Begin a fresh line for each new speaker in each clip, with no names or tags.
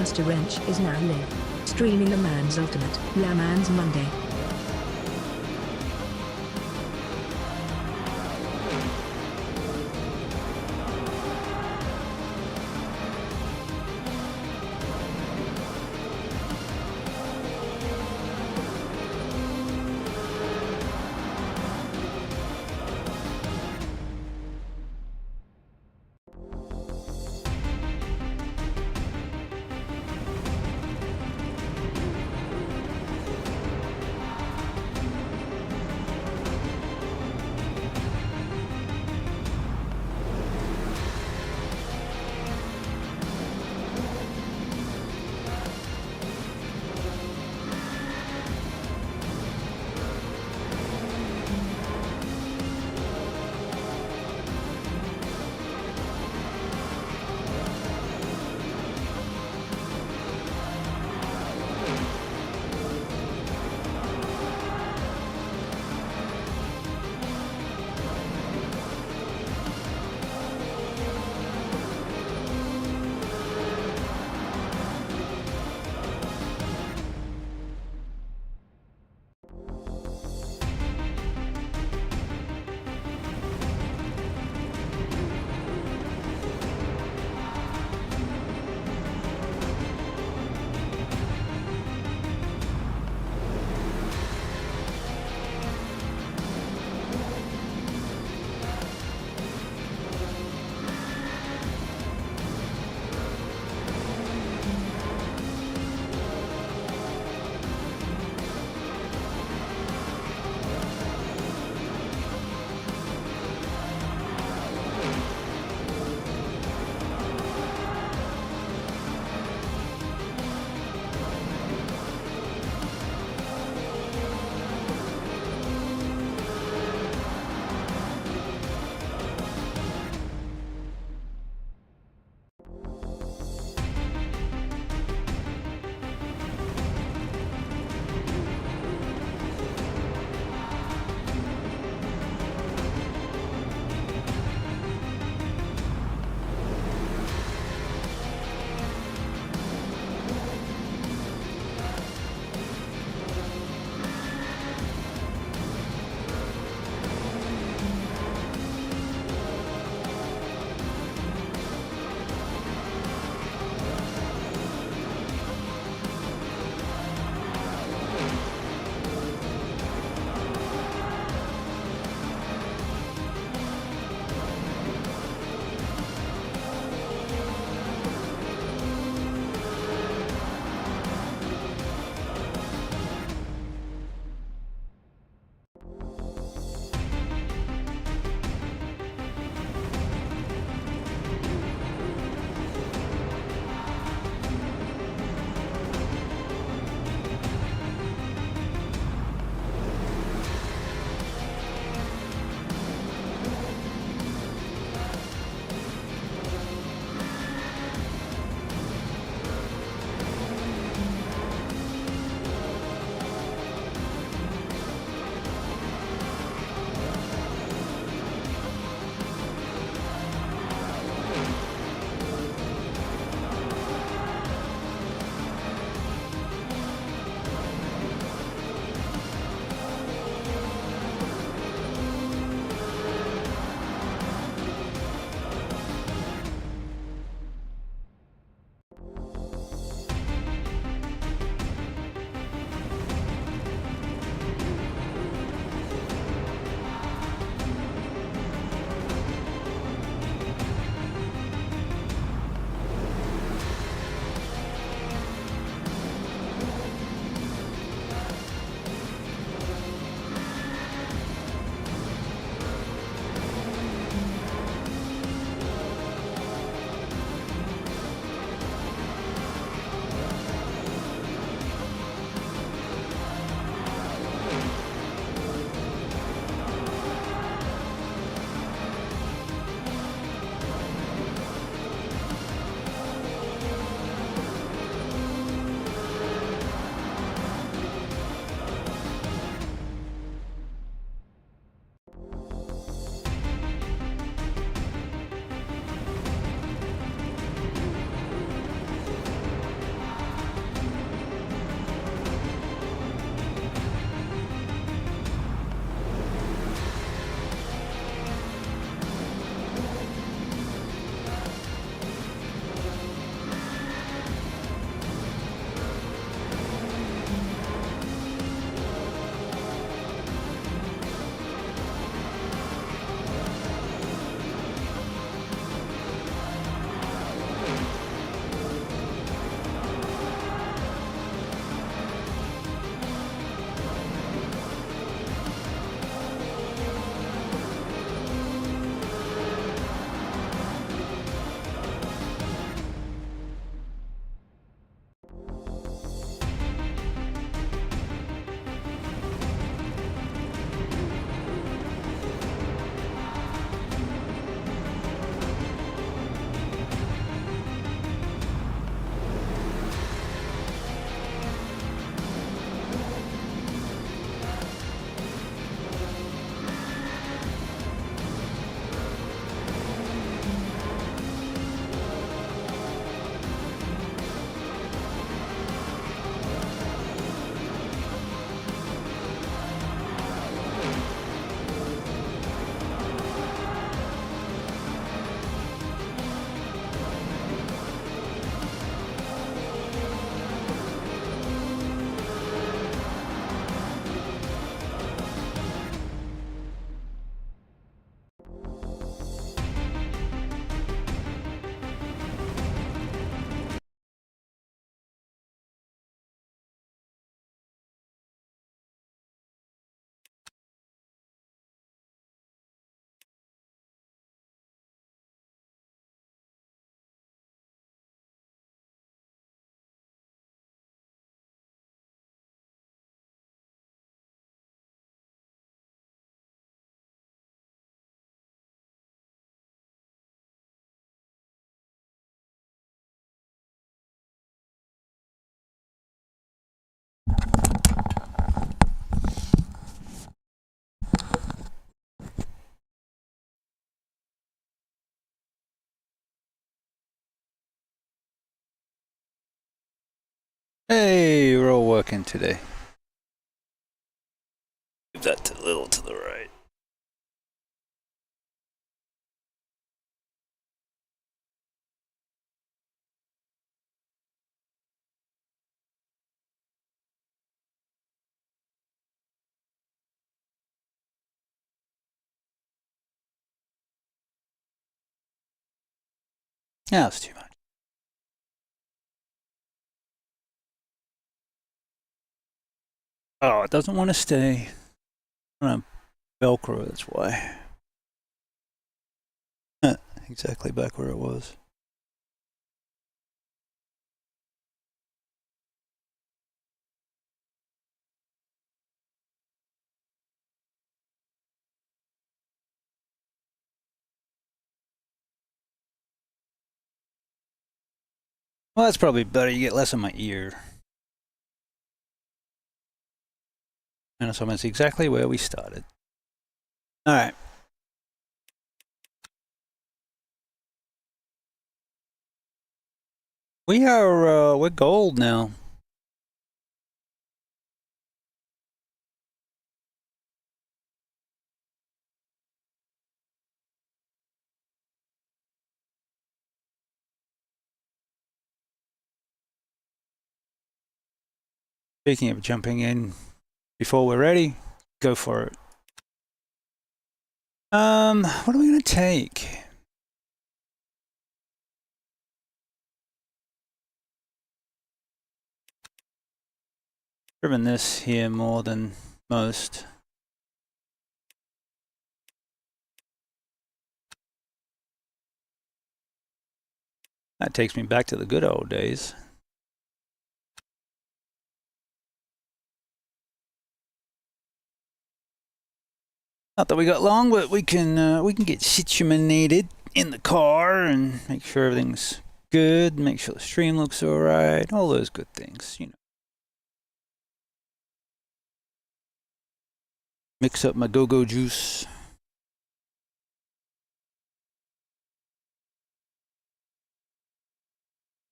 BustaWrench is now live streaming Le Mans Ultimate, Le Mans Monday.
Hey, we're all working today. Move that a little to the right. Yeah, that's too much. Oh, it doesn't want to stay. I'm gonna Velcro, that's why. Exactly back where it was. Well, that's probably better. You get less on my ear. And that's almost exactly where we started. All right. We're gold now. Speaking of jumping in before we're ready, go for it. What are we gonna take? Driven this here more than most. That takes me back to the good old days. Not that we got long, but we can get situated in the car and make sure everything's good, make sure the stream looks alright, all those good things, you know. Mix up my go-go juice.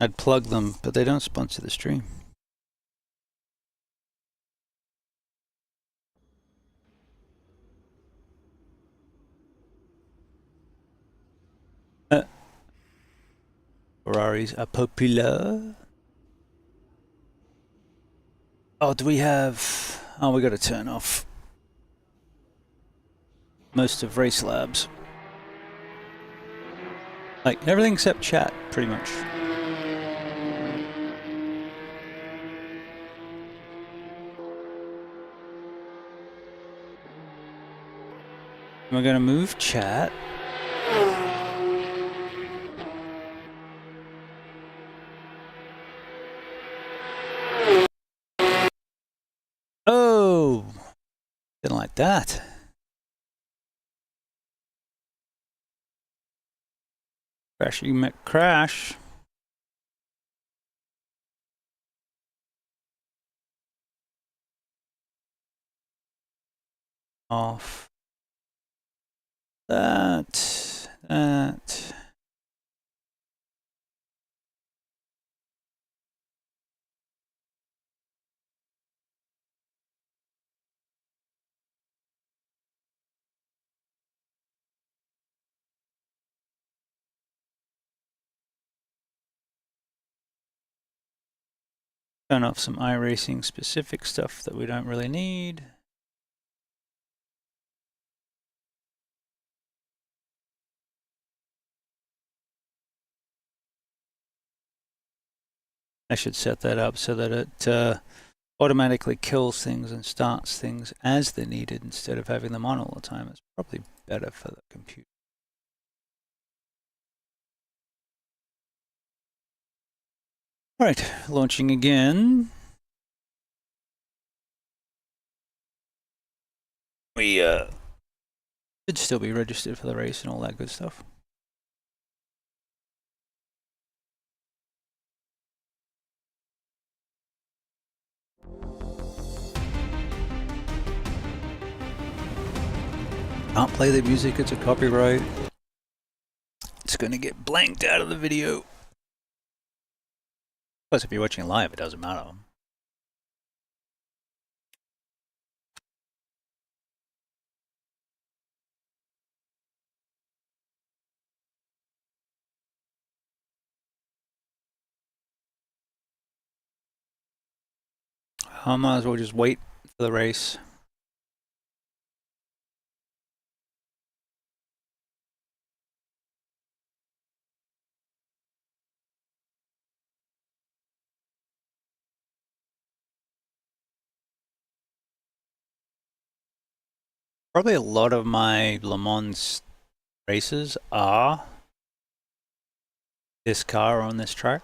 I'd plug them, but they don't sponsor the stream. Ferraris are popular. Oh, do we have... Oh, we got to turn off most of Race Labs. Like, everything except chat, pretty much. We're going to move chat. Oh! Didn't like that. Crashy McCrash. Off. That. Turn off some iRacing specific stuff that we don't really need. I should set that up so that it automatically kills things and starts things as they're needed instead of having them on all the time. It's probably better for the computer. All right, launching again. We should still be registered for the race and all that good stuff. Can't play the music, it's a copyright. It's gonna get blanked out of the video. Plus, if you're watching live, it doesn't matter. I might as well just wait for the race. Probably a lot of my Le Mans races are this car on this track.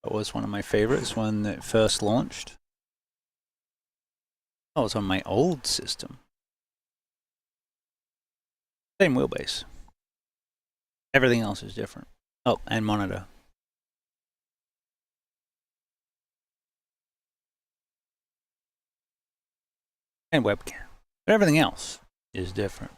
That was one of my favorites when it first launched. That was on my old system. Same wheelbase. Everything else is different. Oh, and monitor. And webcam. But everything else is different.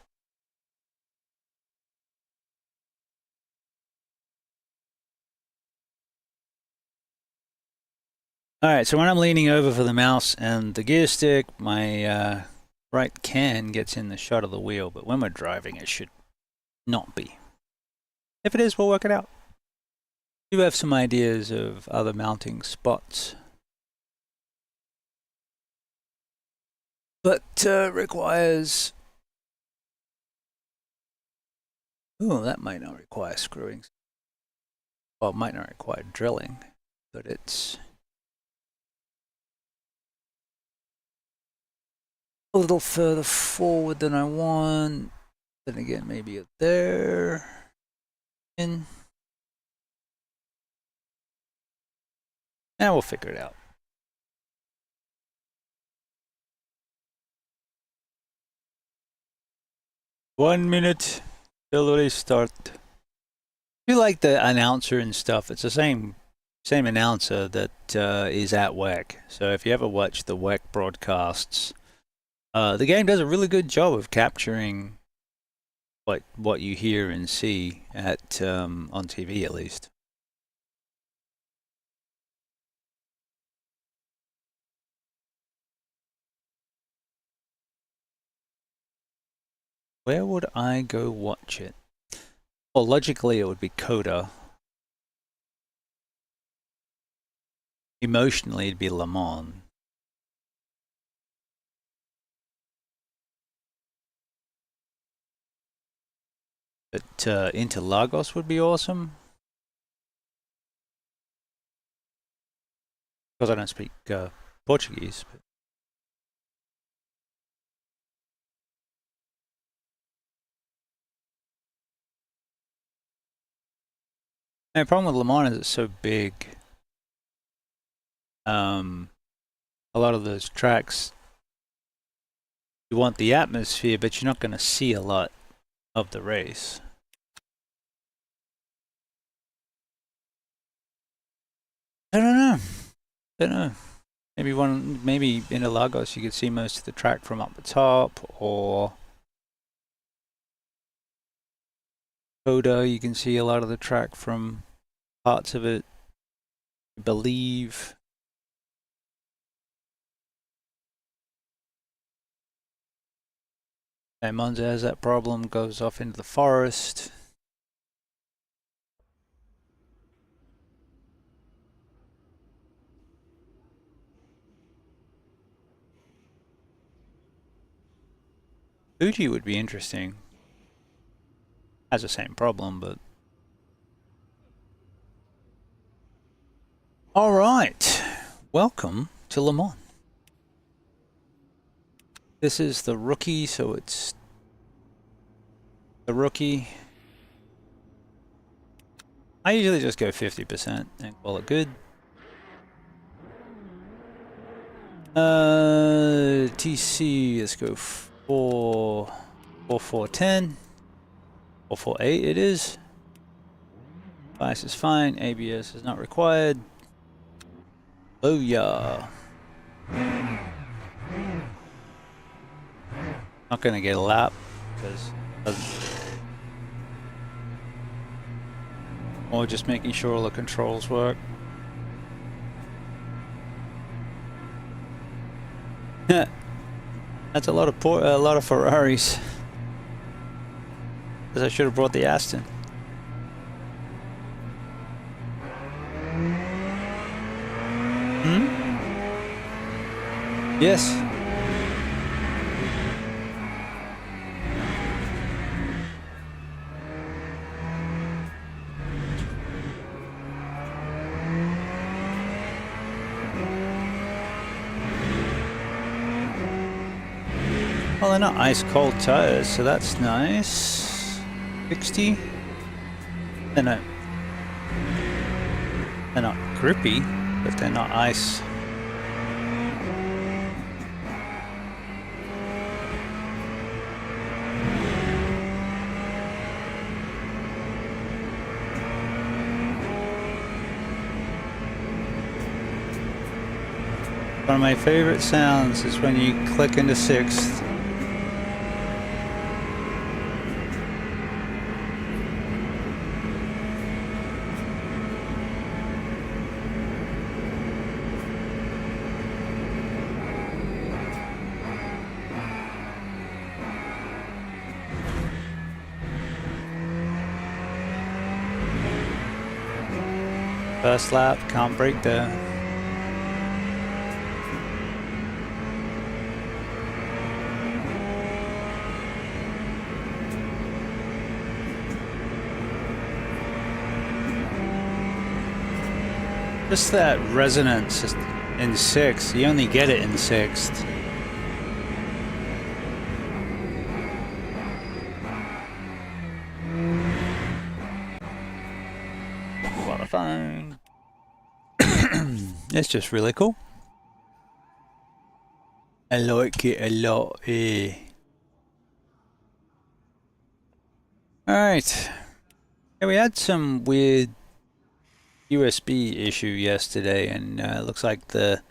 Alright, so when I'm leaning over for the mouse and the gear stick, my right can gets in the shot of the wheel, but when we're driving it should not be. If it is, we'll work it out. Do have some ideas of other mounting spots. But requires... Ooh, that might not require screwing. Well, it might not require drilling, but it's a little further forward than I want. Then again, maybe there. In. Now we'll figure it out. One minute till the restart. I feel like the announcer and stuff, it's the same announcer that is at WEC. So if you ever watch the WEC broadcasts, the game does a really good job of capturing what you hear and see at on TV at least. Where would I go watch it? Well, logically it would be Coda. Emotionally it'd be Le Mans. But Interlagos would be awesome. Because I don't speak Portuguese. But the problem with Le Mans is it's so big. A lot of those tracks, you want the atmosphere, but you're not going to see a lot of the race. I don't know. Maybe Interlagos you could see most of the track from up the top, or Coda you can see a lot of the track from parts of it, I believe. And Monza has that problem, goes off into the forest. Fuji would be interesting. Has the same problem, but... Alright, welcome to Le Mans. This is the rookie, so it's the rookie. I usually just go 50% and call it good. TC, let's go 410. 448 it is. Bias is fine, ABS is not required. Oh yeah. Not gonna get a lap because or just making sure all the controls work. That's a lot of Ferraris. Because I should have brought the Aston. Yes. Well, they're not ice cold tires, so that's nice. 60. They're not grippy, but they're not ice. One of my favorite sounds is when you click into 6th. First lap, can't brake there. Just that resonance in 6th, you only get it in 6th. What a phone. It's just really cool. I like it a lot. Alright. Yeah, we had some weird USB issue yesterday, and it looks like the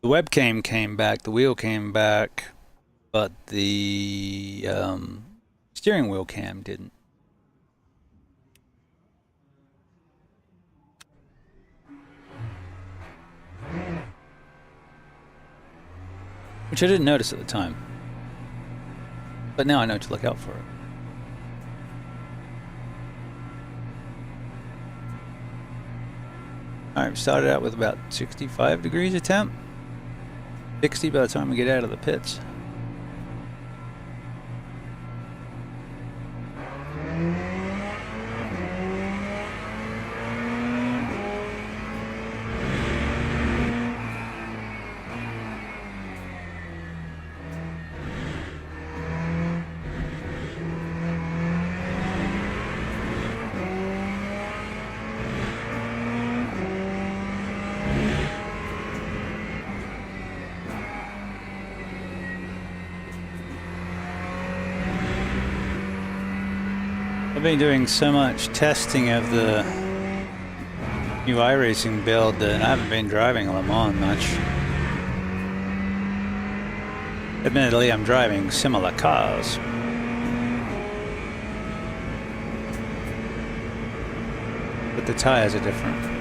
webcam came back, the wheel came back, but the steering wheel cam didn't. Which I didn't notice at the time, but now I know to look out for it. Alright, we started out with about 65 degrees of temp. 60 by the time we get out of the pits. I've been doing so much testing of the new iRacing build that I haven't been driving Le Mans much. Admittedly, I'm driving similar cars. But the tires are different.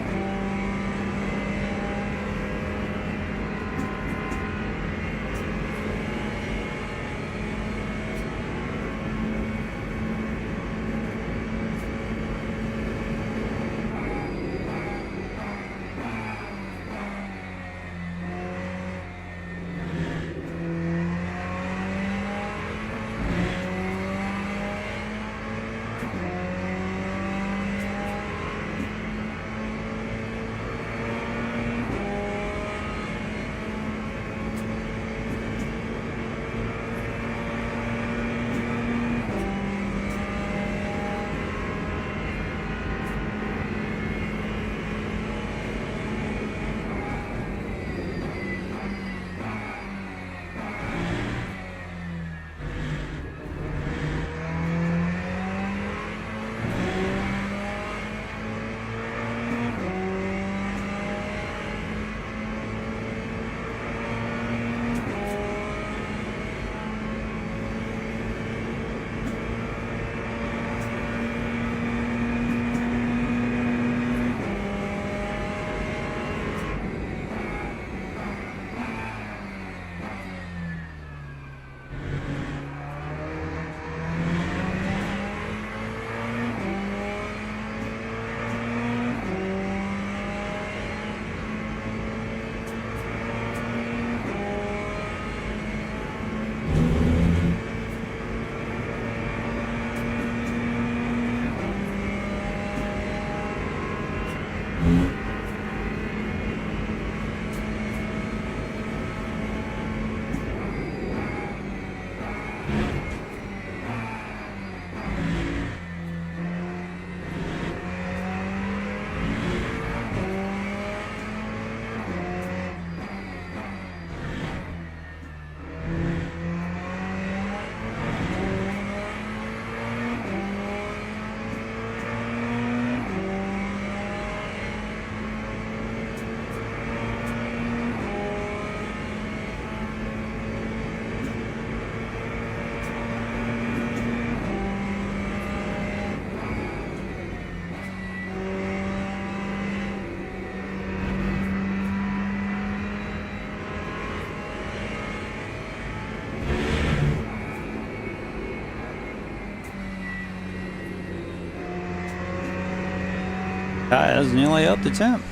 Tires nearly up to temp.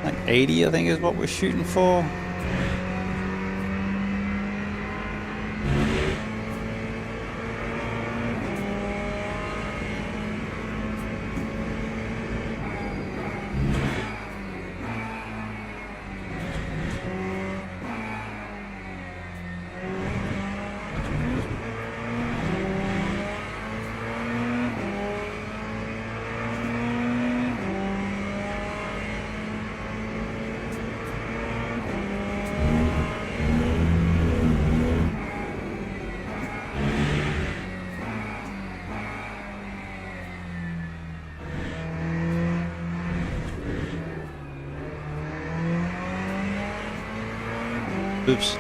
Like 80, I think, is what we're shooting for. Oops.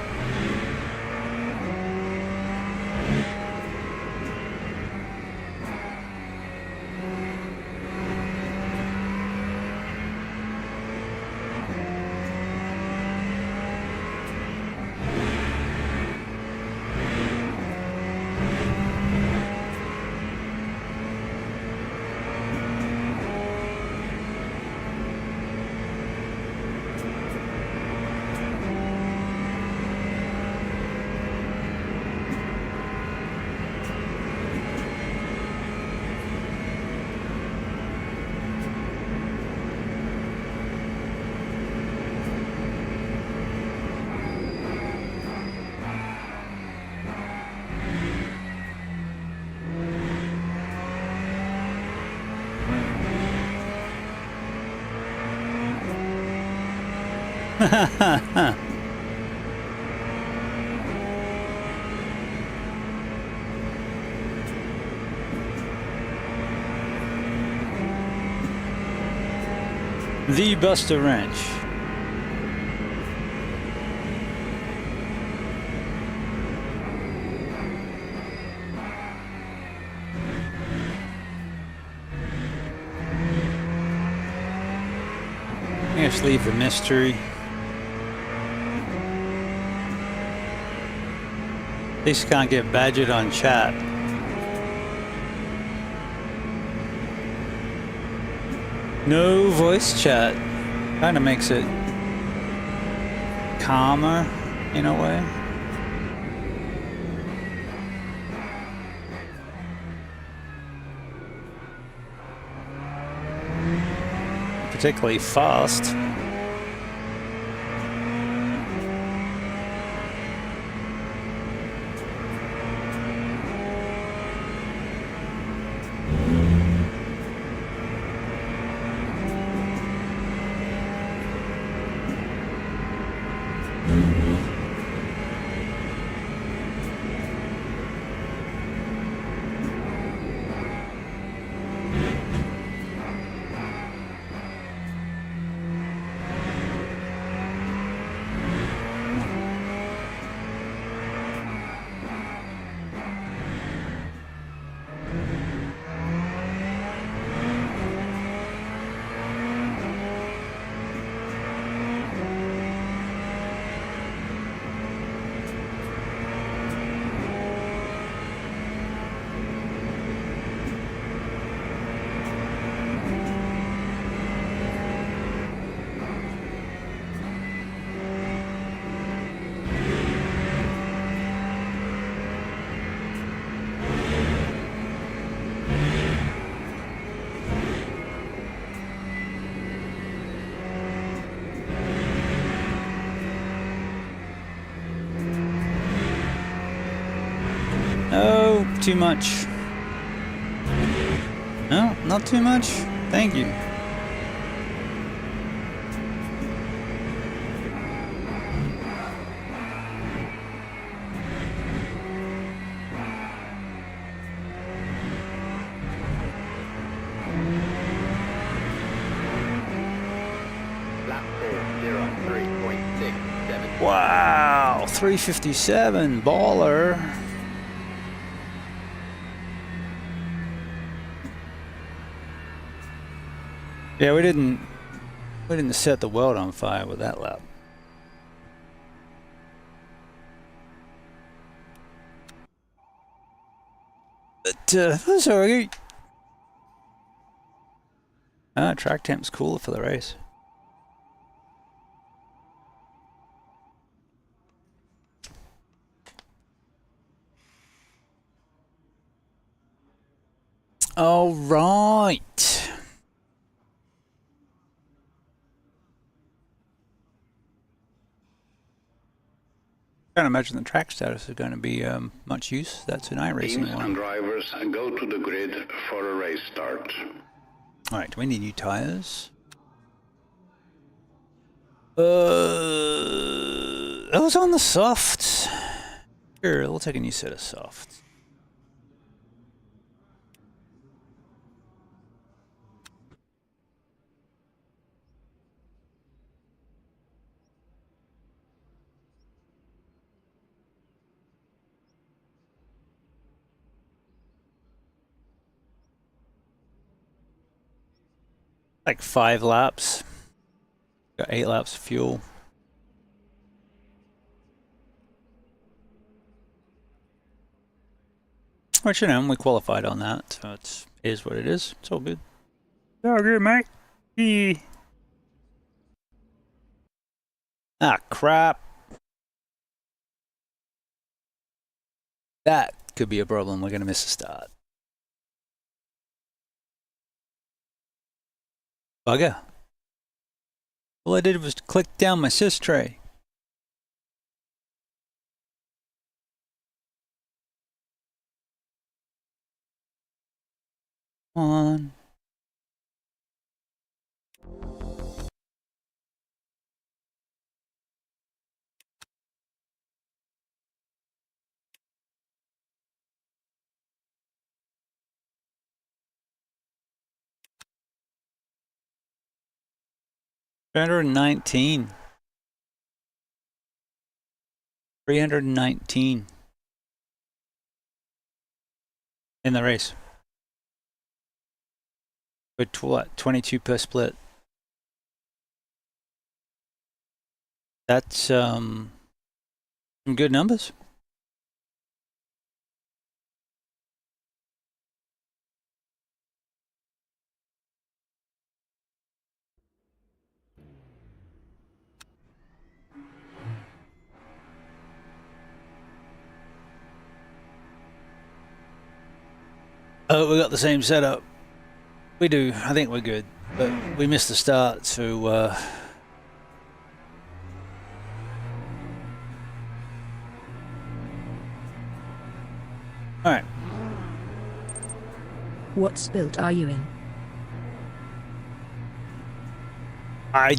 The BustaWrench. Just leave the mystery. At least can't get badgered on chat. No voice chat. Kind of makes it calmer in a way. Particularly fast. Oh, too much. No, not too much. Thank you. Wow, 357, baller. Yeah, we didn't set the world on fire with that lap. But that's alright. Track temp's cooler for the race. All right. Can't imagine the track status is going to be much use. That's an iRacing
Teams
one.
and drivers go to the grid for a race start.
All right, do we need new tires? I was on the softs. Sure, we'll take a new set of softs. Like 5 laps. Got 8 laps of fuel. Which, you know, we qualified on that, so it is what it is. It's all good. It's all good, mate. Yeah. Ah, crap. That could be a problem. We're going to miss a start. Bugger. All I did was click down my sys tray. Come on. $319. 319 in the race. With what? 22 per split. That's some good numbers. Oh, we got the same setup. We do. I think we're good. But we missed the start, so alright.
What split are you in?
I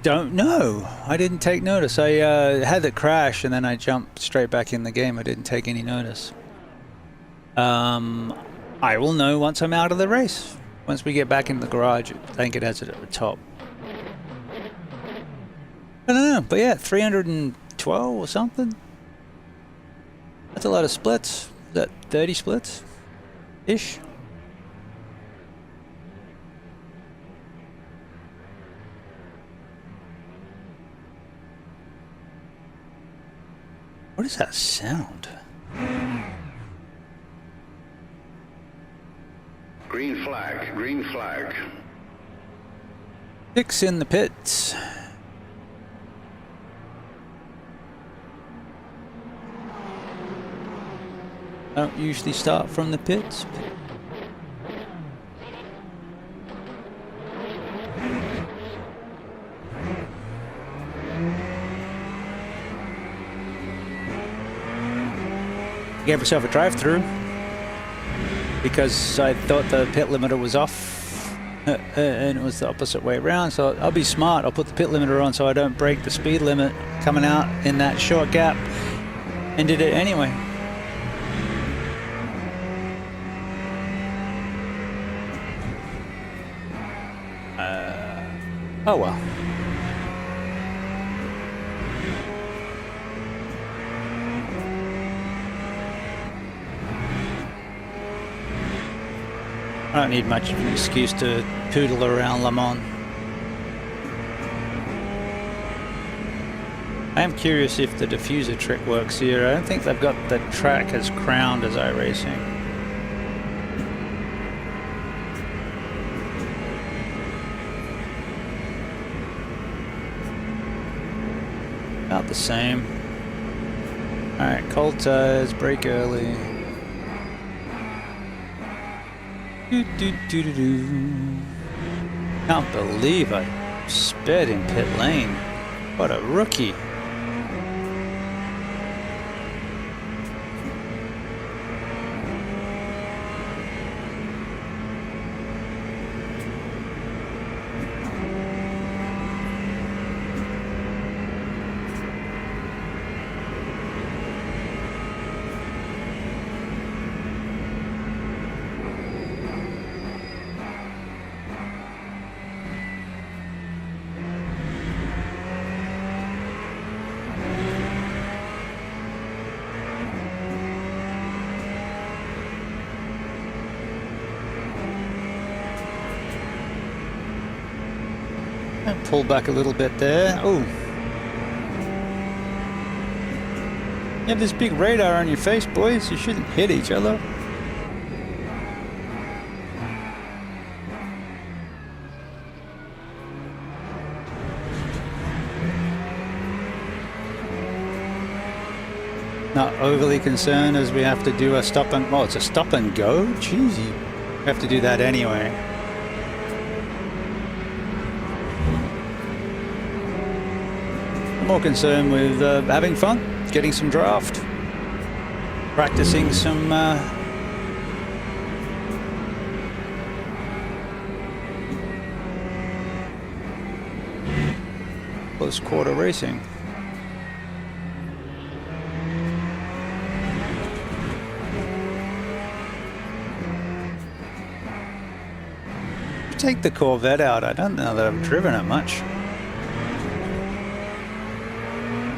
don't know. I didn't take notice. I had the crash and then I jumped straight back in the game. I didn't take any notice. I will know once I'm out of the race. Once we get back in the garage, I think it has it at the top. I don't know, but yeah, 312 or something. That's a lot of splits. Is that 30 splits? Ish. What is that sound?
Green flag, green flag.
6 in the pits. Don't usually start from the pits. Gave herself a drive-through because I thought the pit limiter was off and it was the opposite way around. So I'll be smart. I'll put the pit limiter on so I don't break the speed limit coming out in that short gap, and did it anyway. Oh well. I don't need much of an excuse to poodle around Le Mans. I am curious if the diffuser trick works here. I don't think they've got the track as crowned as iRacing. the same. Alright, cold tires, brake early. Can't believe I sped in pit lane. What a rookie. Pull back a little bit there. Oh. You have this big radar on your face, boys. You shouldn't hit each other. Not overly concerned as we have to do a stop and... Oh, it's a stop and go? Jeez, you have to do that anyway. More concerned with having fun, getting some draft, practicing some close quarter racing. Take the Corvette out. I don't know that I've driven it much.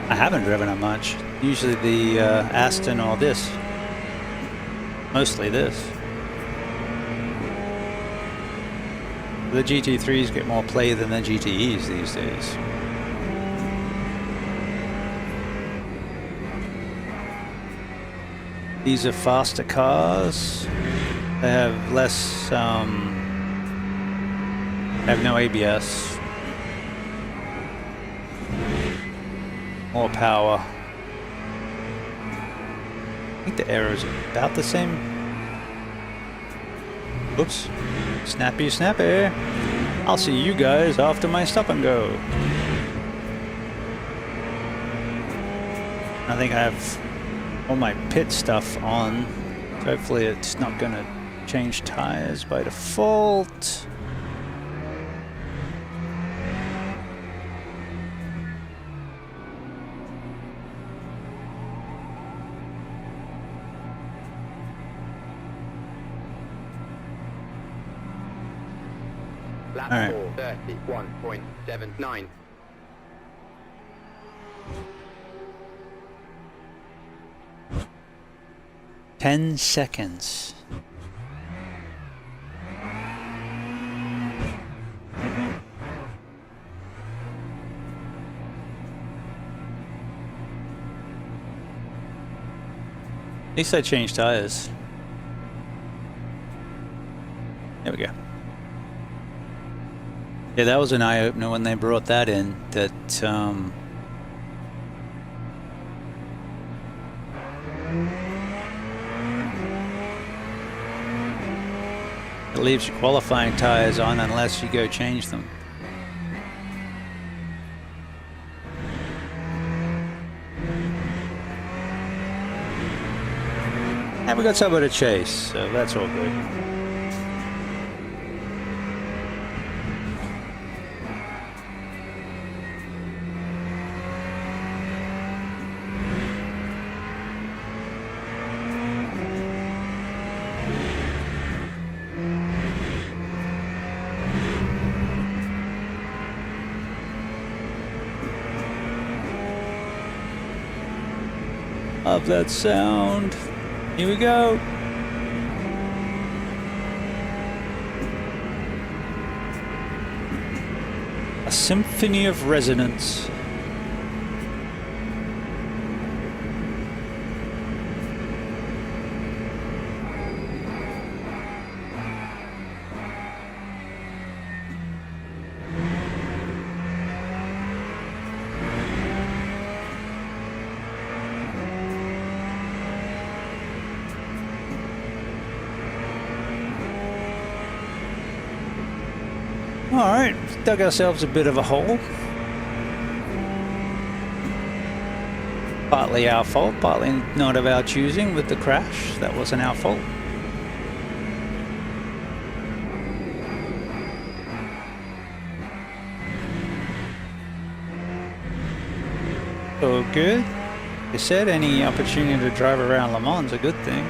I haven't driven it much. Usually the Aston or this. Mostly this. The GT3s get more play than the GTEs these days. These are faster cars. They have less, have no ABS. More power. I think the arrows are about the same. Oops. Snappy, snappy. I'll see you guys after my stop and go. I think I have all my pit stuff on. Hopefully it's not going to change tires by default.
Lap
All
4:31.79.
Ten seconds. At least I changed tires. There we go. Yeah, that was an eye-opener when they brought that in, that it leaves your qualifying tires on unless you go change them. And we got somewhere to chase, so that's all good. Love that sound. Here we go. A symphony of resonance. Alright, dug ourselves a bit of a hole. Partly our fault, partly not of our choosing with the crash. That wasn't our fault. So good. Like I said, any opportunity to drive around Le Mans is a good thing.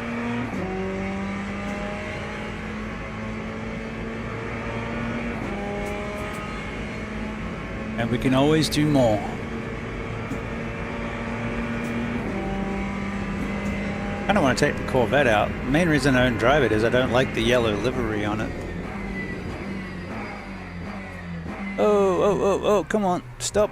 And we can always do more. I don't want to take the Corvette out. The main reason I don't drive it is I don't like the yellow livery on it. Oh, come on, stop.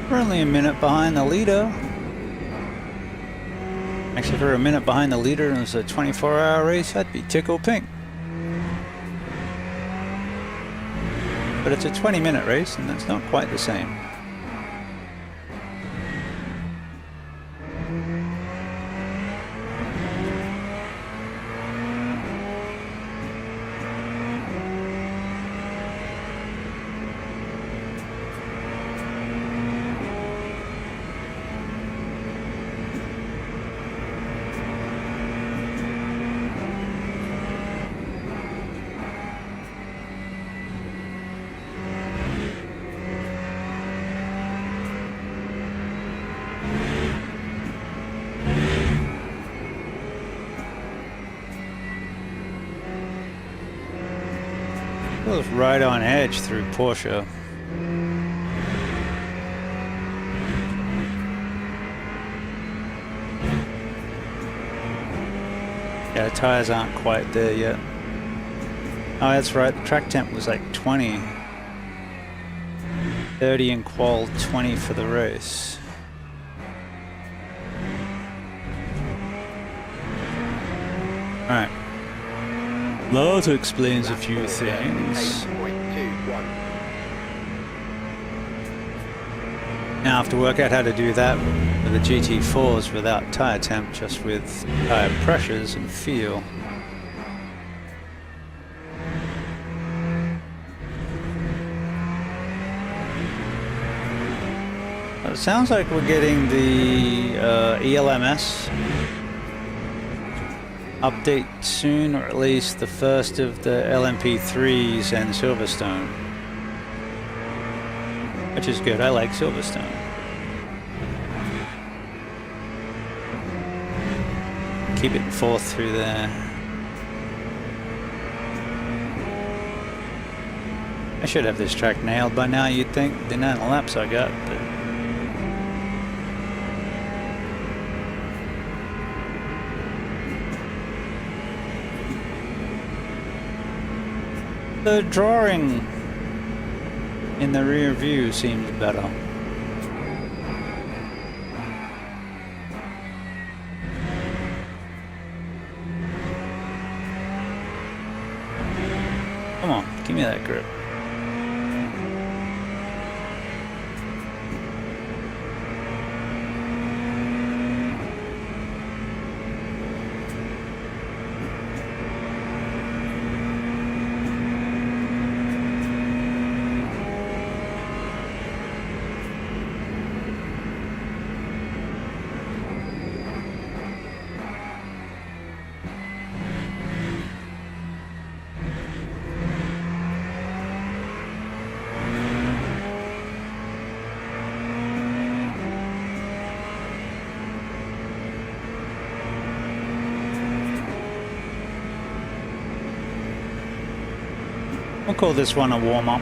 We're only a minute behind the leader. Actually, if we're a minute behind the leader and it's a 24-hour race, I'd be tickle pink. But it's a 20-minute race, and that's not quite the same. It was right on edge through Porsche. Yeah, the tires aren't quite there yet. Oh, that's right, the track temp was like 20. 30 in qual, 20 for the race. Alright. That explains a few things.
8.21.
Now I have to work out how to do that with the GT4s without tyre temp, just with tyre pressures and feel. Well, it sounds like we're getting the ELMS update soon, or at least the first of the LMP3s and Silverstone, which is good. I like Silverstone. Keep it fourth through there. I should have this track nailed by now, you'd think, the amount of laps I got, but the drawing in the rear view seems better. Come on, give me that grip. We'll call this one a warm-up.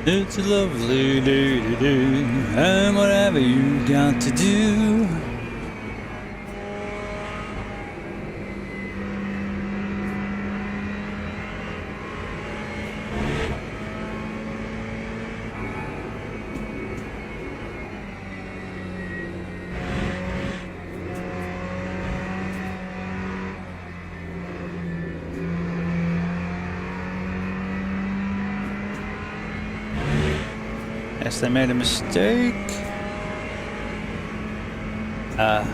It's a lovely day to do, and whatever you got to do. Guess they made a mistake.
Time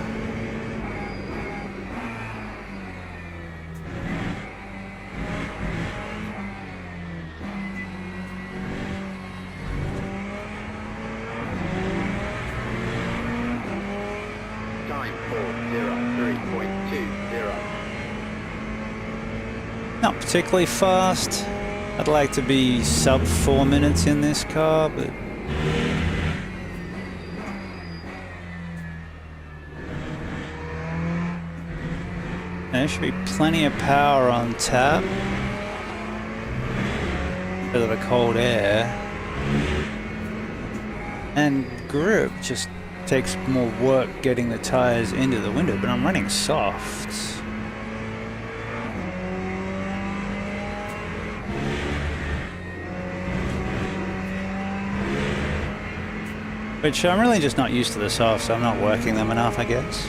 403.20.
Not particularly fast. I'd like to be sub 4 minutes in this car, but there should be plenty of power on tap because of the cold air, and grip just takes more work getting the tires into the window, but I'm running soft. Which I'm really just not used to the softs, so I'm not working them enough, I guess.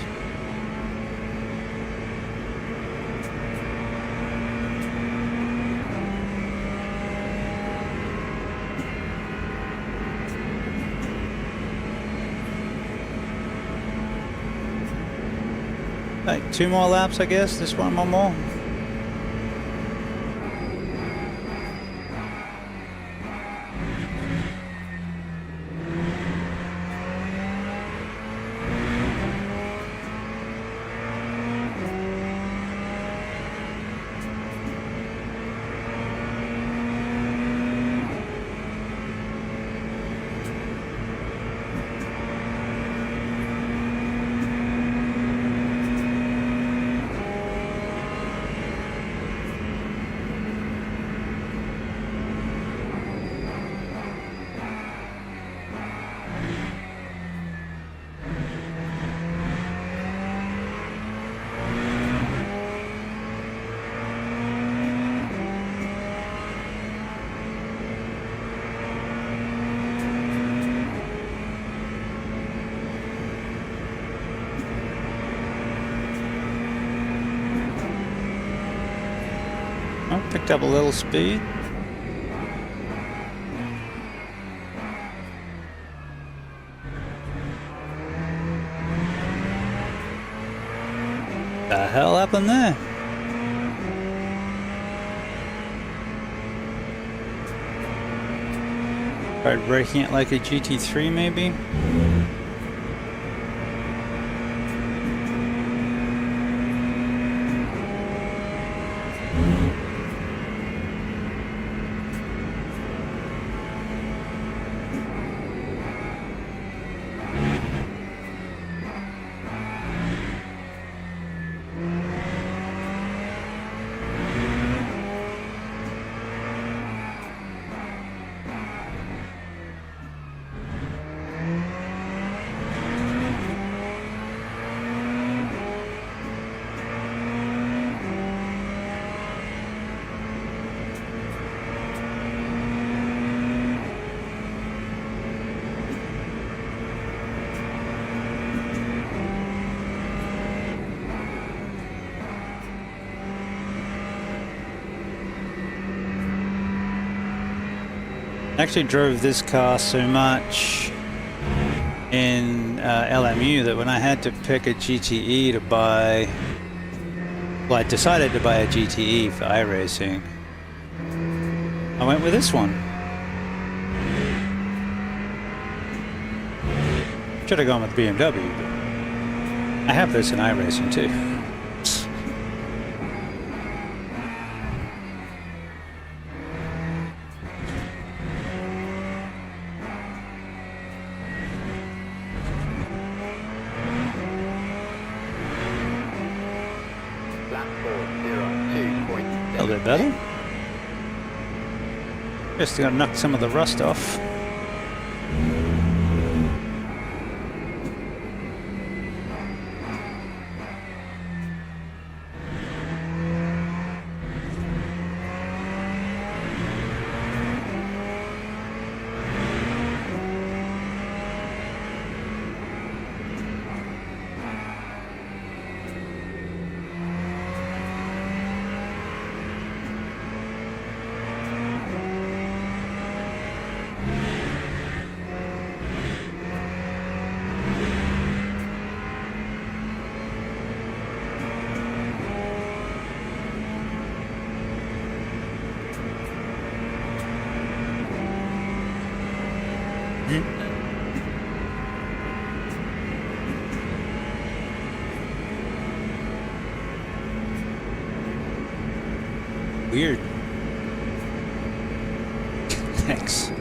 Like 2 more laps, I guess. This one more. Oh, picked up a little speed. The hell happened there? Tried braking it like a GT3 maybe? I actually drove this car so much in LMU that when I had to pick a GTE to buy, well, I decided to buy a GTE for iRacing. I went with this one. Should have gone with BMW, but I have this in iRacing too.
Lap 402.7.
A little bit better. Just gotta knock some of the rust off. Weird. Thanks.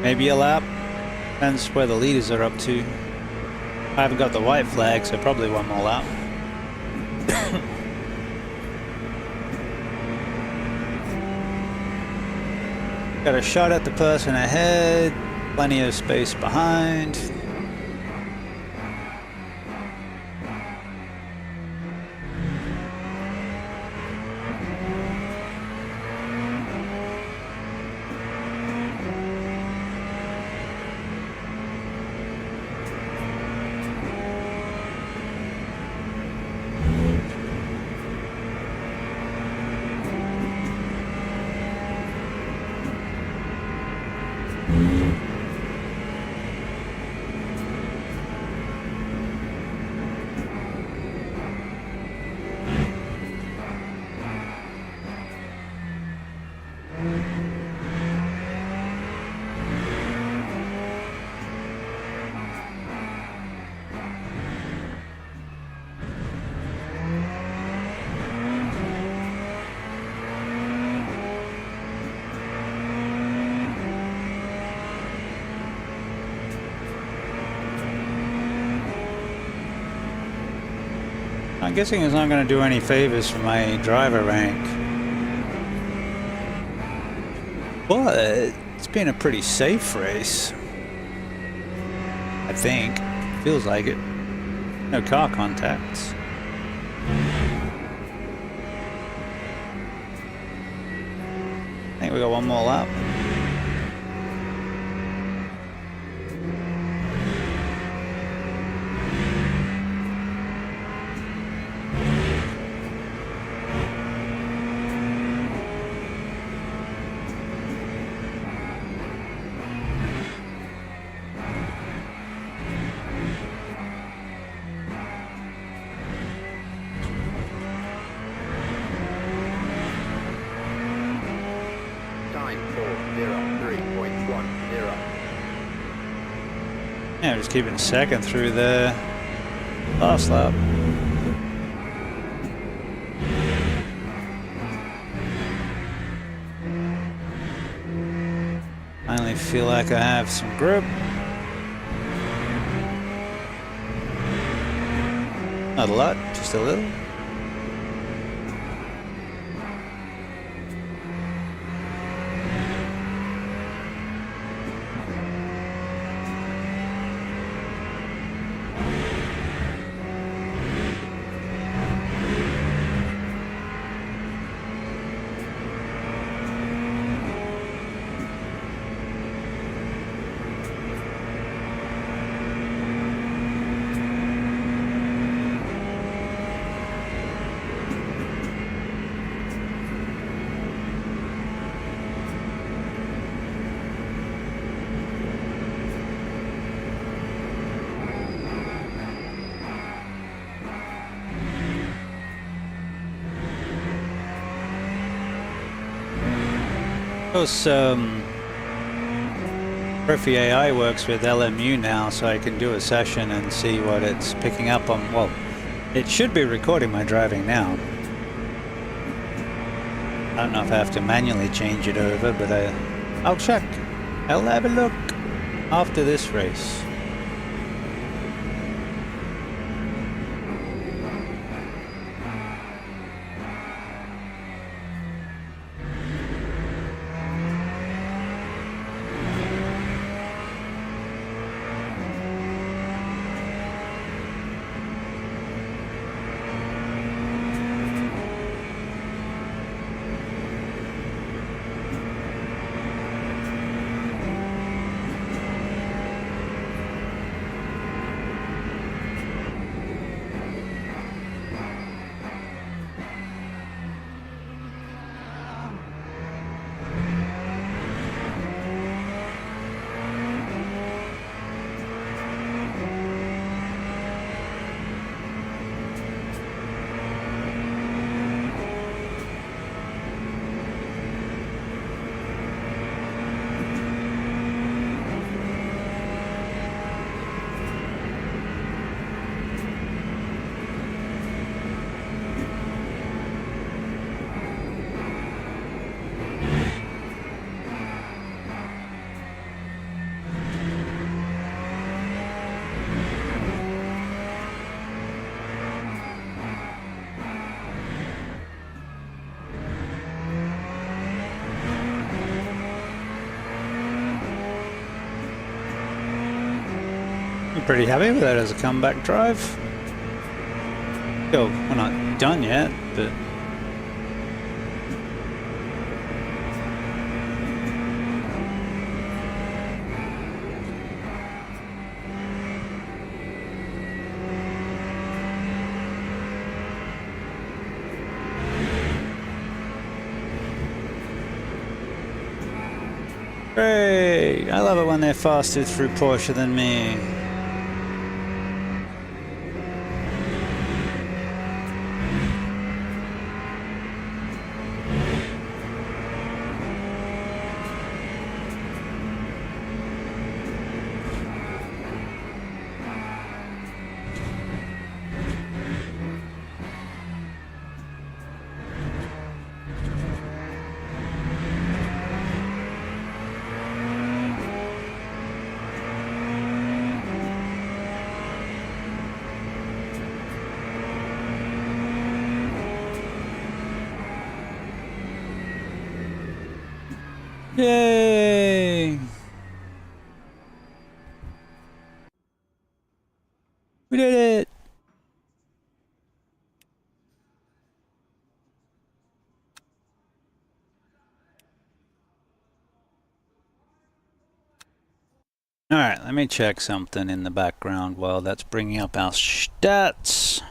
Maybe a lap. Depends where the leaders are up to. I haven't got the white flag, so probably one more lap. Got a shot at the person ahead. Plenty of space behind. I'm guessing it's not going to do any favors for my driver rank. But it's been a pretty safe race. I think. Feels like it. No car contacts. I think we got one more lap. Yeah, just keeping second through the last lap. Finally feel like I have some grip. Not a lot, just a little. Of course, Profi AI works with LMU now, so I can do a session and see what it's picking up on. Well, it should be recording my driving now. I don't know if I have to manually change it over, but I'll check. I'll have a look after this race. I'm pretty happy with that as a comeback drive. Still, we're not done yet, but great! I love it when they're faster through Porsche than me. Yay! We did it! Alright, let me check something in the background while that's bringing up our stats.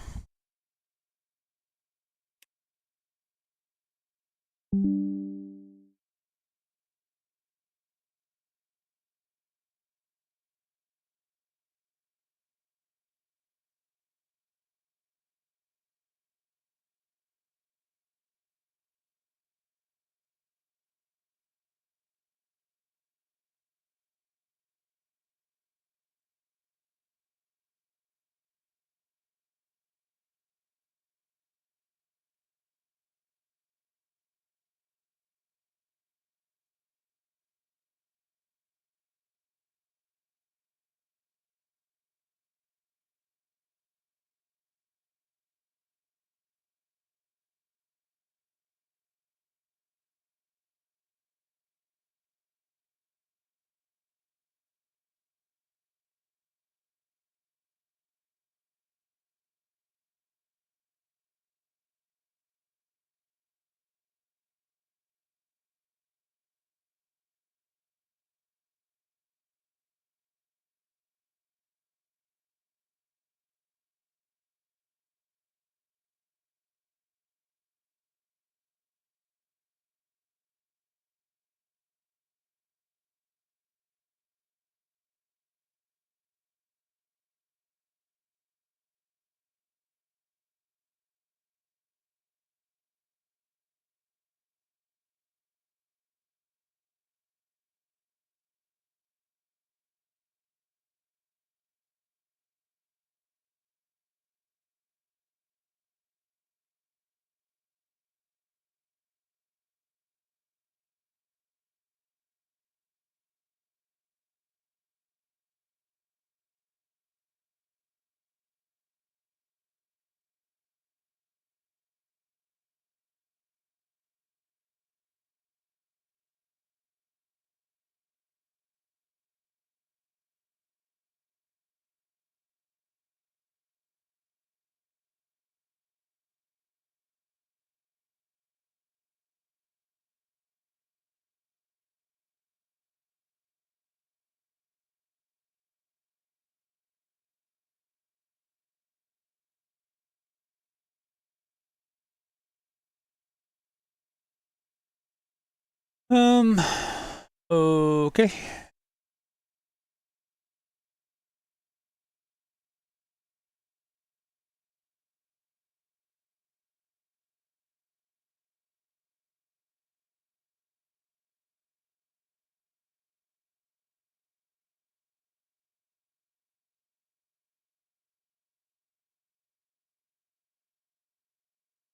Okay.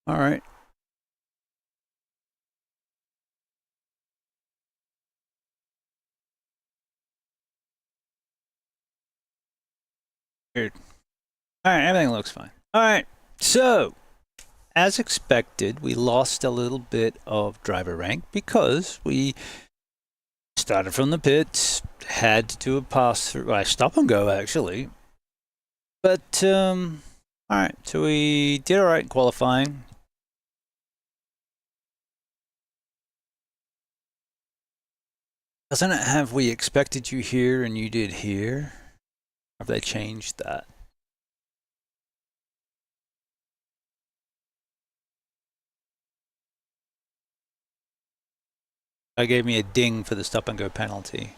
All right. Weird. All right, everything looks fine. All right. So, as expected, we lost a little bit of driver rank because we started from the pits, had to do a pass through. Well, stop and go actually. But all right. So we did all right in qualifying. Doesn't it have we expected you here and you did here? Have they changed that? That gave me a ding for the stop and go penalty.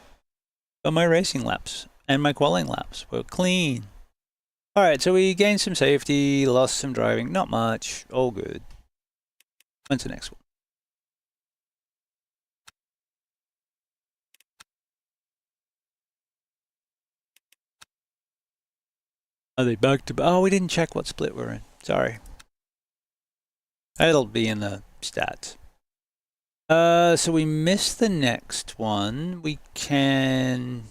But my racing laps and my qualifying laps were clean. All right, so we gained some safety, lost some driving, not much, all good. When's the next one? Are they back to? Oh, we didn't check what split we're in. Sorry. It'll be in the stats. So we missed the next one. We can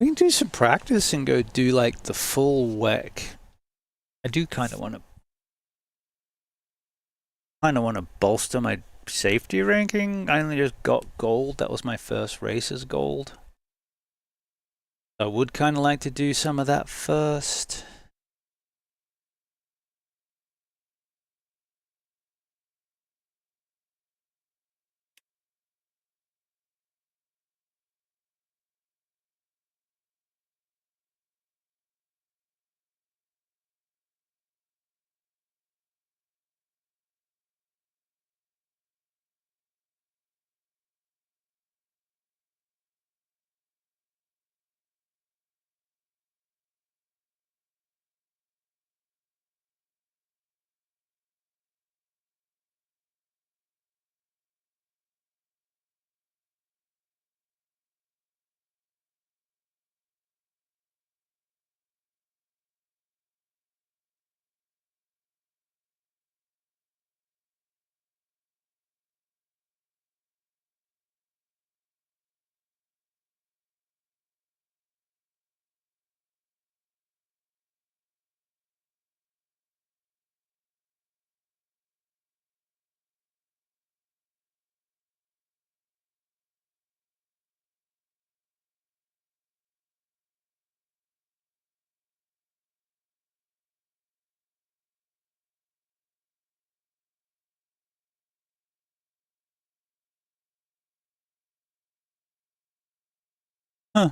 do some practice and go do like the full WEC. I do kind of want to bolster my safety ranking. I only just got gold. That was my first race as gold. I would kind of like to do some of that first. Huh.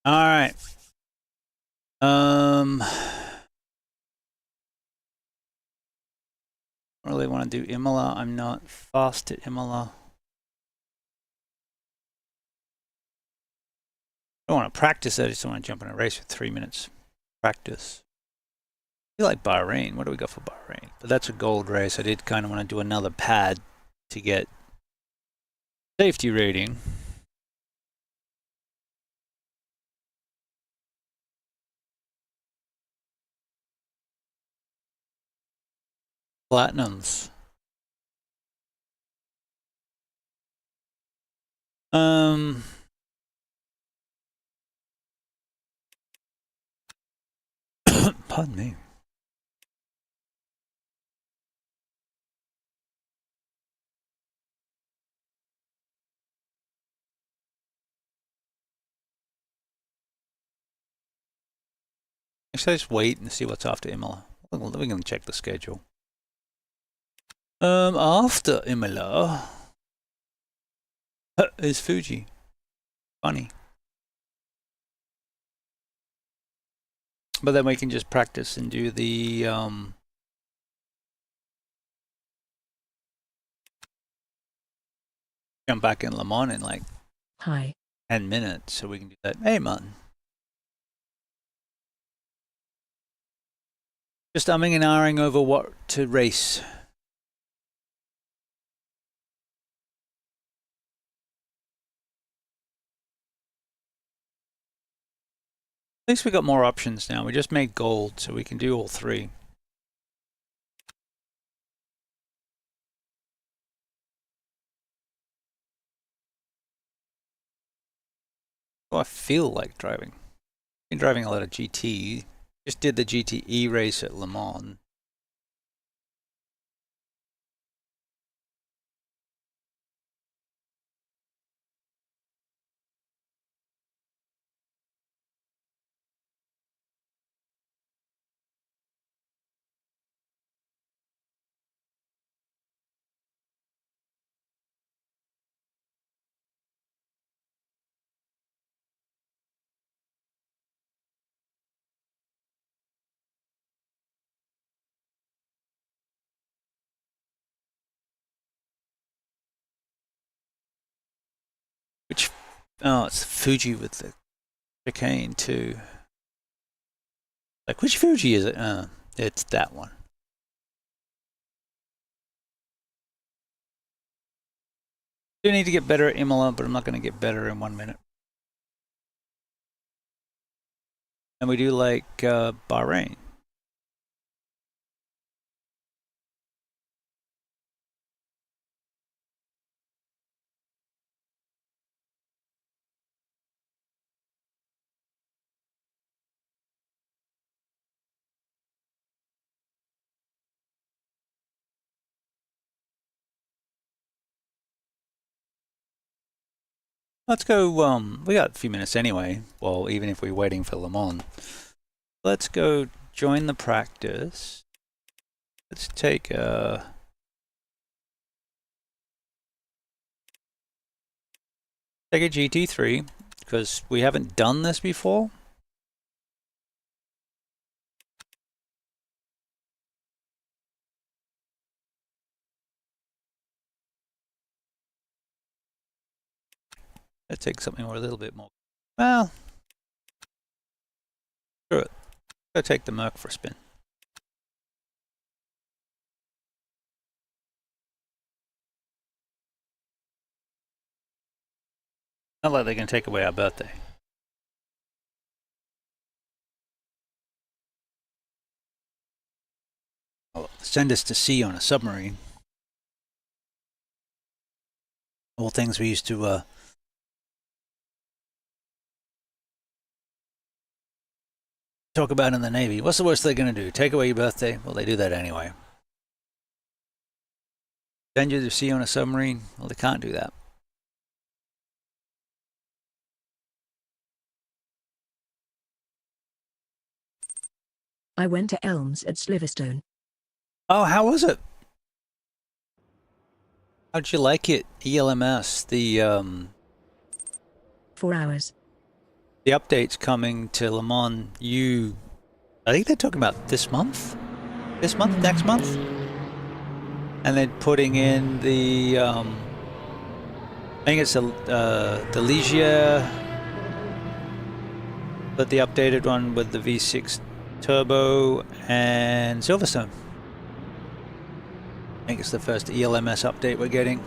All right. I really want to do Imola. I'm not fast at Imola. I don't want to practice it. I just want to jump in a race for 3 minutes. Practice. I feel like Bahrain. What do we got for Bahrain? But that's a gold race. I did kind of want to do another pad to get safety rating. Platinums. Pardon me. Actually, just wait and see what's after Imola. We can check the schedule. After Imola is Fuji. Funny. But then we can just practice and do the jump back in Le Mans in like
Hi.
10 minutes, so we can do that. Hey, man. Just umming and ahhing over what to race. At least we got more options now. We just made gold, so we can do all three. Oh, I feel like driving. Been driving a lot of GT. Just did the GTE race at Le Mans. Which, oh, it's Fuji with the chicane too. Like, which Fuji is it? It's that one. Do need to get better at Imola, but I'm not going to get better in 1 minute. And we do like Bahrain. Let's go, we got a few minutes anyway. Well, even if we're waiting for Le Mans. Let's go join the practice. Let's take a... Take a GT3, because we haven't done this before. Let's take something a little bit more. Well, screw it. Go take the Merc for a spin. Not like they can take away our birthday. Oh, send us to sea on a submarine. All things we used to talk about in the Navy. What's the worst they're going to do? Take away your birthday? Well, they do that anyway. Send you to sea on a submarine? Well, they can't do that.
I went to Elms at Sliverstone.
Oh, how was it? How'd you like it? ELMS, the
4 hours.
the update's coming to Le Mans U. I think they're talking about this month, next month, and they're putting in the. I think it's the Ligier, but the updated one with the V6 turbo and Silverstone. I think it's the first ELMS update we're getting.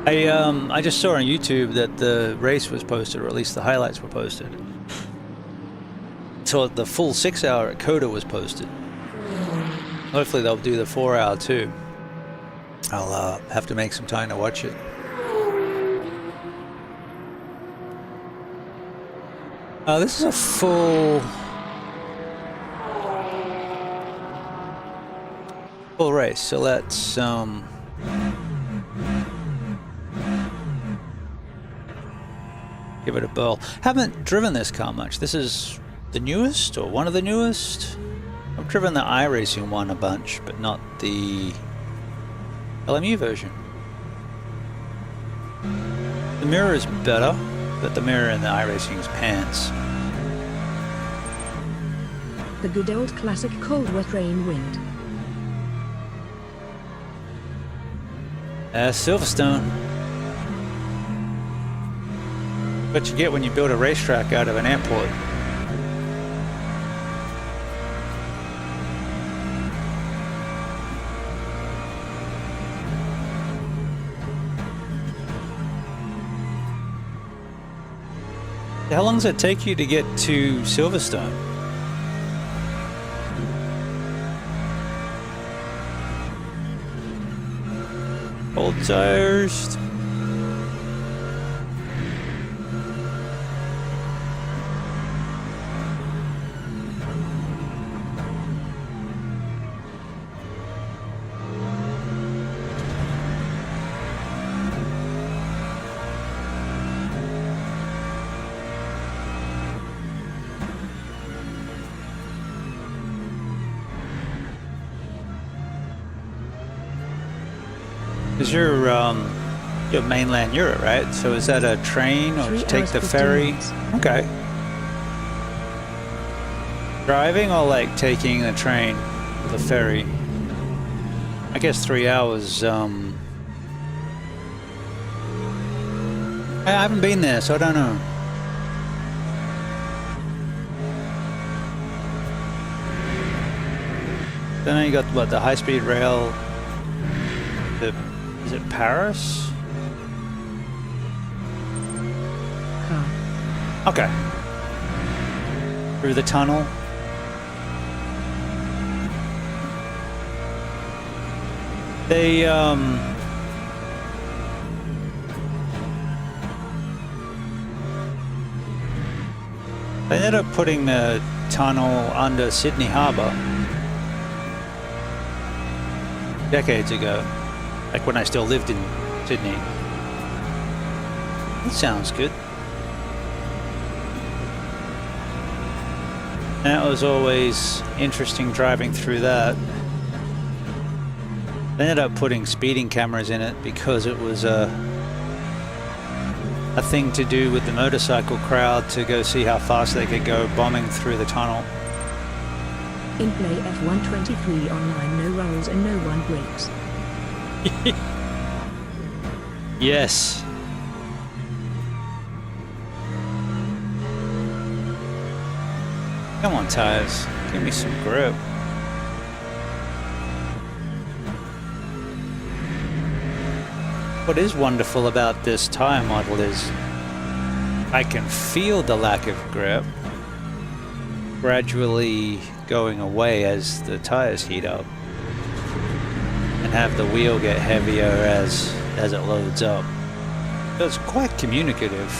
I just saw on YouTube that the race was posted, or at least the highlights were posted. So the full 6 hour at Coda was posted. Hopefully they'll do the 4 hour too. I'll have to make some time to watch it. This is a full race, so let's give it a whirl. Haven't driven this car much. This is the newest, or one of the newest. I've driven the iRacing one a bunch, but not the LMU version. The mirror is better, but the mirror in the iRacing's pants.
The good old classic cold wet rain wind.
Silverstone. What you get when you build a racetrack out of an airport. How long does it take you to get to Silverstone? Old tires. Because you're mainland Europe, right? So is that a train, or do you take the ferry? Okay. Driving, or like taking the train, the ferry? I guess 3 hours. I haven't been there, so I don't know. Then you got what, the high-speed rail. Is it Paris?
Car.
Okay. Through the tunnel. They ended up putting the tunnel under Sydney Harbour decades ago. Like when I still lived in Sydney. That sounds good. And it was always interesting driving through that. They ended up putting speeding cameras in it because it was a thing to do with the motorcycle crowd to go see how fast they could go bombing through the tunnel.
In play F123 online, no rolls and no one breaks.
Yes. Come on, tires. Give me some grip. What is wonderful about this tire model is I can feel the lack of grip gradually going away as the tires heat up, and have the wheel get heavier as it loads up. So it's quite communicative.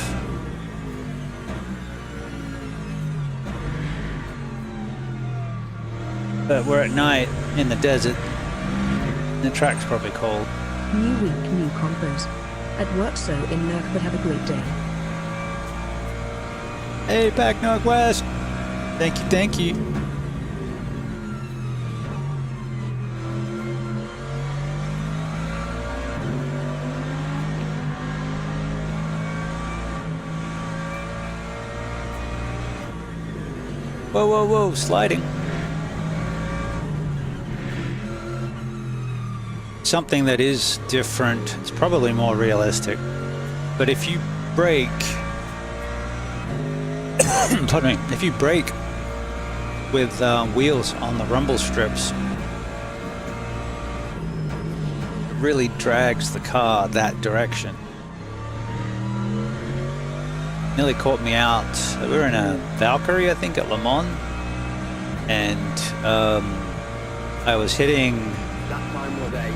But we're at night in the desert. The track's probably cold.
New week, new compos. At work, so in luck, but have a great day.
Hey, Pac Northwest. Thank you, thank you. Whoa, whoa, whoa, sliding. Something that is different, it's probably more realistic, but if you brake, pardon me, if you brake with wheels on the rumble strips, it really drags the car that direction. Nearly caught me out. We were in a Valkyrie, I think, at Le Mans, and I was hitting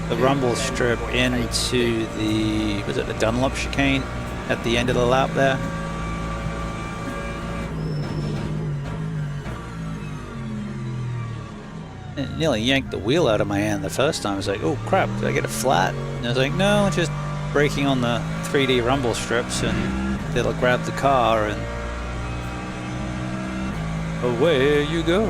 the rumble strip into the, was it the Dunlop chicane at the end of the lap there? And it nearly yanked the wheel out of my hand the first time. I was like, oh crap, did I get it flat? And I was like, no, just braking on the 3D rumble strips and it'll grab the car and away you go.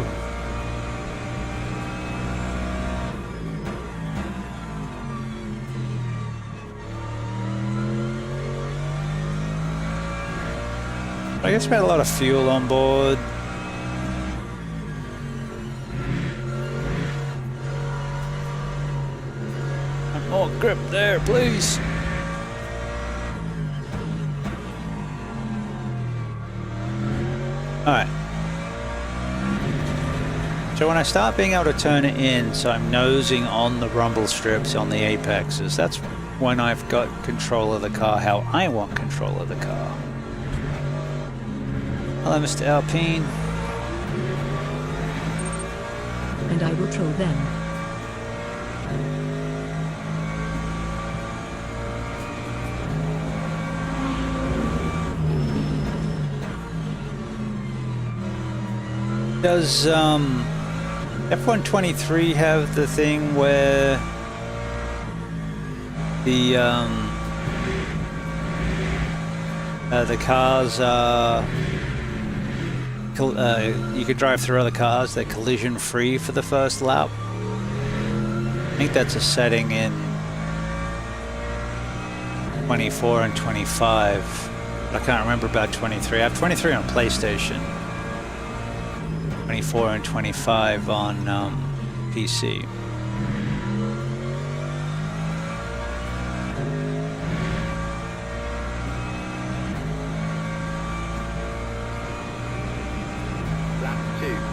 I guess we had a lot of fuel on board. More grip there, please. Alright. So when I start being able to turn it in, so I'm nosing on the rumble strips on the apexes, that's when I've got control of the car how I want control of the car. Hello, Mr. Alpine.
And I will troll them.
Does F123 have the thing where the cars are you could drive through other cars, they're collision free for the first lap? I think that's a setting in 24 and 25. But I can't remember about 23. I have 23 on PlayStation. 24 and 25 on PC.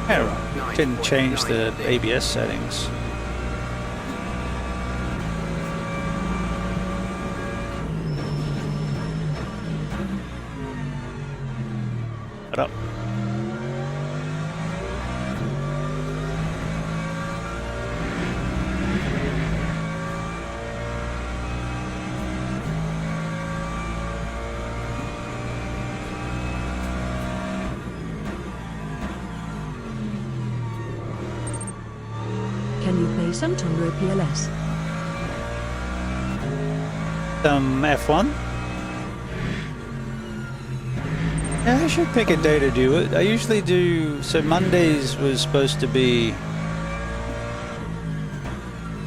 Yeah, didn't change the ABS settings. Shut up.
Can you play some Tonro PLS?
F1? Yeah, I should pick a day to do it. I usually do, so Mondays was supposed to be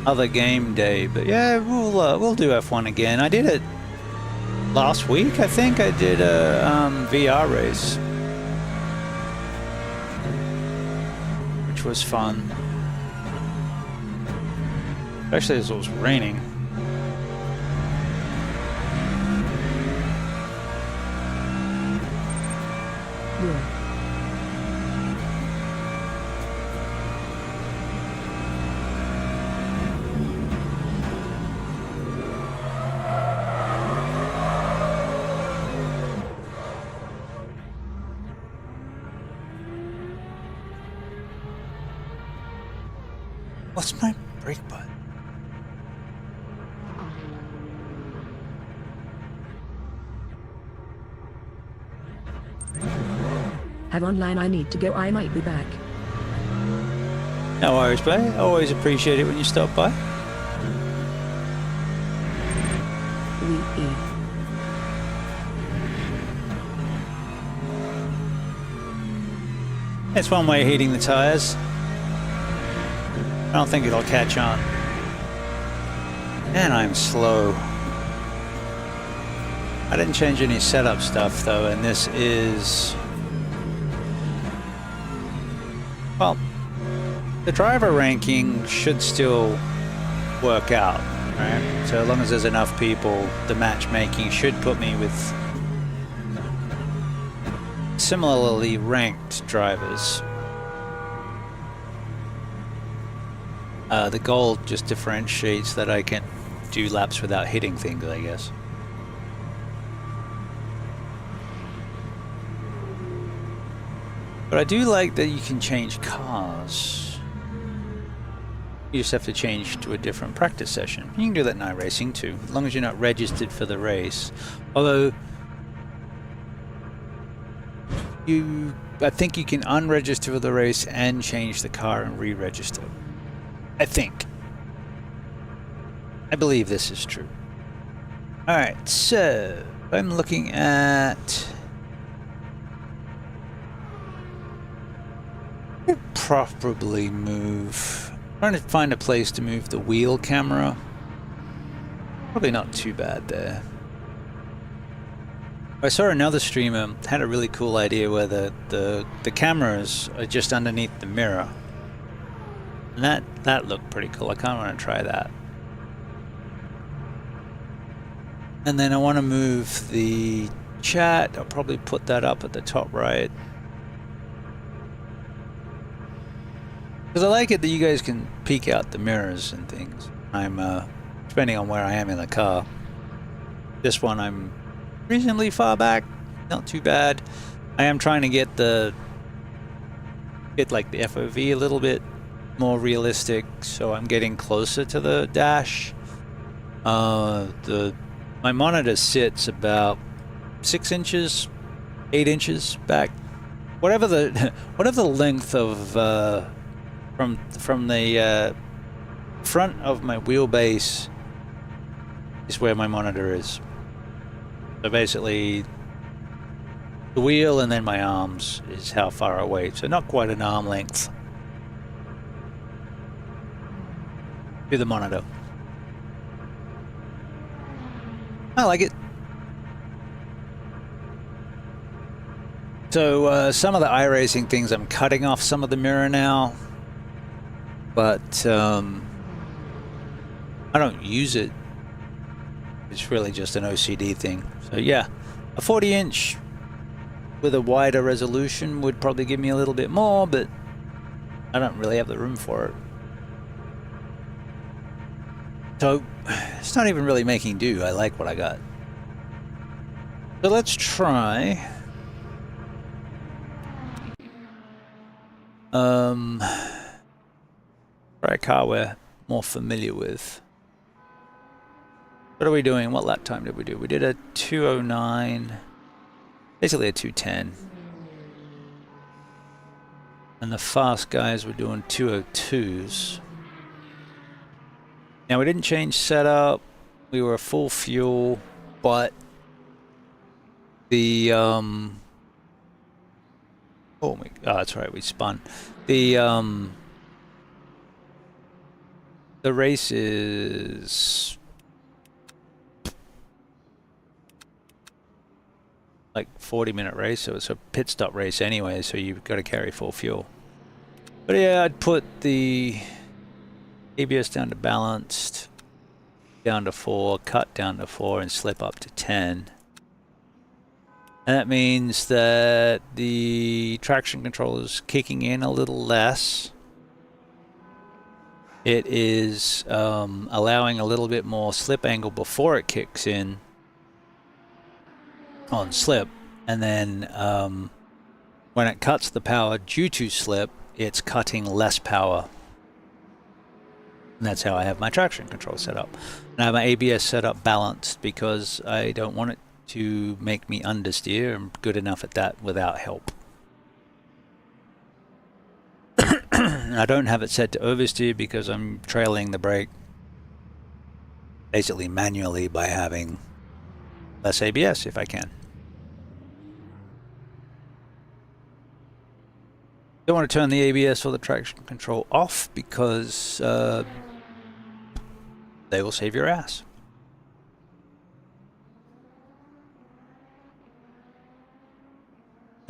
other game day, but yeah, we'll do F1 again. I did it last week, I think. I did a VR race, which was fun. Especially as it was raining.
Yeah.
What's my brake button?
Have online, I need to go, I might be back.
No worries, Blay. Always appreciate it when you stop by. It's one way of heating the tires. I don't think it'll catch on. And I'm slow. I didn't change any setup stuff though, and this is Well, the driver ranking should still work out, right? So as long as there's enough people, the matchmaking should put me with similarly ranked drivers. The gold just differentiates that I can do laps without hitting things, I guess. But I do like that you can change cars. You just have to change to a different practice session. You can do that in iRacing too, as long as you're not registered for the race. Although, I think you can unregister for the race and change the car and re-register. I think. I believe this is true. Alright, so I'm looking at... I'll probably move... trying to find a place to move the wheel camera. Probably not too bad there. I saw another streamer had a really cool idea where the cameras are just underneath the mirror. And that looked pretty cool. I kind of want to try that. And then I want to move the chat. I'll probably put that up at the top right. Because I like it that you guys can peek out the mirrors and things. I'm, depending on where I am in the car. This one I'm reasonably far back. Not too bad. I am trying to get like the FOV a little bit more realistic, so I'm getting closer to the dash. My monitor sits about 6 inches, 8 inches back, whatever the length of from the front of my wheelbase is where my monitor is. So basically, the wheel and then my arms is how far away. So not quite an arm length to the monitor. I like it. So some of the iRacing things, I'm cutting off some of the mirror now, but I don't use it. It's really just an OCD thing. So yeah, a 40-inch with a wider resolution would probably give me a little bit more, but I don't really have the room for it. So it's not even really making do. I like what I got. So let's try try a car we're more familiar with. What are we doing? What lap time did we do? We did a 2:09, basically a 2:10. And the fast guys were doing 2:02s. Now we didn't change setup. We were full fuel, but the that's right, we spun. The race is like 40-minute race, so it's a pit stop race anyway, so you've got to carry full fuel. But yeah, I'd put the ABS down to balanced, down to 4, cut down to 4, and slip up to 10. And that means that the traction control is kicking in a little less. It is allowing a little bit more slip angle before it kicks in on slip, and then when it cuts the power due to slip, it's cutting less power. And that's how I have my traction control set up. And I have my ABS set up balanced because I don't want it to make me understeer. I'm good enough at that without help. I don't have it set to oversteer because I'm trailing the brake basically manually by having less ABS if I can. Don't want to turn the ABS or the traction control off because they will save your ass.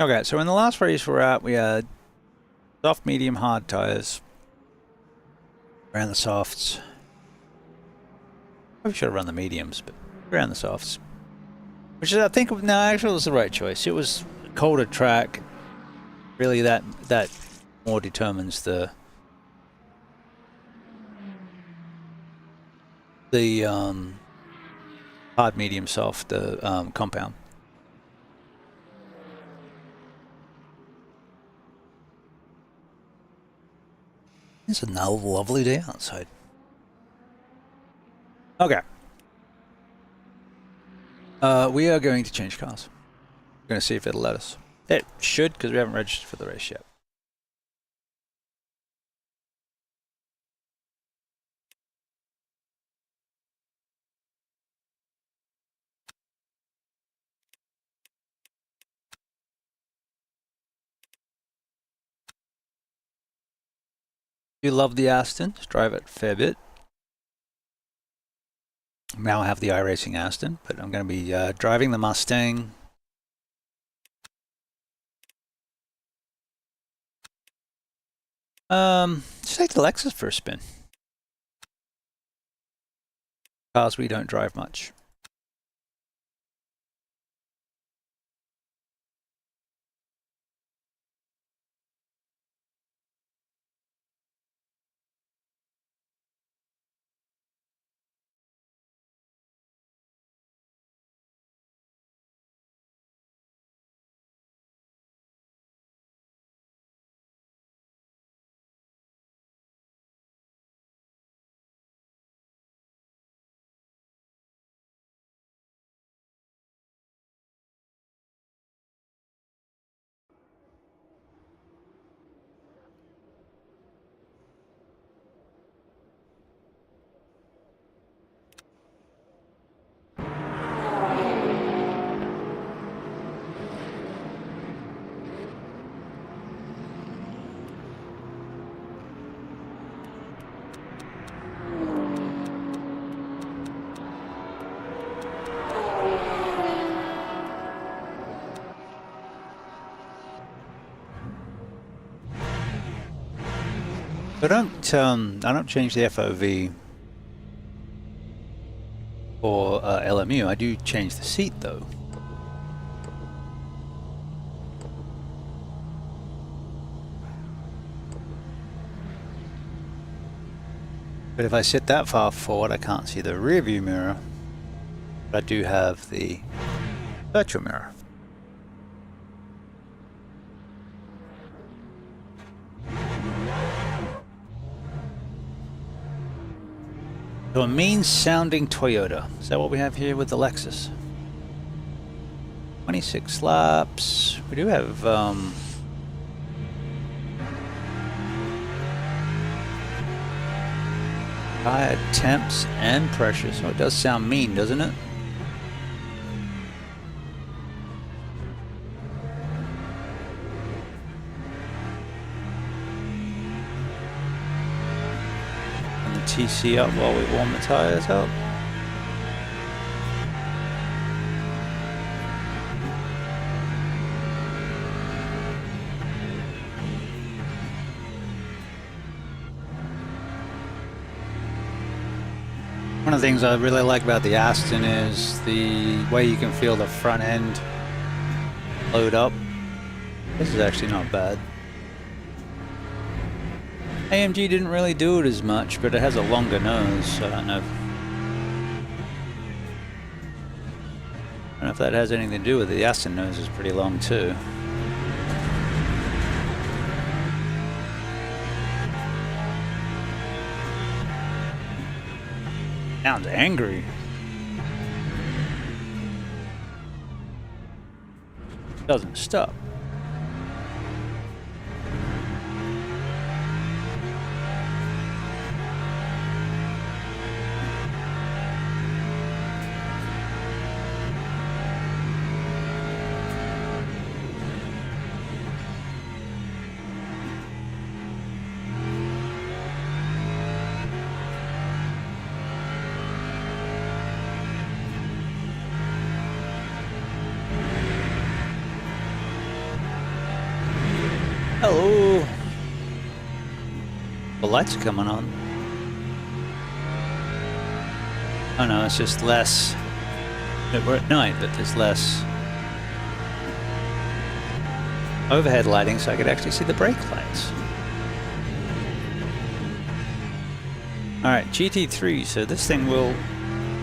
Okay, so in the last race we're at, we had Soft, medium, hard tires. Around the softs. Probably should have run the mediums, but around the softs. Which is, I think, no, actually, was the right choice. It was a colder track. Really, that more determines the hard, medium, soft compound. It's a lovely day outside. Okay. We are going to change cars. We're going to see if it'll let us. It should, because we haven't registered for the race yet. You love the Aston, drive it a fair bit. Now I have the iRacing Aston, but I'm going to be driving the Mustang. Just take the Lexus for a spin. Cars we don't drive much. I don't change the FOV or LMU. I do change the seat though. But if I sit that far forward, I can't see the rear view mirror. But I do have the virtual mirror. So a mean-sounding Toyota. Is that what we have here with the Lexus? 26 laps. We do have tire temps and pressure, so it does sound mean, doesn't it? TC up while we warm the tires up. One of the things I really like about the Aston is the way you can feel the front end load up. This is actually not bad. AMG didn't really do it as much, but it has a longer nose, so I don't know if that has anything to do with it. The Aston nose is pretty long too. Sounds angry. Doesn't stop. Hello. lights are coming on. Oh no, it's just less. We're at night, but there's less overhead lighting, so I could actually see the brake lights. Alright, GT3, so this thing will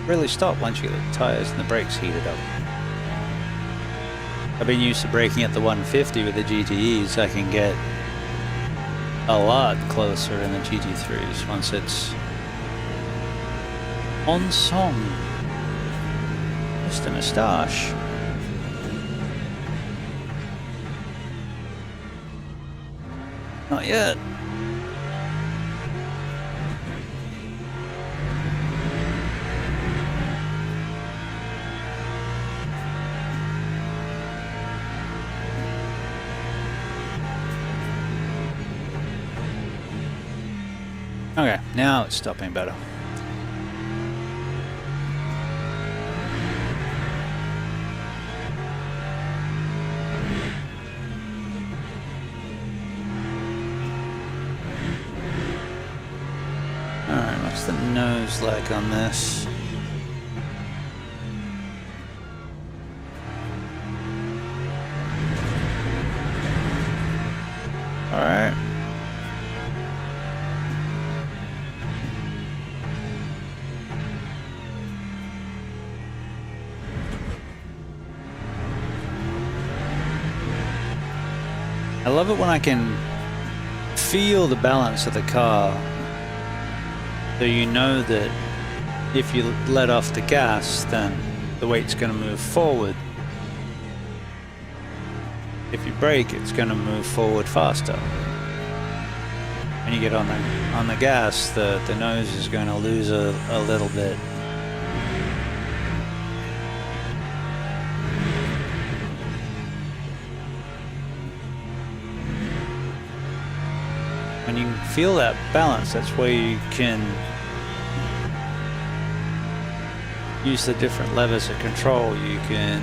really stop once you get the tires and the brakes heated up. I've been used to braking at the 150 with the GTEs. I can get a lot closer in the GT3s once it's on song. Mr. Moustache. Not yet. Okay, now it's stopping better. Alright, what's the nose like on this? Alright. I love it when I can feel the balance of the car, so you know that if you let off the gas, then the weight's going to move forward. If you brake, it's going to move forward faster. When you get on the gas, the nose is going to lose a little bit. When you feel that balance, that's where you can use the different levers of control. You can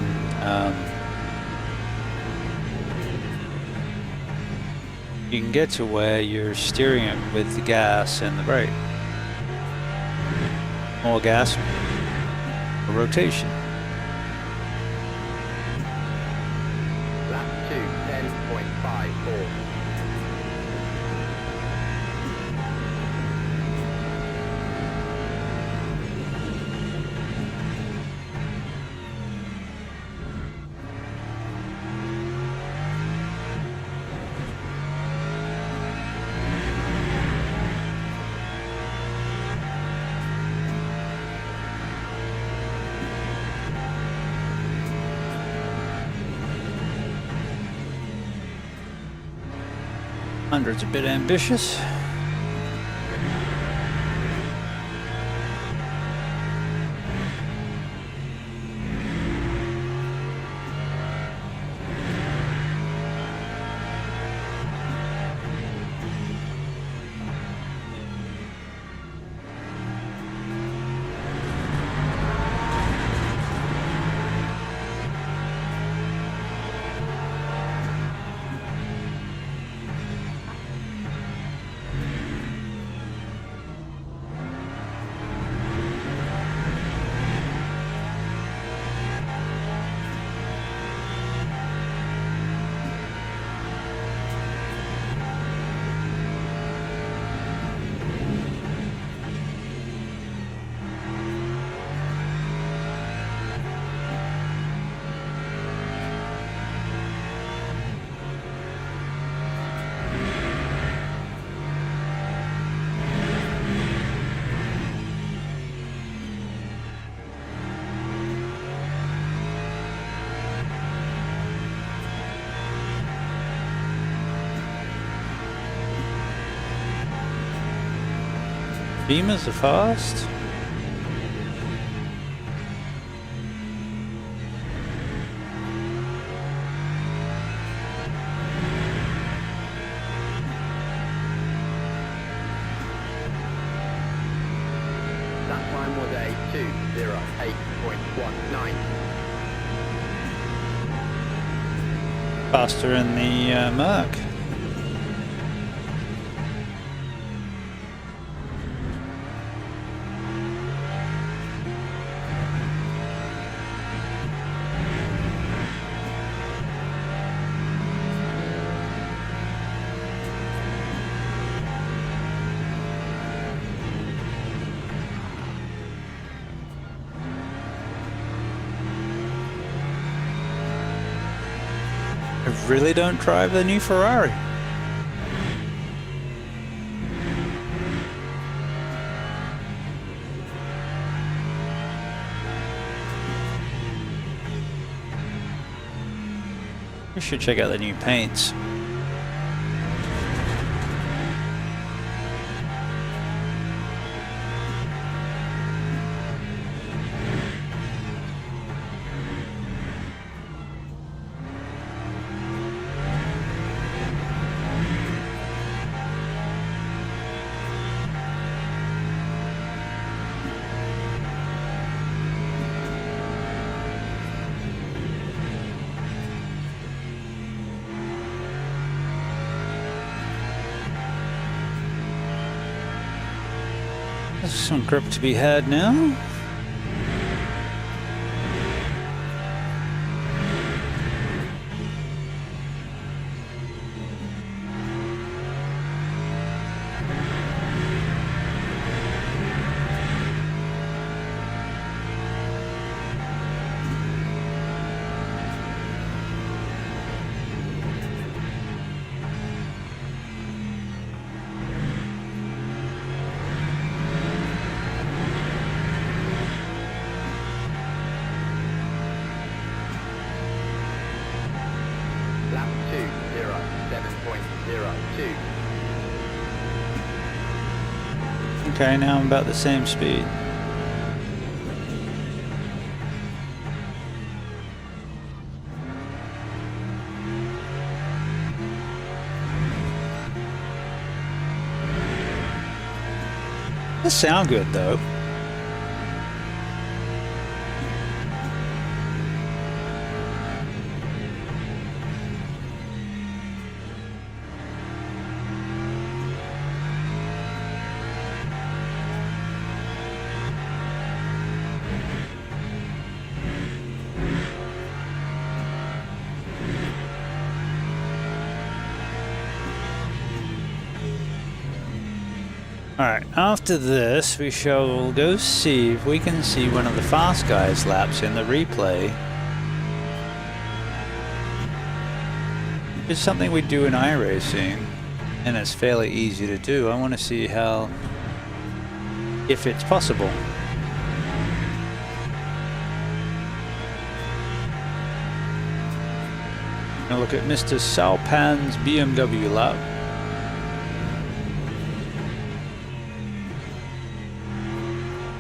get to where you're steering it with the gas and the brake. More gas, more rotation.
Lap 2, 10.54.
Hundred's a bit ambitious. Beamers are fast.
That time was a 2:08.19.
Faster in the Merc. I really don't drive the new Ferrari. We should check out the new paints. There's some grip to be had now.
Lap 2:07.02.
Okay, now I'm about the same speed. Does sound good though. Alright, after this we shall go see if we can see one of the fast guys laps in the replay. It's something we do in iRacing and it's fairly easy to do. I want to see how, if it's possible. Now look at Mr. Salpan's BMW lap.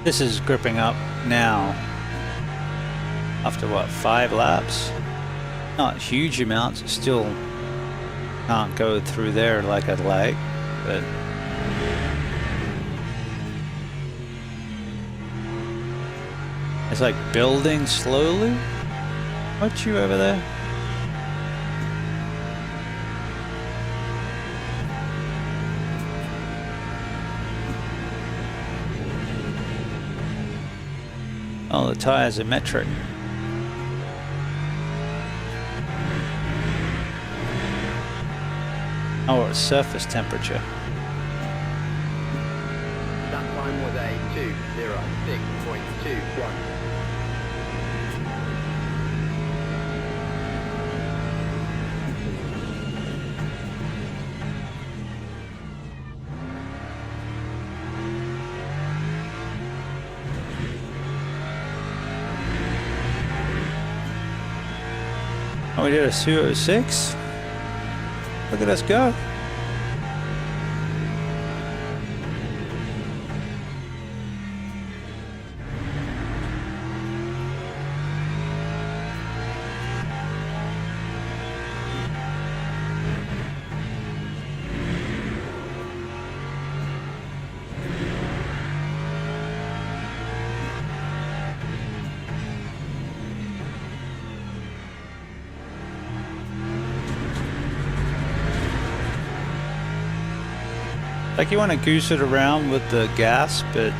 This is gripping up now. After what, 5 laps? Not huge amounts, it still can't go through there like I'd like, but it's like building slowly. What you over there? Oh, the tires are metric. Oh, it's surface temperature.
That time was a 2:06.21.
Oh, we did a 2:06. Look at us go. Like you want to goose it around with the gas, but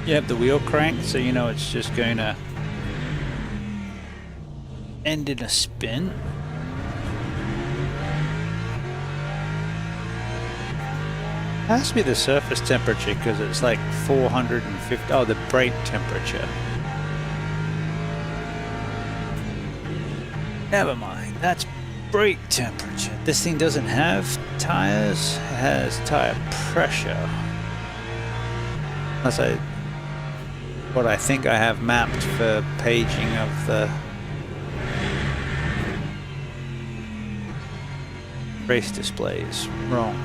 you have the wheel cranked, so you know it's just going to end in a spin. It has to be the surface temperature because it's like 450. Oh, the brake temperature. Never mind. That's brake temperature. This thing doesn't have tires, it has tire pressure. Unless what I think I have mapped for paging of the race displays wrong.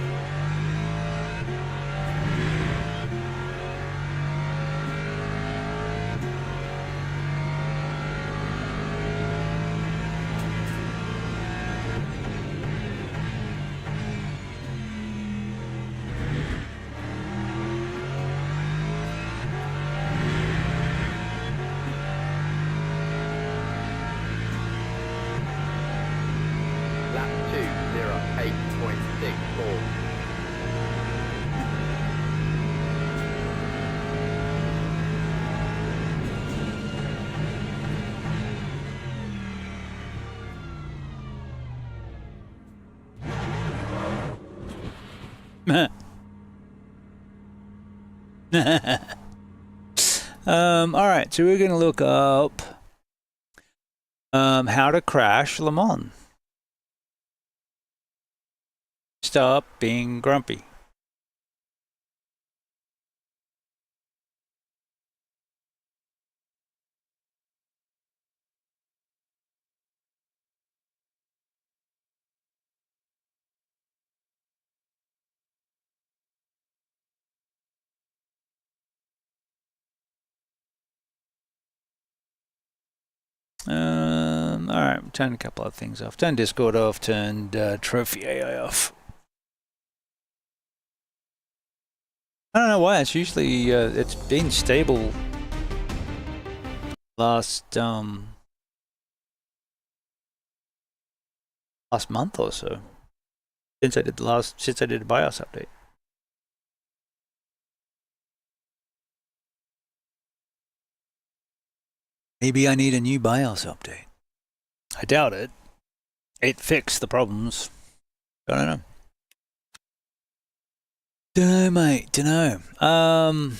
Lap 2:08.64.
All right, so we're going to look up how to crash Le Mans. Stop being grumpy. All right, turn a couple of things off. Turn Discord off, turned Trophy AI off. I don't know why, it's usually, it's been stable last month or so. Since I did the BIOS update. Maybe I need a new BIOS update. I doubt it. It fixed the problems. I don't know. Dunno, mate. Dunno. Wow,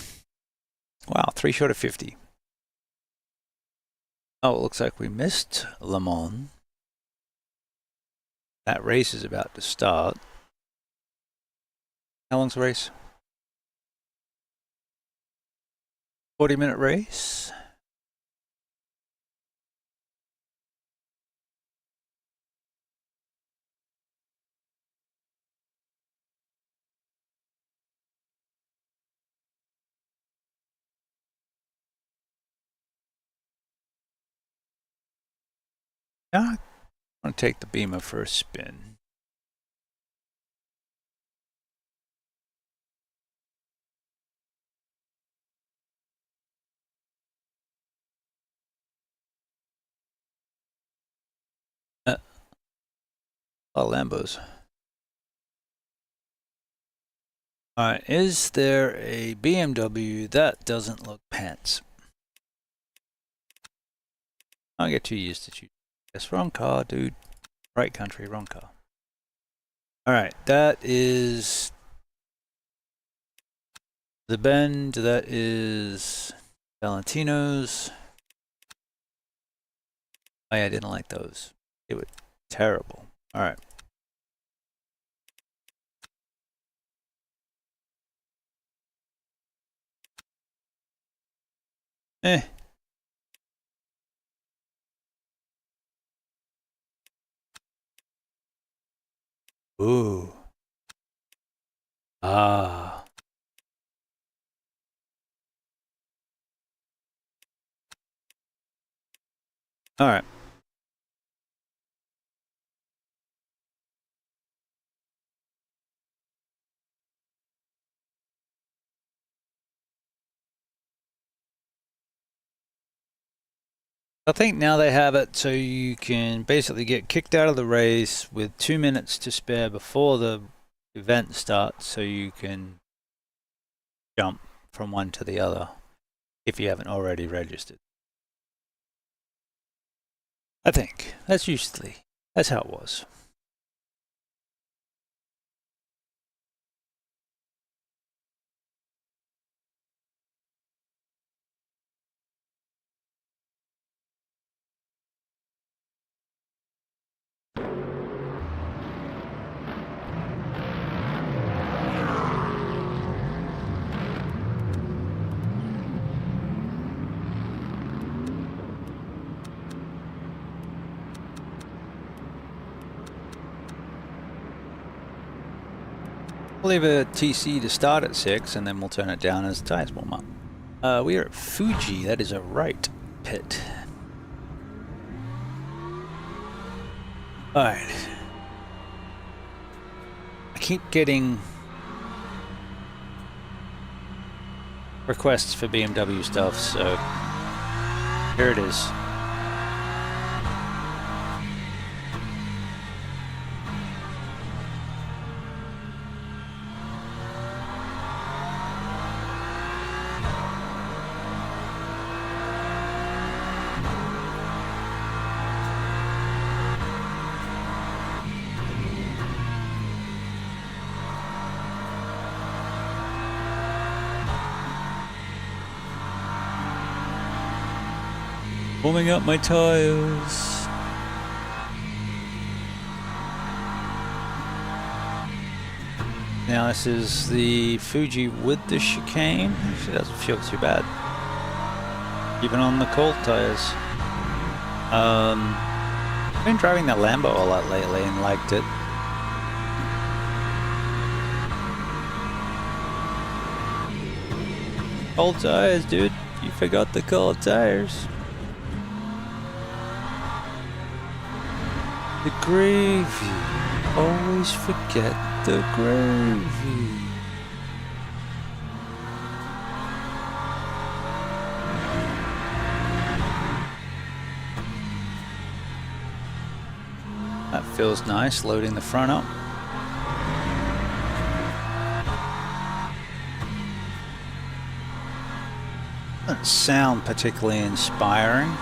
3 short of 50. Oh, it looks like we missed Le Mans. That race is about to start. How long's the race? 40-minute race. Yeah, I want to take the Beamer for a spin. Lambos. Alright, is there a BMW that doesn't look pants? I get too used to choosing. Yes, wrong car, dude. Right country, wrong car. Alright, that is the Bend, that is Valentino's. Oh yeah, I didn't like those. They were terrible. Alright. Eh. Ooh. Ah. Alright. I think now they have it so you can basically get kicked out of the race with 2 minutes to spare before the event starts, so you can jump from one to the other if you haven't already registered. I think that's how it was. We'll leave a TC to start at 6 and then we'll turn it down as the tires warm up. We are at Fuji, that is a right pit. Alright. I keep getting requests for BMW stuff, so here it is. Warming up my tires. Now this is the Fuji with the chicane. Actually doesn't feel too bad. Even on the cold tires. I've been driving the Lambo a lot lately and liked it. Cold tires, dude. You forgot the cold tires. The gravy. Always forget the gravy. That feels nice, loading the front up. Doesn't sound particularly inspiring.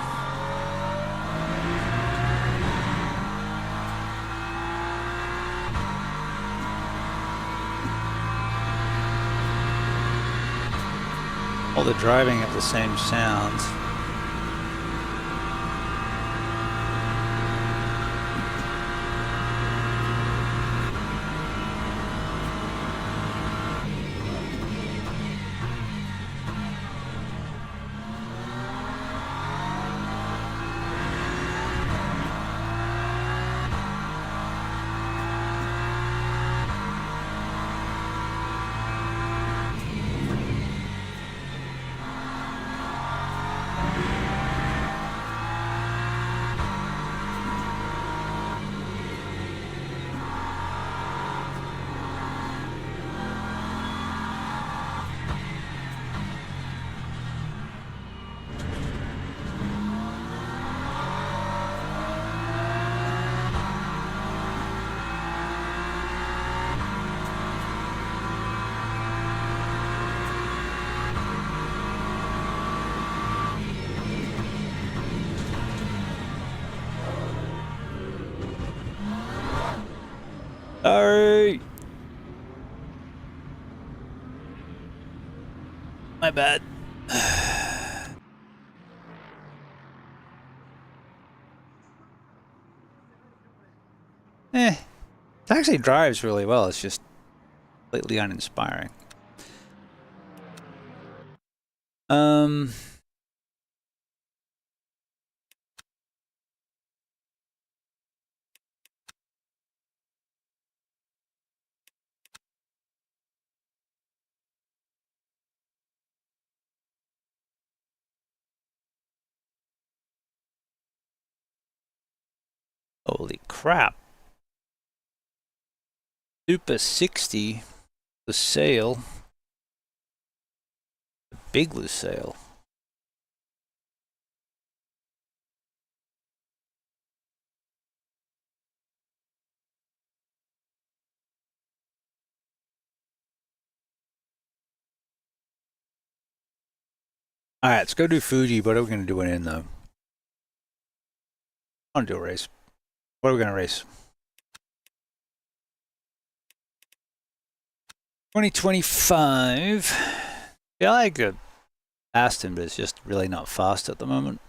All the driving have the same sound. Sorry. My bad. It actually drives really well. It's just completely uninspiring. Holy crap. Super 60, the sale. The big sale. Alright, let's go do Fuji. What are we going to do it in, though? I want to do a race. What are we going to race? 2025. Yeah, I like the Aston, but it's just really not fast at the moment.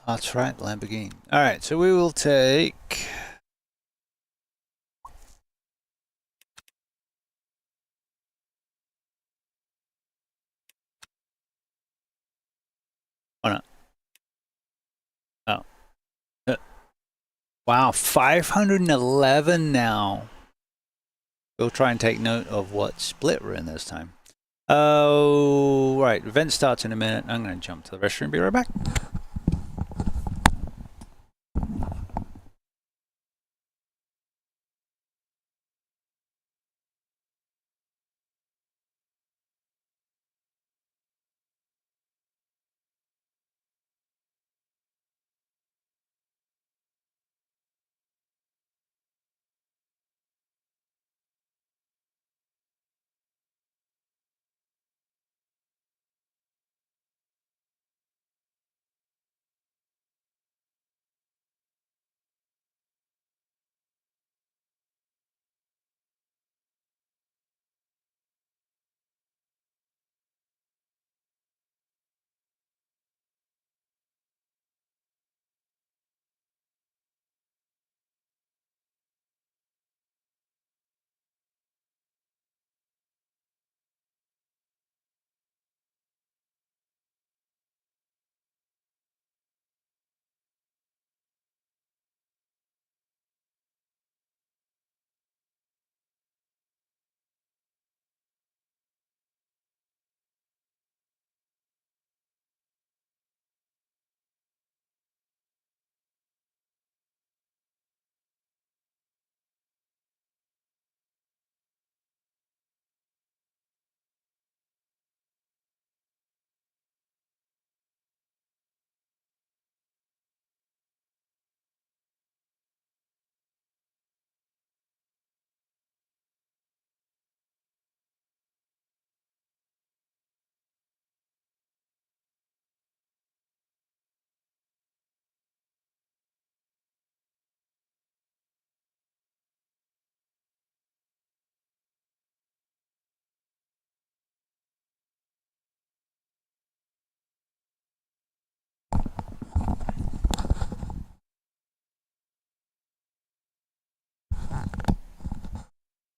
That's right, Lamborghini. All right, so we will take. Oh no. Oh. Wow, 511 now. We'll try and take note of what split we're in this time. Oh, right. Event starts in a minute. I'm going to jump to the restroom. Be right back.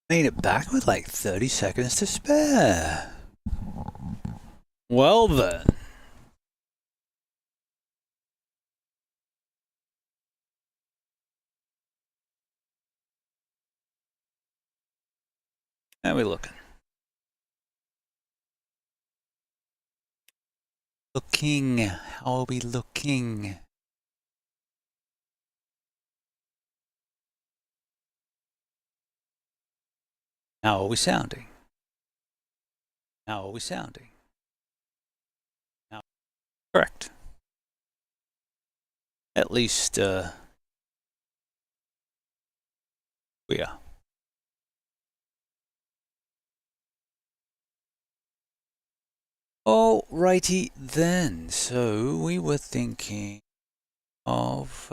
Made it back with like 30 seconds to spare. Well then. How are we looking? Looking. How are we looking? How are we sounding? How are we sounding? How... Correct. At least, we are. Alrighty then. So we were thinking of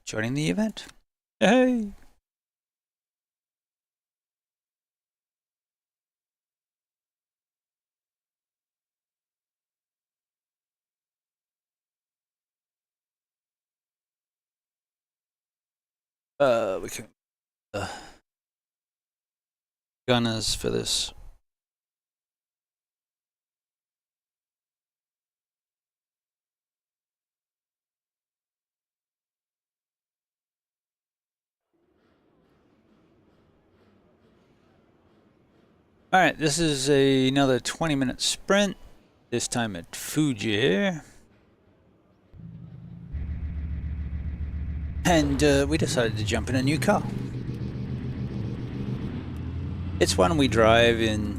joining the event. Hey. We can gunners for this. Alright, this is another 20-minute sprint, this time at Fuji. And we decided to jump in a new car. It's one we drive in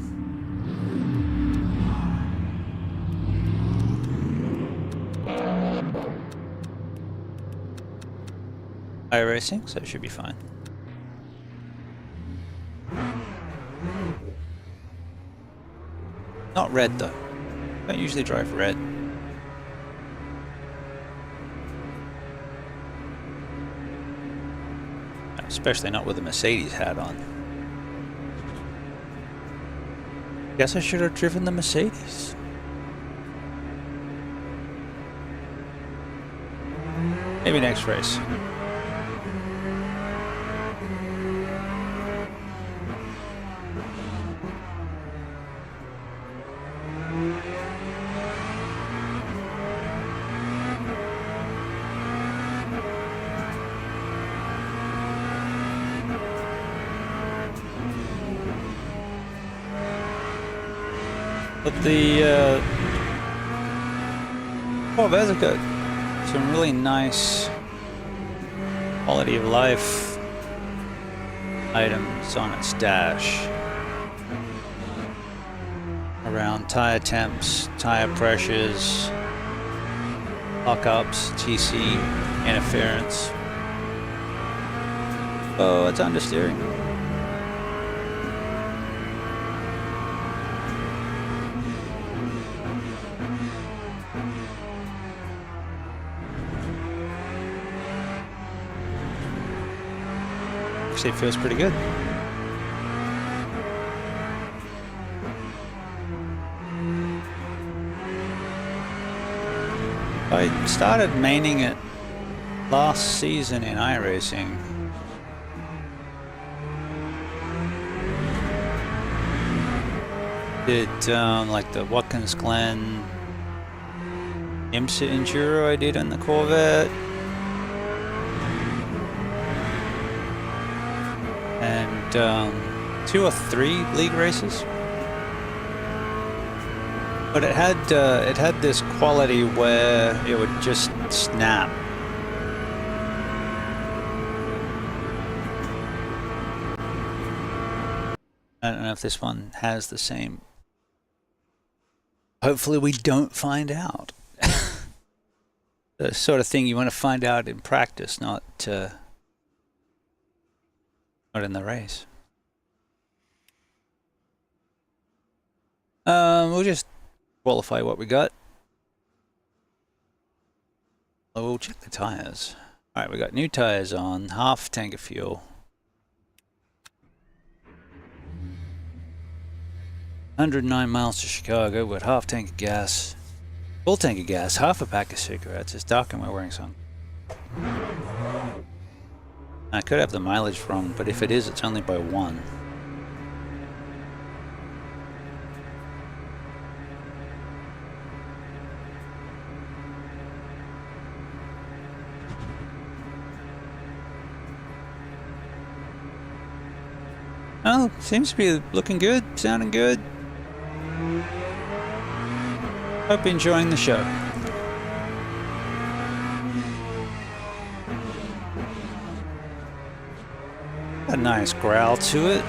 iRacing, so it should be fine. Not red though. Don't usually drive red. Especially not with a Mercedes hat on. Guess I should have driven the Mercedes. Maybe next race. But the Corvette's have got some really nice quality of life items on its dash. Around tire temps, tire pressures, lockups, TC, interference. Oh, it's understeering. Actually, it feels pretty good. I started maining it last season in iRacing. Did like the Watkins Glen IMSA Enduro I did on the Corvette. And 2 or 3 league races. But it had this quality where it would just snap. I don't know if this one has the same. Hopefully we don't find out. The sort of thing you want to find out in practice, not in the race. We'll just qualify what we got. We'll check the tires. Alright, we got new tires on, half tank of fuel. 109 miles to Chicago with half tank of gas. Full tank of gas, half a pack of cigarettes. It's dark and we're wearing some. I could have the mileage wrong, but if it is, it's only by 1. Oh, seems to be looking good, sounding good. Hope you're enjoying the show. A nice growl to it.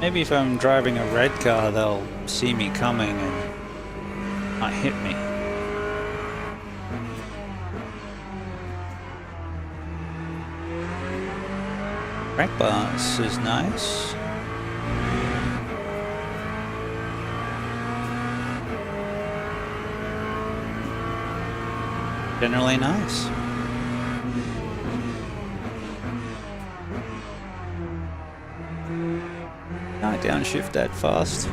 Maybe if I'm driving a red car, they'll see me coming and not hit me. Crank bars is nice. Generally nice. Can't downshift that fast.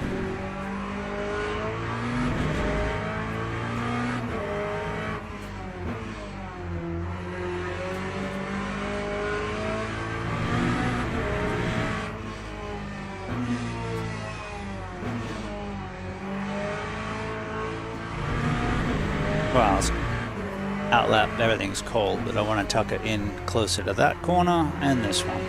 Well, it's outlap, everything's cold, but I want to tuck it in closer to that corner and this one.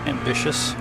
Ambitious.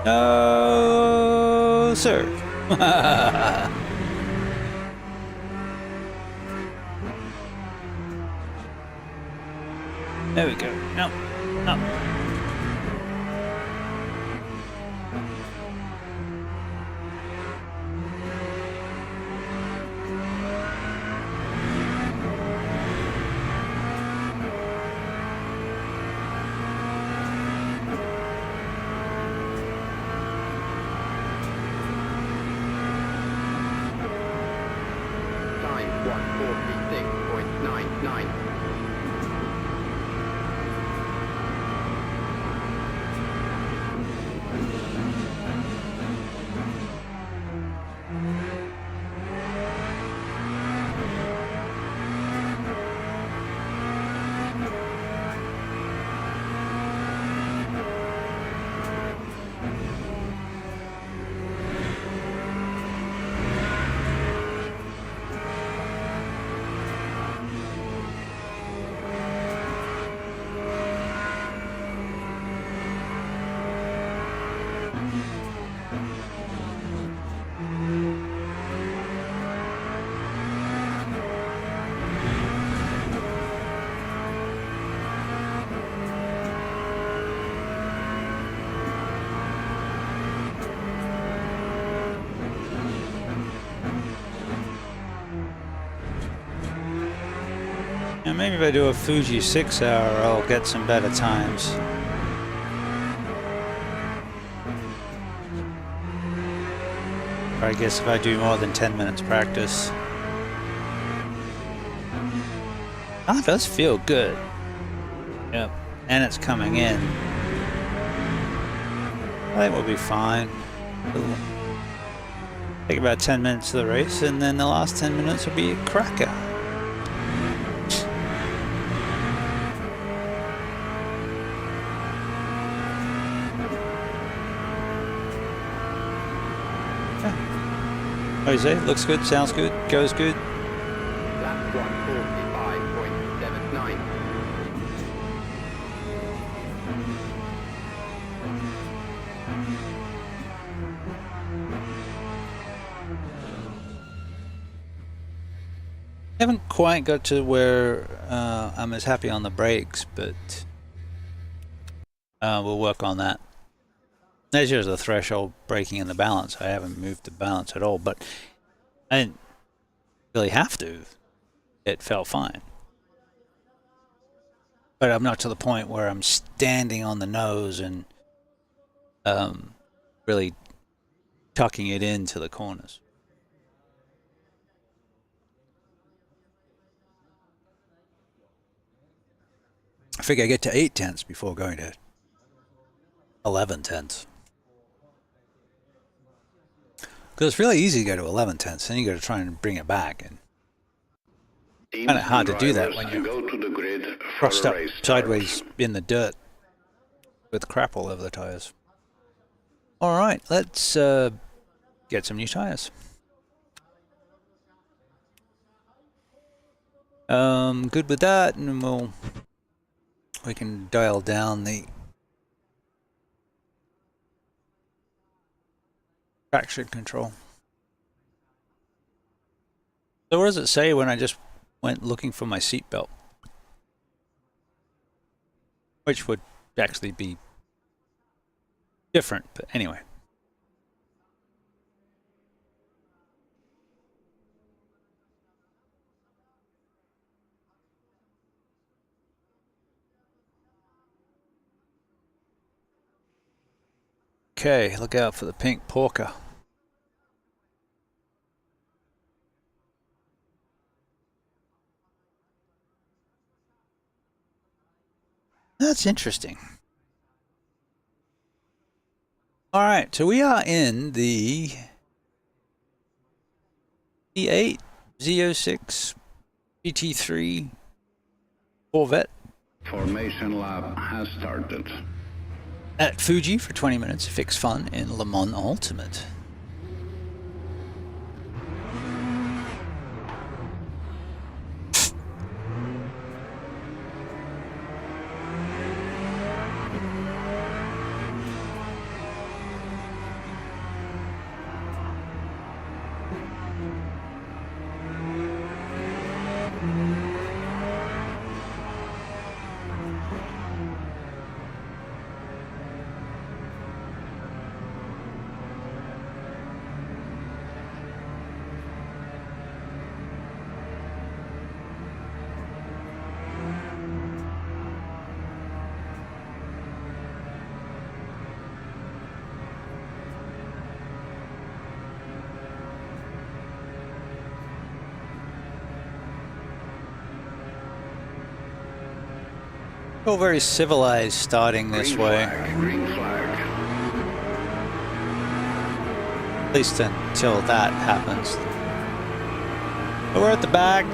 No, sir. There we go. No, no.
Time 1:46.99.
Yeah, maybe if I do a Fuji 6 hour, I'll get some better times. Or I guess if I do more than 10 minutes practice. Ah, it does feel good. Yep, and it's coming in. I think we'll be fine. It'll take about 10 minutes of the race, and then the last 10 minutes will be a cracker. Jose, looks good, sounds good, goes good.
Lap 1:45.79.
Haven't quite got to where I'm as happy on the brakes, but we'll work on that. There's just a threshold braking in the balance. I haven't moved the balance at all, but I didn't really have to. It felt fine. But I'm not to the point where I'm standing on the nose and really tucking it into the corners. I figure I get to 8 tenths before going to 11 tenths. Because it's really easy to go to 11 tenths, then you got to try and bring it back. And
Teams
kind of hard to
and
do that
drivers
when
to
you're
go to the grid for
crossed
a
up
race start.
sideways in the dirt with crap all over the tires. All right, let's get some new tires. Good with that, and we can dial down the traction control. So what does it say when I just went looking for my seatbelt? Which would actually be different, but anyway. Okay, look out for the pink porker. That's interesting. All right, so we are in the E8 Z06 GT3 Corvette
Formation lap has started.
at Fuji for 20 minutes. Fix fun in Le Mans Ultimate. Feel very civilized starting this way.
Green flag.
At least until that happens. But we're at the back.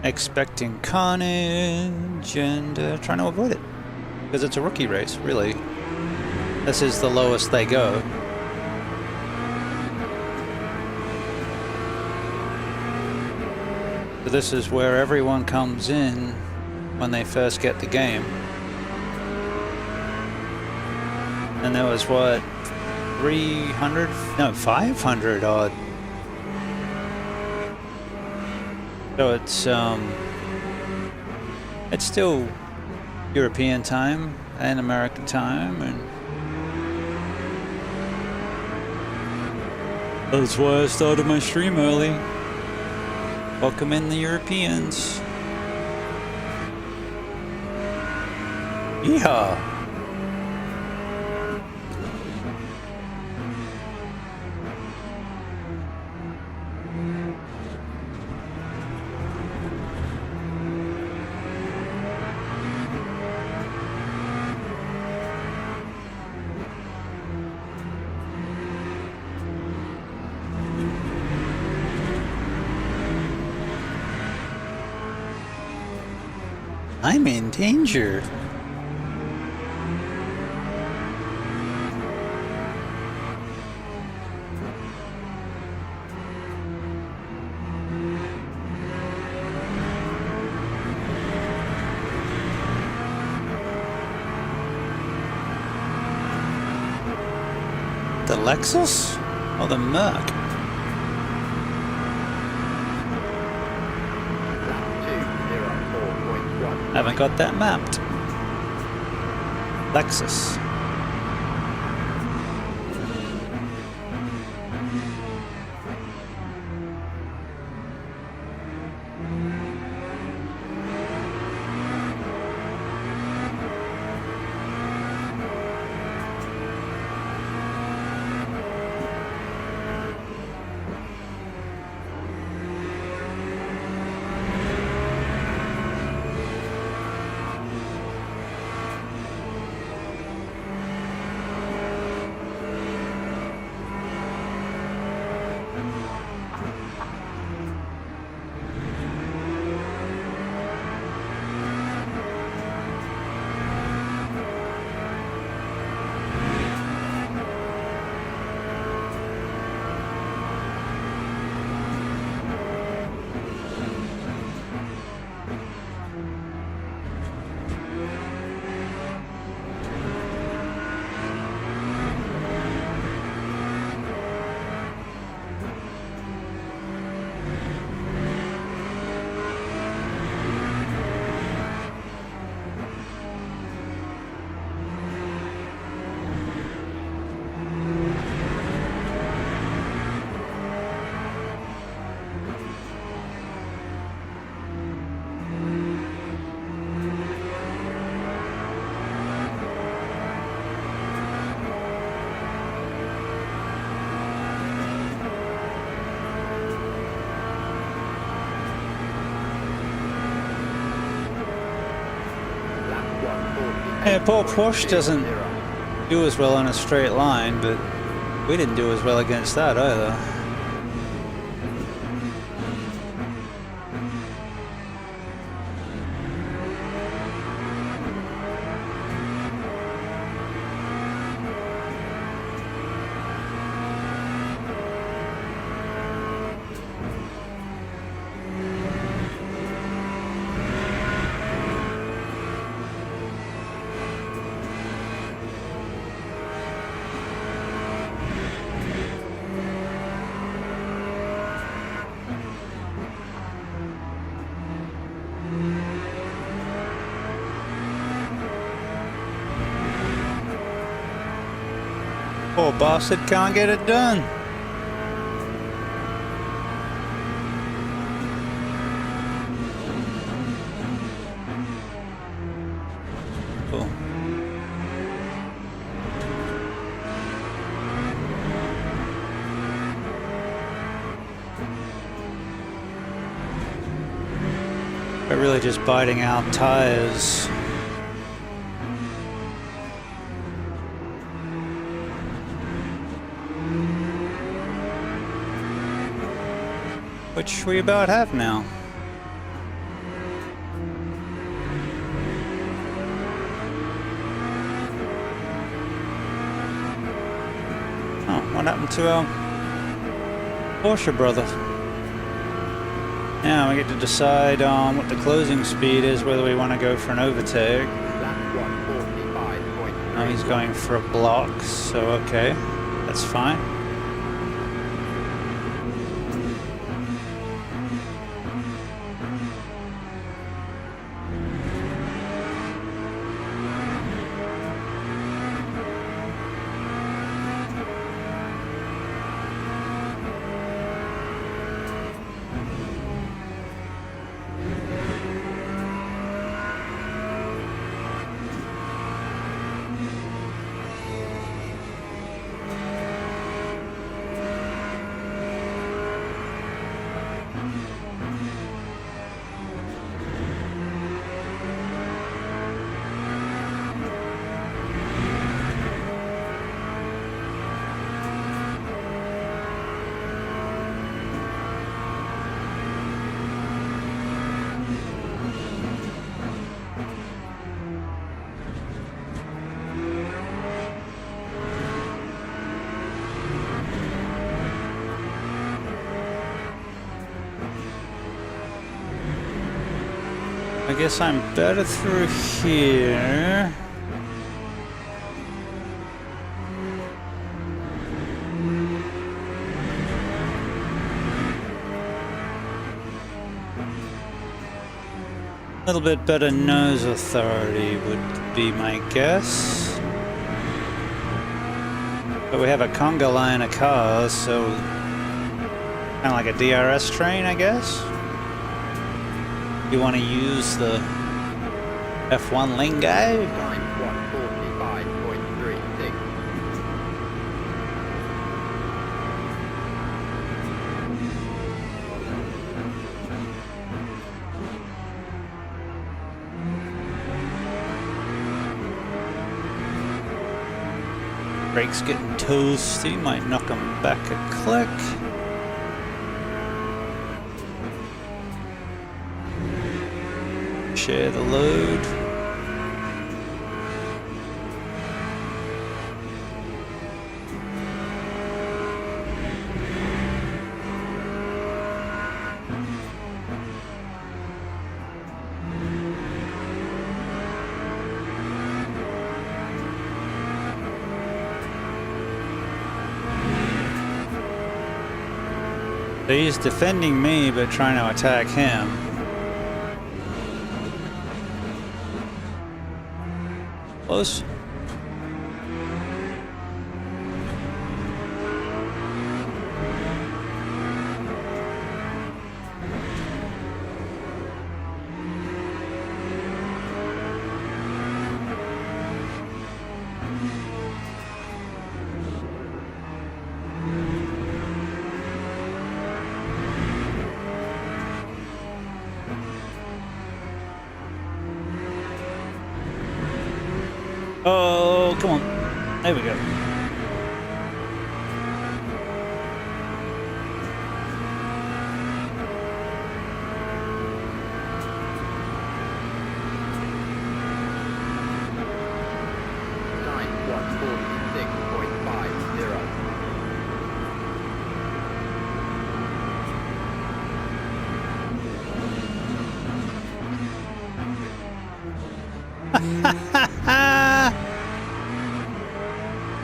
Expecting carnage and trying to avoid it. Because it's a rookie race, really. This is the lowest they go. So this is where everyone comes in when they first get the game. And there was what, 300? No, 500 odd. So it's still European time and American time, and that's why I started my stream early. Welcome in the Europeans. Yeehaw! I'm in danger. The Lexus or the Merc? Haven't got that mapped. Lexus. Yeah, poor Porsche doesn't do as well on a straight line, but we didn't do as well against that either. Poor bastard can't get it done. Cool. We're really just biting out tires. Which we about have now. Oh, what happened to our Porsche brother? Now we get to decide on what the closing speed is, whether we want to go for an overtake.
Lap 145.3.
Oh, he's going for a block, so okay, that's fine. I guess I'm better through here. A little bit better nose authority would be my guess. But we have a conga line of cars, so kind of like a DRS train, I guess. You want to use the F1 lingo?
Time 145.36.
Brakes getting toasty, might knock them back a click. Share the load. He's defending me but trying to attack him. Close. Oh, come on. There we go.
Time 146.50.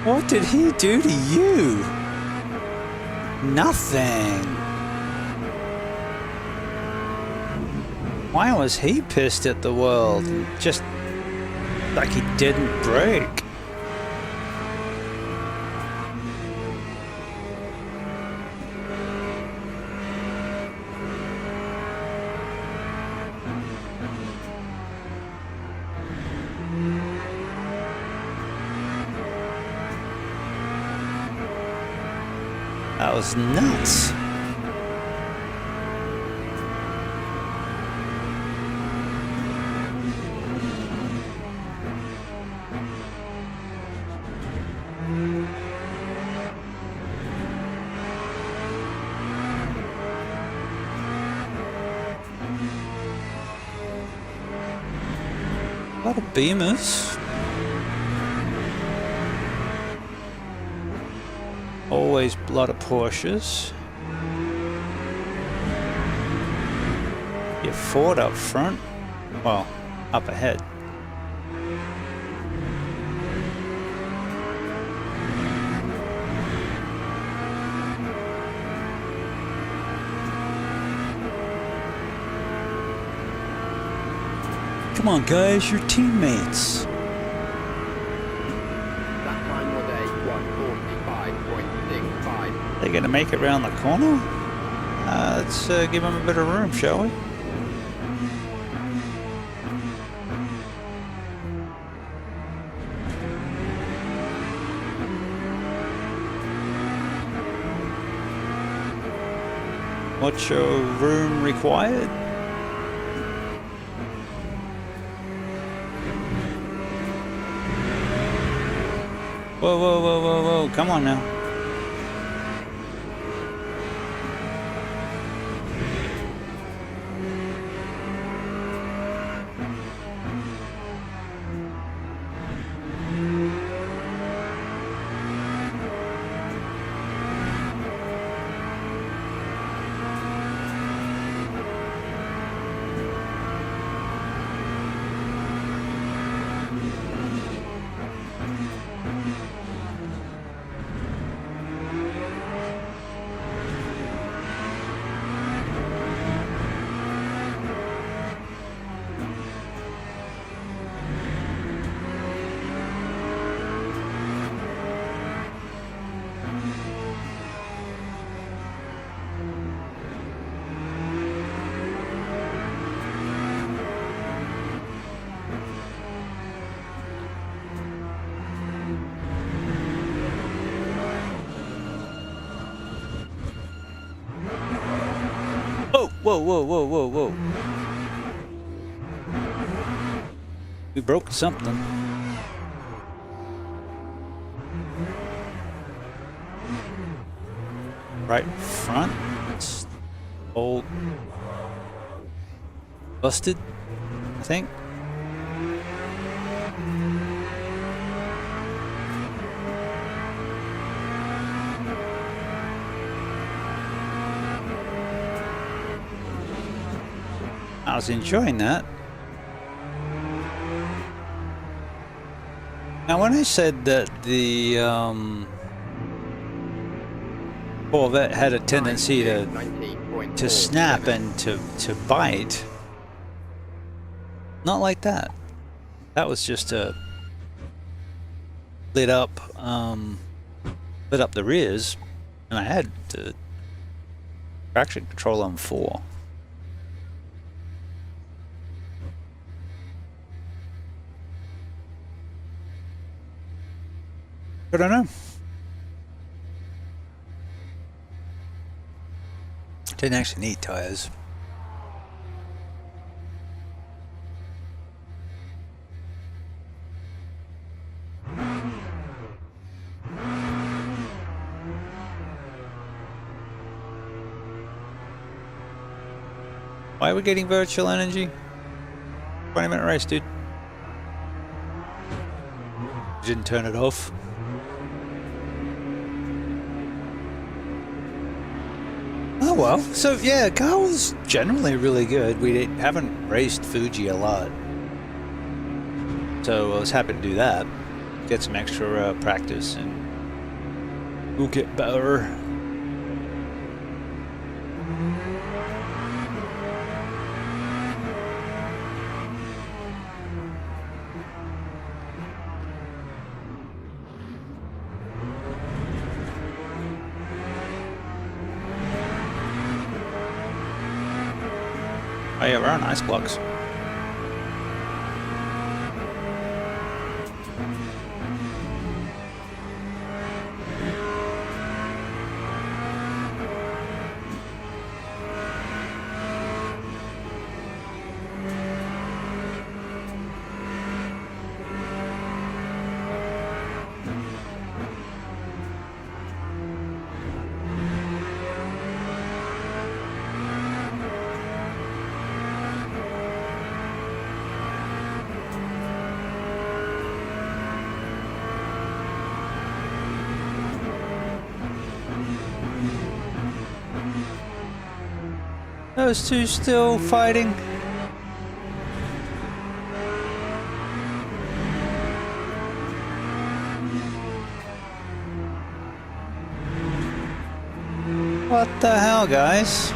What did he do to you? Nothing. Why was he pissed at the world? Just like he didn't break. That was nuts. A lot of Beamers. Always a lot of Porsches. Your Ford up front. Well, up ahead. Come on, guys, your teammates.
That time was a 1:45.65.
They're gonna make it around the corner? Let's give them a bit of room, shall we? What's your room required? Whoa, whoa, whoa, whoa, whoa, come on now. Whoa, whoa, whoa, whoa, whoa. We broke something. Right front. It's all busted, I think. I was enjoying that. Now, when I said that the Corvette had a tendency to snap and to bite, not like that. That was just a lit up the rears, and I had the traction control on 4. I don't know. Didn't actually need tires. Why are we getting virtual energy? 20-minute race, dude. You didn't turn it off. Oh well, so yeah, car was generally really good. We haven't raced Fuji a lot, so I was happy to do that. Get some extra practice, and we'll get better. Oh yeah, we're on ice blocks. Those two still fighting. What the hell, guys?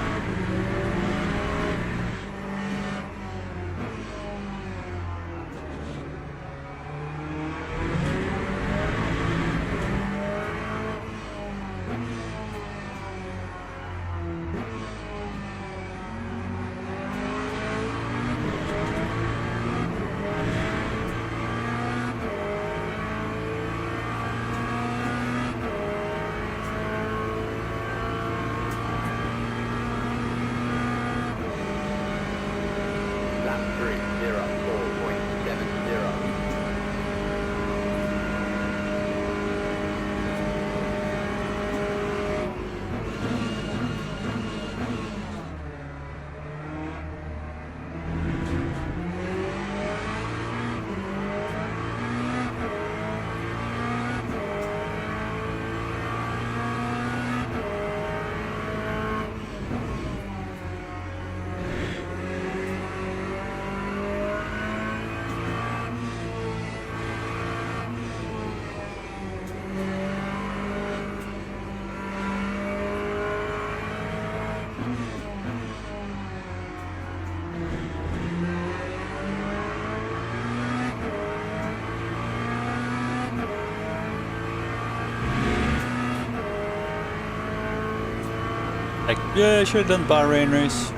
Lap 304.70.
Like, yeah, I should have done Bahrain race.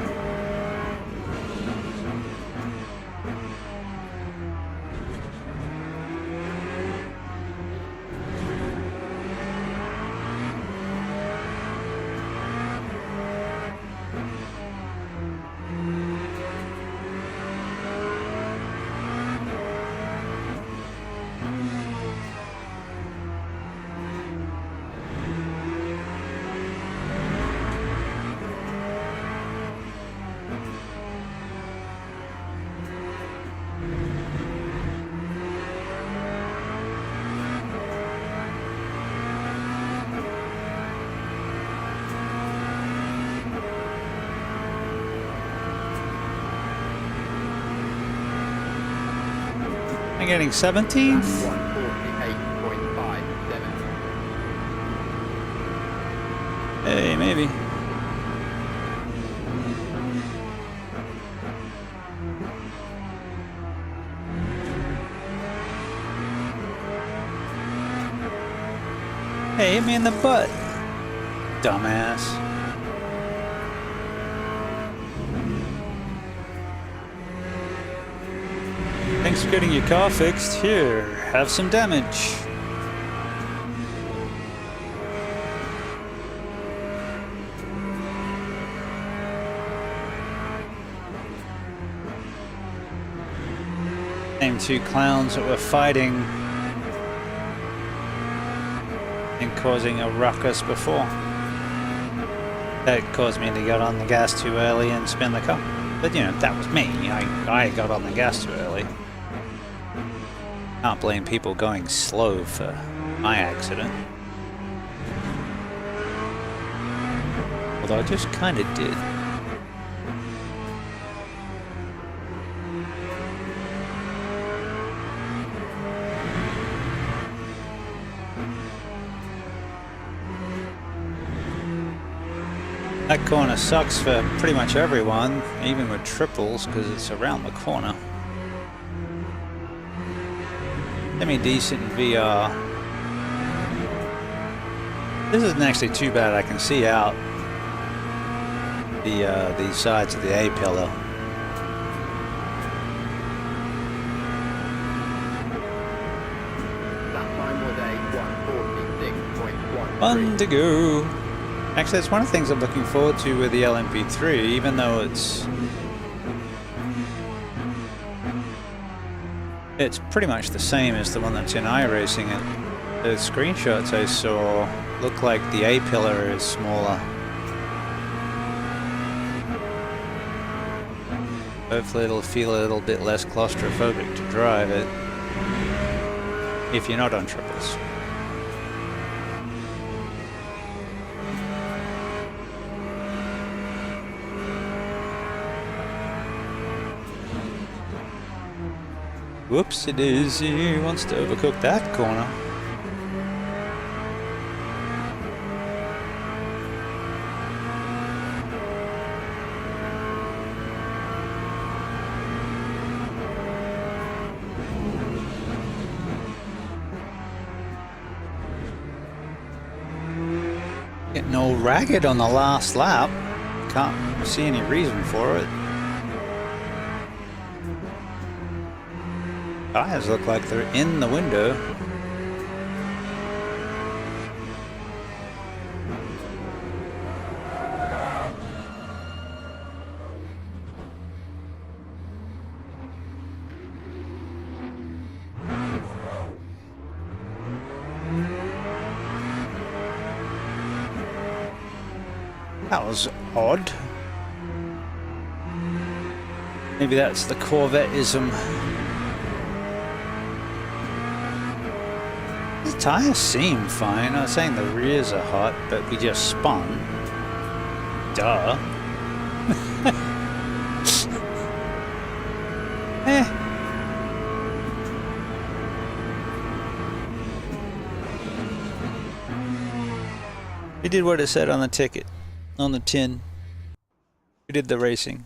I'm getting 17th.
148.57.
Hey, maybe. Hey, hit me in the butt, dumbass. Thanks for getting your car fixed. Here, have some damage. Same two clowns that were fighting and causing a ruckus before. That caused me to get on the gas too early and spin the car. But you know, that was me. I got on the gas too early. Can't blame people going slow for my accident. Although I just kind of did. That corner sucks for pretty much everyone, even with triples, because it's around the corner. Semi-decent VR. This isn't actually too bad. I can see out the sides of the A pillar.
That time was a 146.13.
Fun to go. Actually, that's one of the things I'm looking forward to with the LMP3, even though it's pretty much the same as the one that's in iRacing. The screenshots I saw look like the A pillar is smaller. Hopefully it'll feel a little bit less claustrophobic to drive it if you're not on triples. Whoops, it is. He wants to overcook that corner. Getting all ragged on the last lap. Can't see any reason for it. Tires look like they're in the window. That was odd. Maybe that's the Corvette-ism. The tires seem fine. I was saying the rears are hot, but we just spun. Duh. Eh. We did what it said on the ticket, on the tin. We did the racing.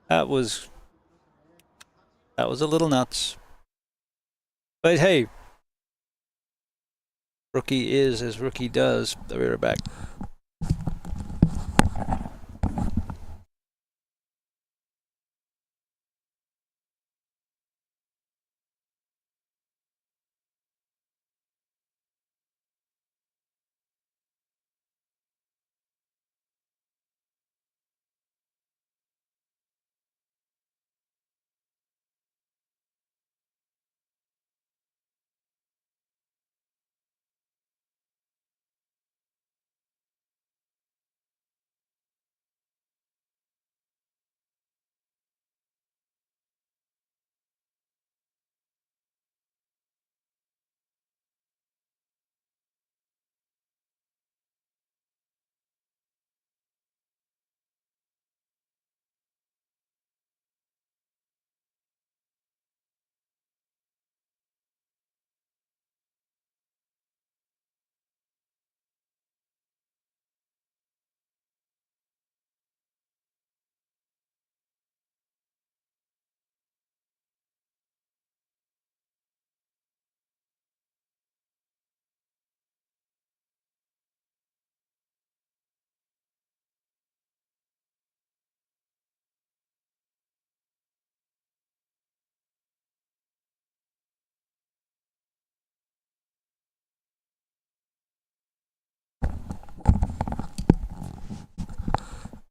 That was a little nuts. But hey, rookie is as rookie does. I'll be right back.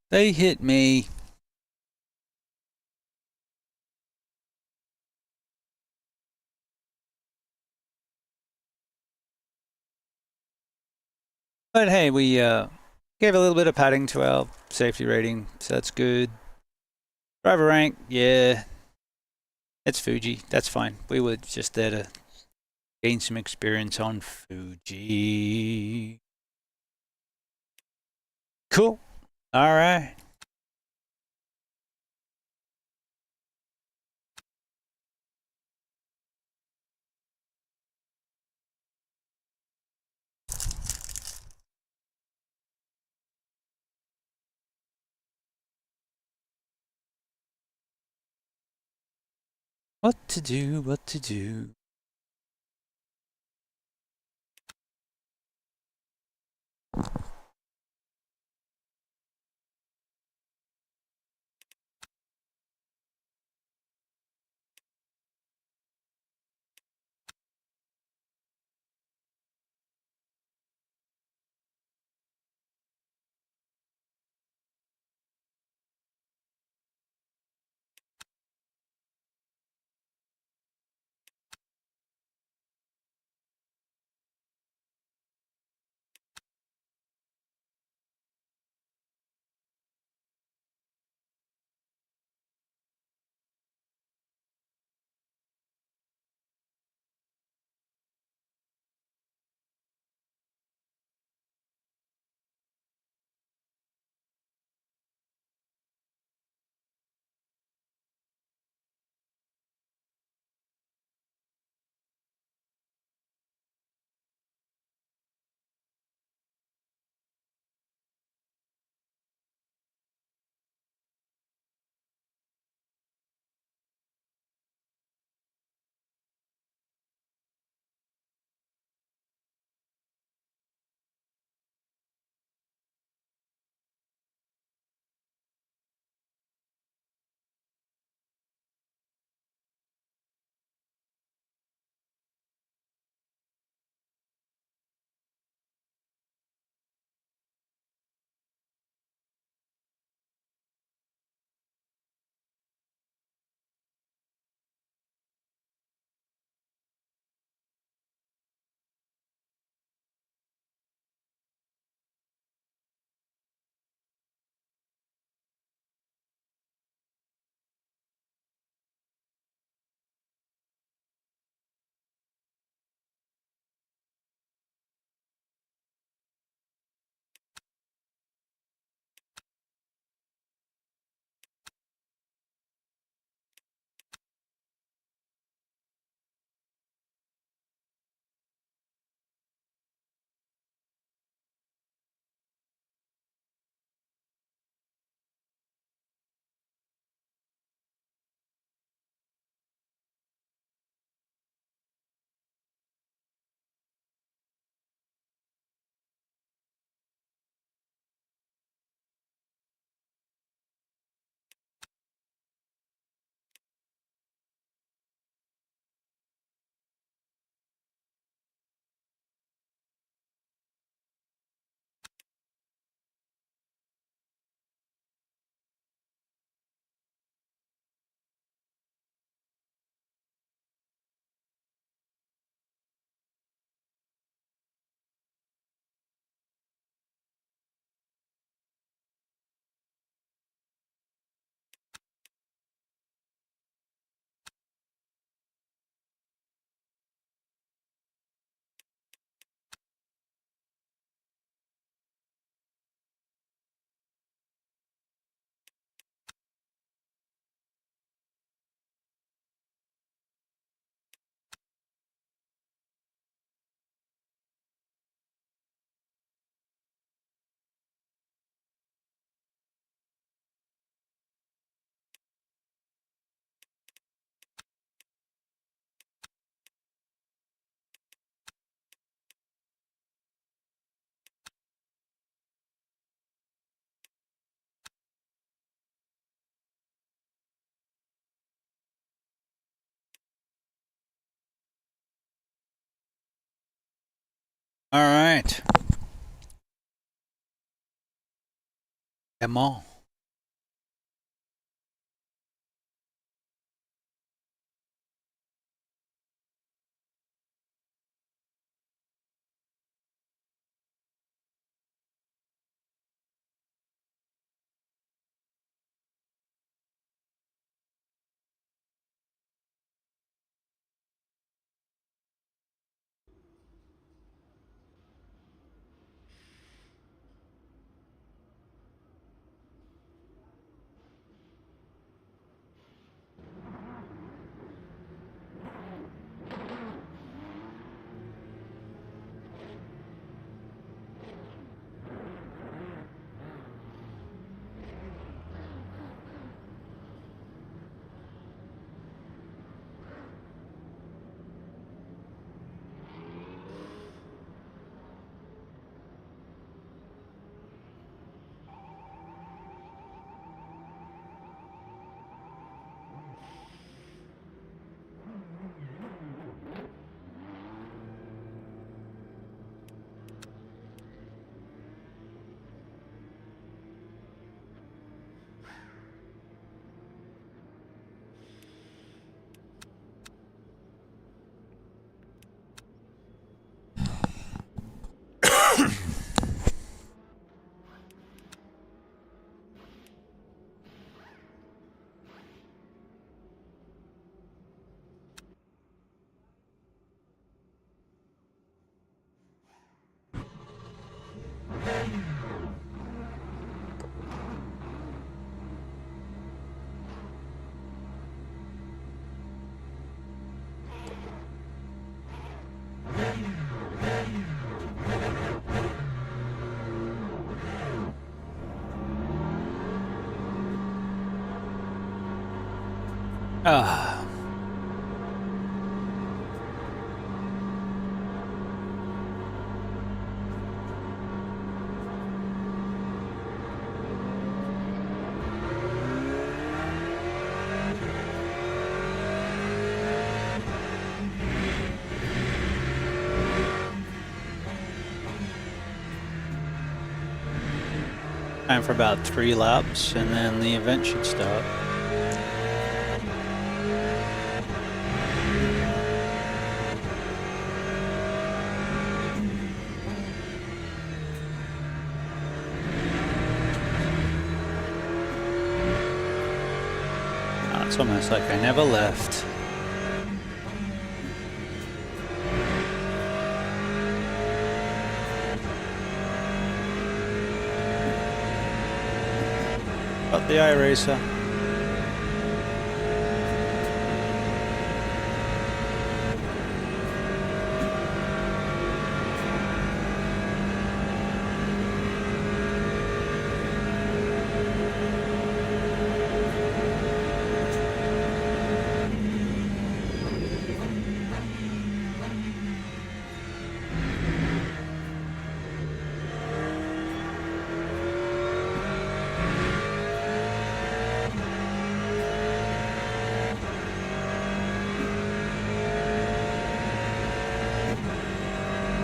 They hit me. But hey, we gave a little bit of padding to our safety rating, so that's good. Driver rank, yeah. It's Fuji, that's fine. We were just there to gain some experience on Fuji. Cool. All right. What to do, what to do. right. Come on. Ah. Time for about 3 laps, and then the event should start. It's almost like I never left. Got the iRacer.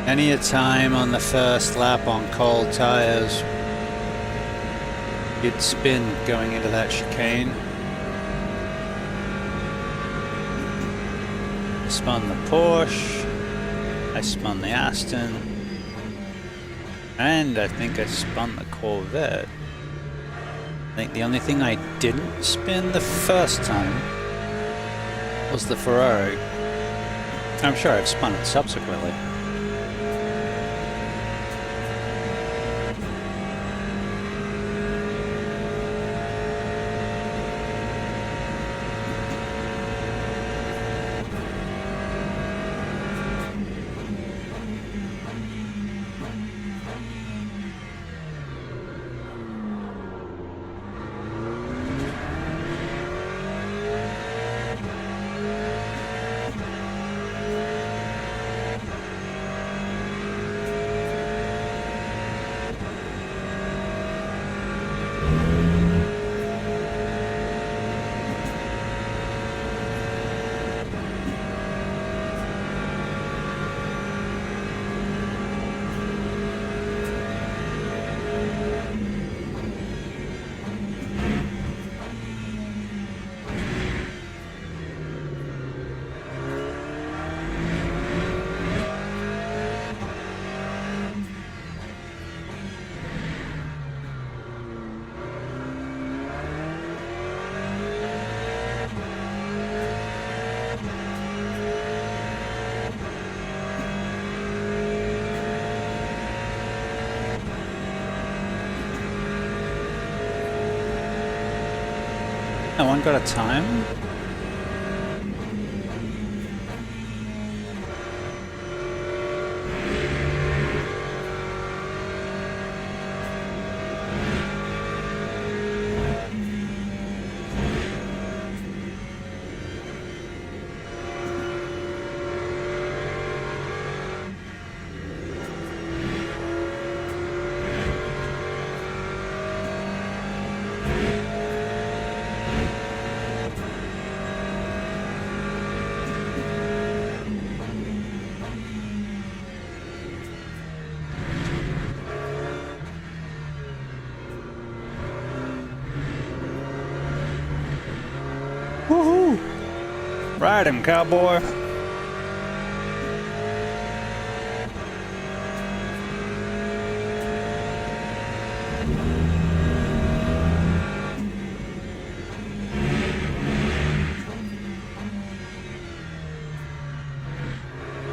Many a time on the first lap on cold tires, you'd spin going into that chicane. I spun the Porsche, I spun the Aston, and I think I spun the Corvette. I think the only thing I didn't spin the first time was the Ferrari. I'm sure I've spun it subsequently. No one got a time? Woohoo! Ride him, cowboy!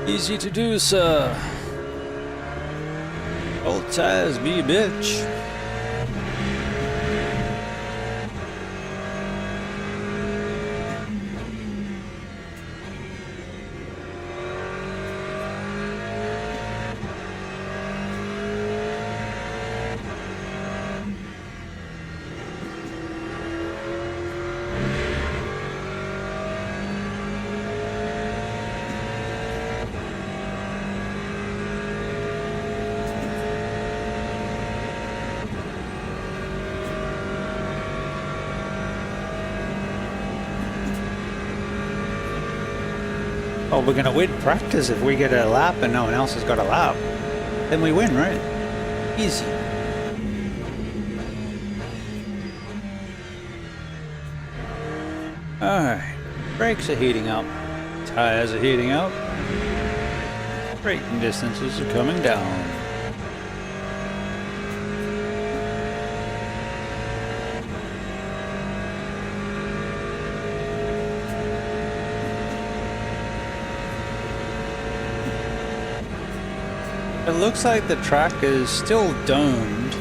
Easy to do, sir. Old tires be a bitch. Oh, we're gonna win practice if we get a lap and no one else has got a lap. Then we win, right? Easy. Alright. Brakes are heating up. Tires are heating up. Braking distances are coming down. It looks like the track is still domed,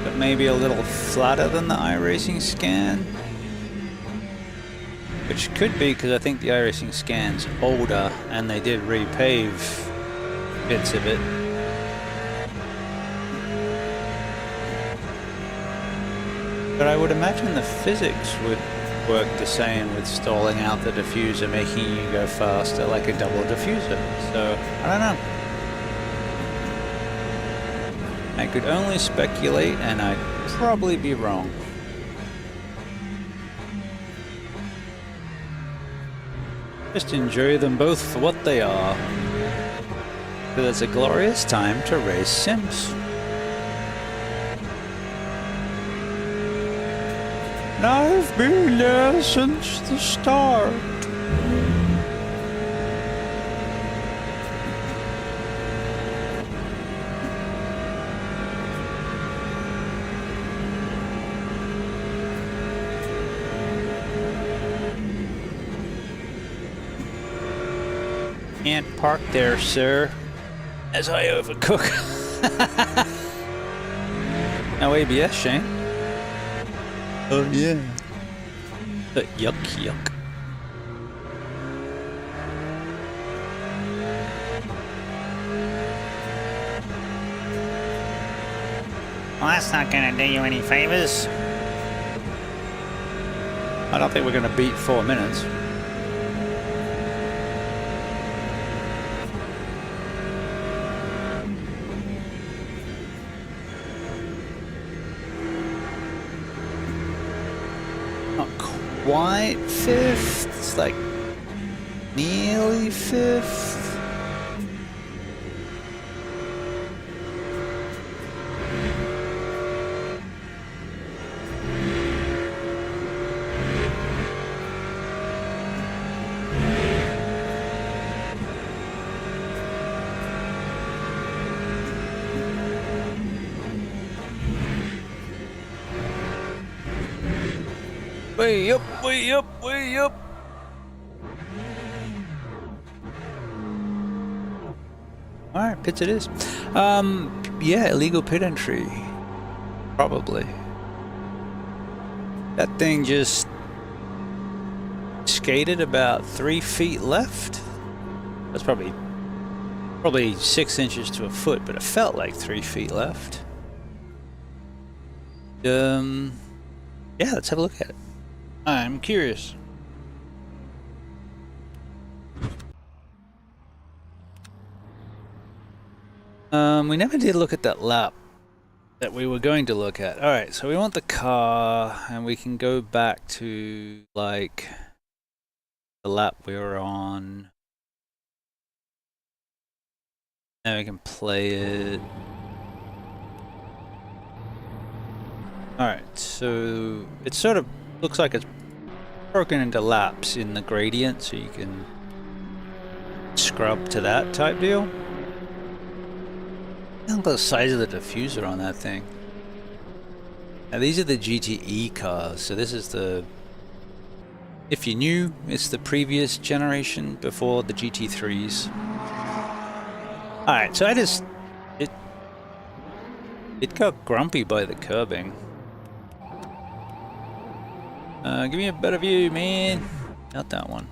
but maybe a little flatter than the iRacing scan. Which could be because I think the iRacing scan's older and they did repave bits of it. But I would imagine the physics would work the same with stalling out the diffuser, making you go faster like a double diffuser. So, I don't know. I could only speculate, and I'd probably be wrong. Just enjoy them both for what they are. But it's a glorious time to race sims. And I've been there since the start. Can't park there, sir, as I overcook. No ABS, Shane. Oh yeah. But yuck, yuck. Well, that's not gonna do you any favors. I don't think we're gonna beat 4 minutes. Quite fifth, it's like nearly fifth. Way up, way up, way up. Alright, pits it is. Yeah, illegal pit entry. Probably. That thing just skated about 3 feet left. That's probably 6 inches to a foot, but it felt like 3 feet left. Yeah, let's have a look at it. I'm curious. We never did look at that lap that we were going to look at. Alright, so we want the car, and we can go back to, like, the lap we were on. And we can play it. Alright, so it sort of looks like it's broken into laps in the gradient, so you can scrub to that type deal. Look at the size of the diffuser on that thing. Now these are the GTE cars, so this is the... If you're new, it's the previous generation before the GT3s. Alright, so I just... It got grumpy by the curbing. Give me a better view, man. Not that one.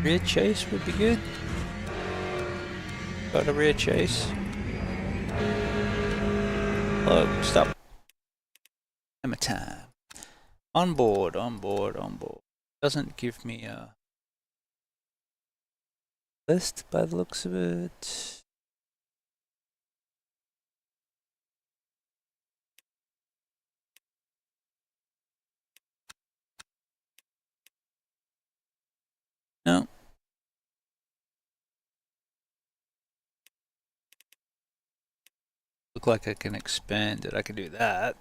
Rear chase would be good. Got a rear chase. Hello, stop. Hammer time. On board, on board, on board. Doesn't give me a list by the looks of it. No. Look like I can expand it. I can do that.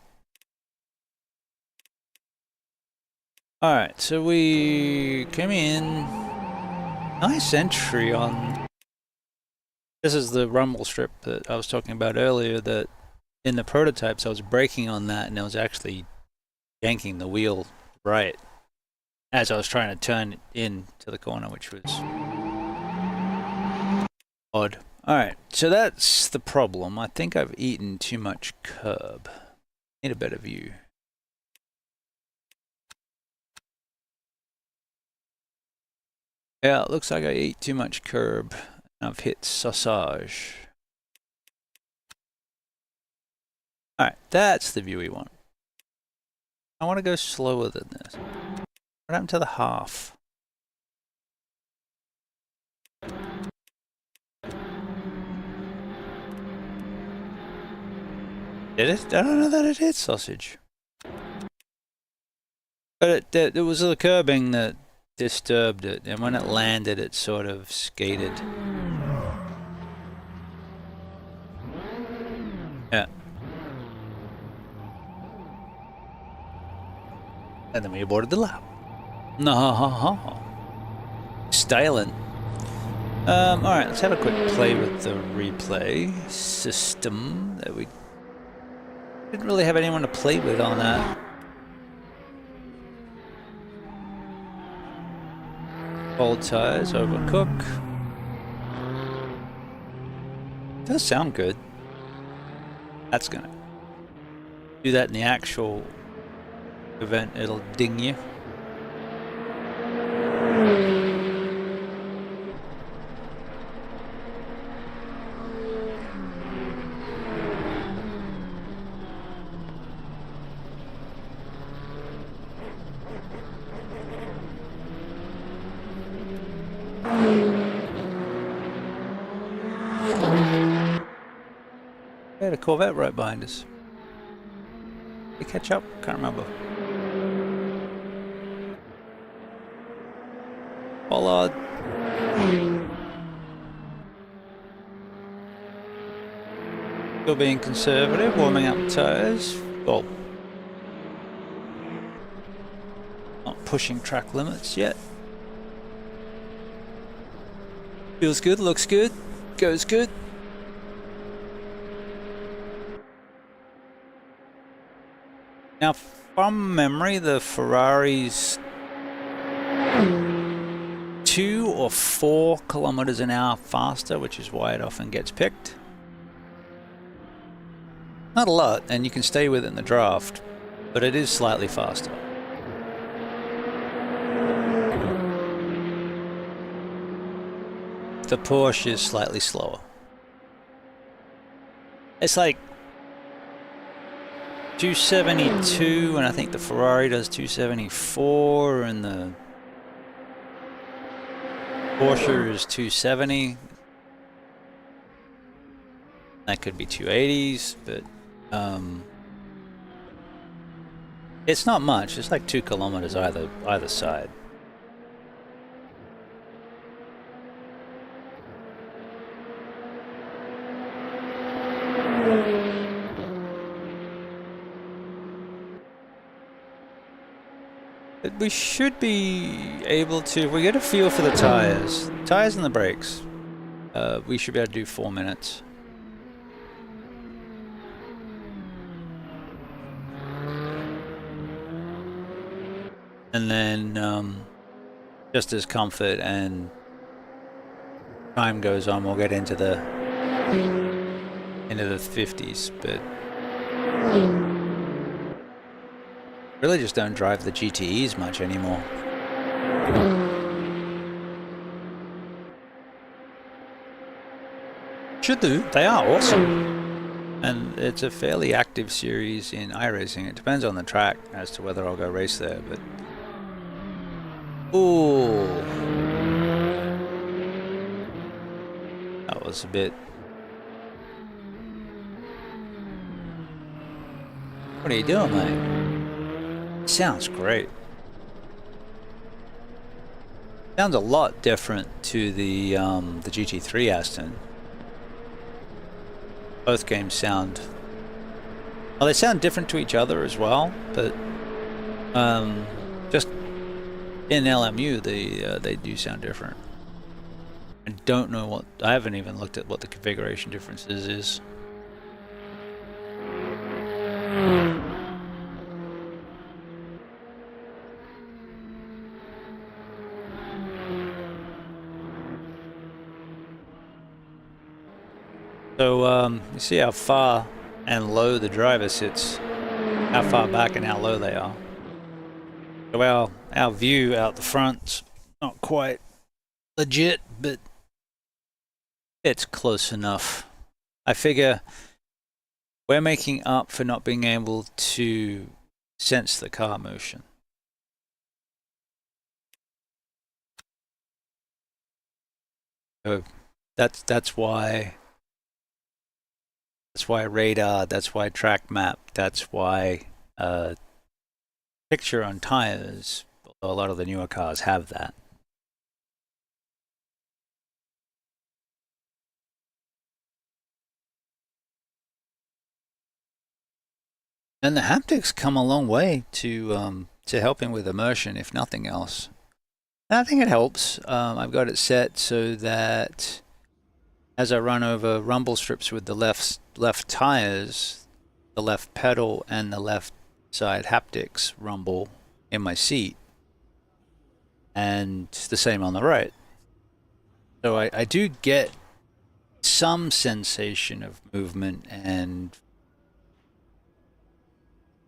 Alright, so we came in. Nice entry on... This is the rumble strip that I was talking about earlier, that in the prototypes I was braking on that and I was actually yanking the wheel right as I was trying to turn it into the corner, which was odd. Alright, so that's the problem. I think I've eaten too much curb. Need a better view. Yeah, it looks like I ate too much curb. I've hit sausage. Alright, that's the view we want. I want to go slower than this. What happened to the half? Did it? I don't know that it hit sausage. But it was the curbing that disturbed it, and when it landed it sort of skated. Yeah. And then we aborted the lap. No. Styling. Alright, let's have a quick play with the replay system that we didn't really have anyone to play with on that. Cold tires, overcook. Does sound good. That's gonna do that in the actual event, it'll ding you. We had a Corvette right behind us. Did they catch up? Can't remember. Bollard. Still being conservative, warming up the tires. Well, not pushing track limits yet. Feels good, looks good, goes good. Now, from memory, the Ferrari's 2 or 4 kilometers an hour faster, which is why it often gets picked. Not a lot, and you can stay with it in the draft. but it is slightly faster. The Porsche is slightly slower. It's like 272, and I think the Ferrari does 274, and the Porsche is 270. That could be 280s, but it's not much. It's like 2 kilometers either side. But we should be able to, if we get a feel for the tires and the brakes, we should be able to do 4 minutes. And then just as comfort and time goes on, we'll get into the 50s, but really just don't drive the GTEs much anymore. Should do. They are awesome. And it's a fairly active series in iRacing. It depends on the track as to whether I'll go race there, but ooh. That was a bit. What are you doing, mate? Sounds great. Sounds a lot different to the GT3 Aston. Both games sound, well, they sound different to each other as well, but just in LMU they do sound different. I don't know what, I haven't even looked at what the configuration differences is. So you see how far and low the driver sits, how far back and how low they are. So our view out the front's not quite legit, but it's close enough. I figure we're making up for not being able to sense the car motion. So that's why. That's why radar, that's why track map, that's why picture on tires. A lot of the newer cars have that. And the haptics come a long way to helping with immersion, if nothing else. And I think it helps. I've got it set so that as I run over rumble strips with the left tires, the left pedal and the left side haptics rumble in my seat, and the same on the right. So I do get some sensation of movement and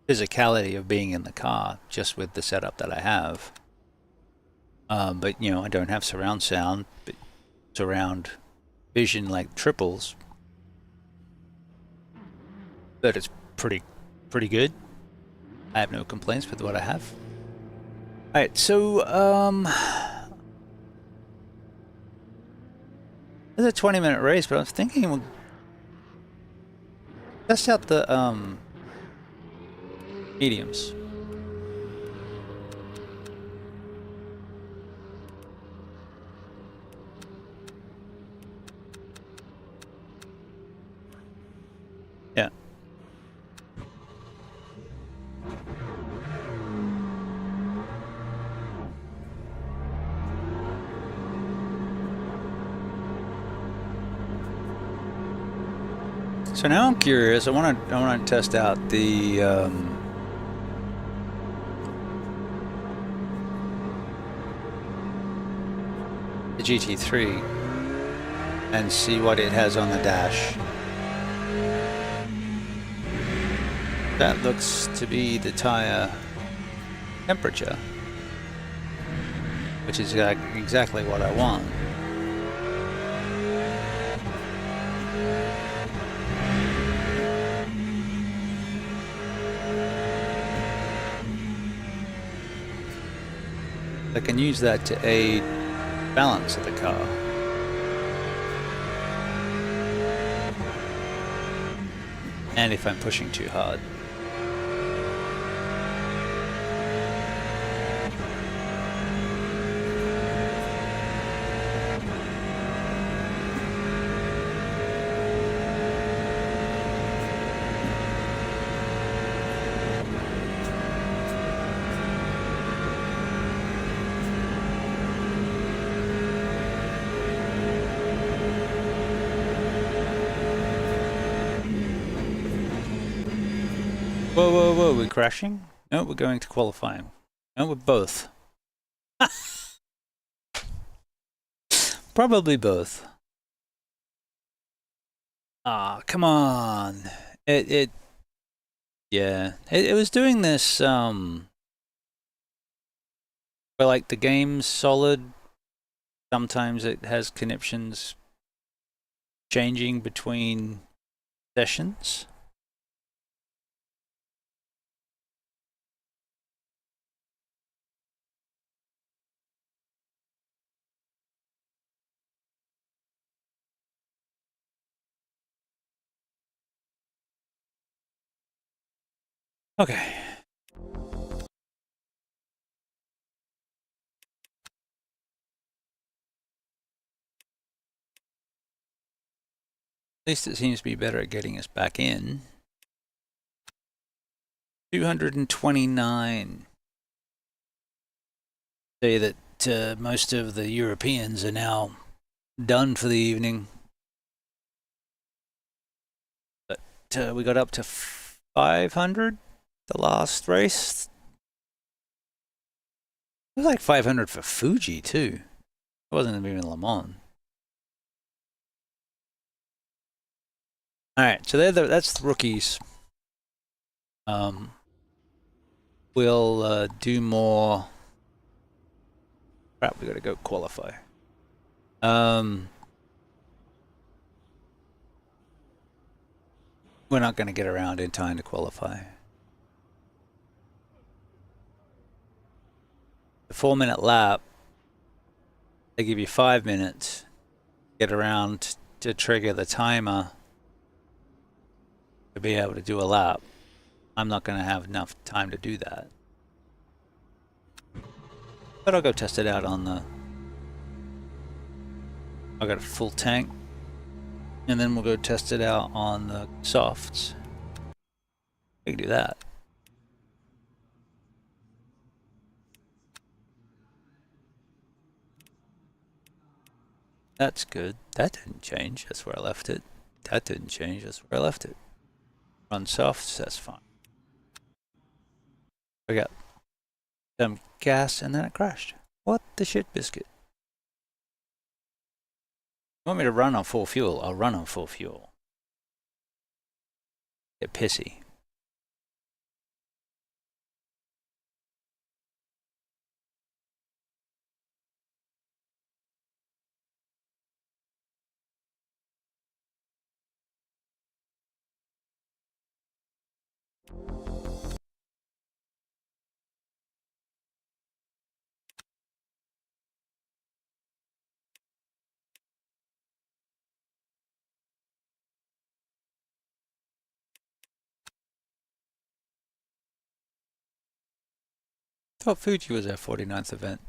physicality of being in the car just with the setup that I have. But you know, I don't have surround sound, but surround vision like triples, but it's pretty good. I have no complaints with what I have. Alright, so it's a 20-minute race, but I was thinking we'll test out the mediums. Yeah. So now I'm curious. I want to test out the GT3 and see what it has on the dash. That looks to be the tire temperature, which is exactly what I want. I can use that to aid balance of the car. And if I'm pushing too hard. Whoa, whoa, whoa, we're crashing? No, we're going to qualifying. No, we're both. Probably both. Ah, come on. Yeah. It was doing this, where like the game's solid. Sometimes it has conniptions changing between sessions. Okay. At least it seems to be better at getting us back in. 229. Say that most of the Europeans are now done for the evening. But we got up to 500 the last race. It was like 500 for Fuji too. It wasn't even Le Mans. All right, so that's the rookies. We'll do more. Crap, we got to go qualify. We're not going to get around in time to qualify. The 4-minute lap, they give you 5 minutes to get around to trigger the timer to be able to do a lap. I'm not going to have enough time to do that. But I'll go test it out on the... I got a full tank. And then we'll go test it out on the softs. We can do that. That's good. That didn't change. That's where I left it. That didn't change. That's where I left it. Run softs. That's fine. I got some gas and then it crashed. What the shit biscuit? You want me to run on full fuel? I'll run on full fuel. Get pissy. Thought Fuji was our 49th event.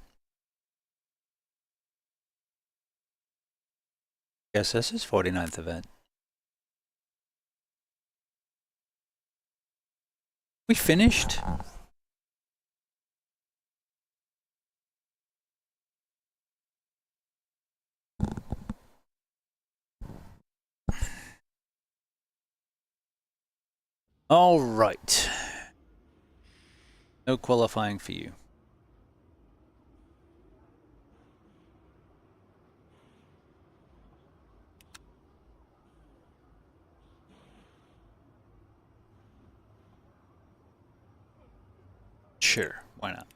Guess this is 49th event. We finished? All right. No qualifying for you. Sure, why not?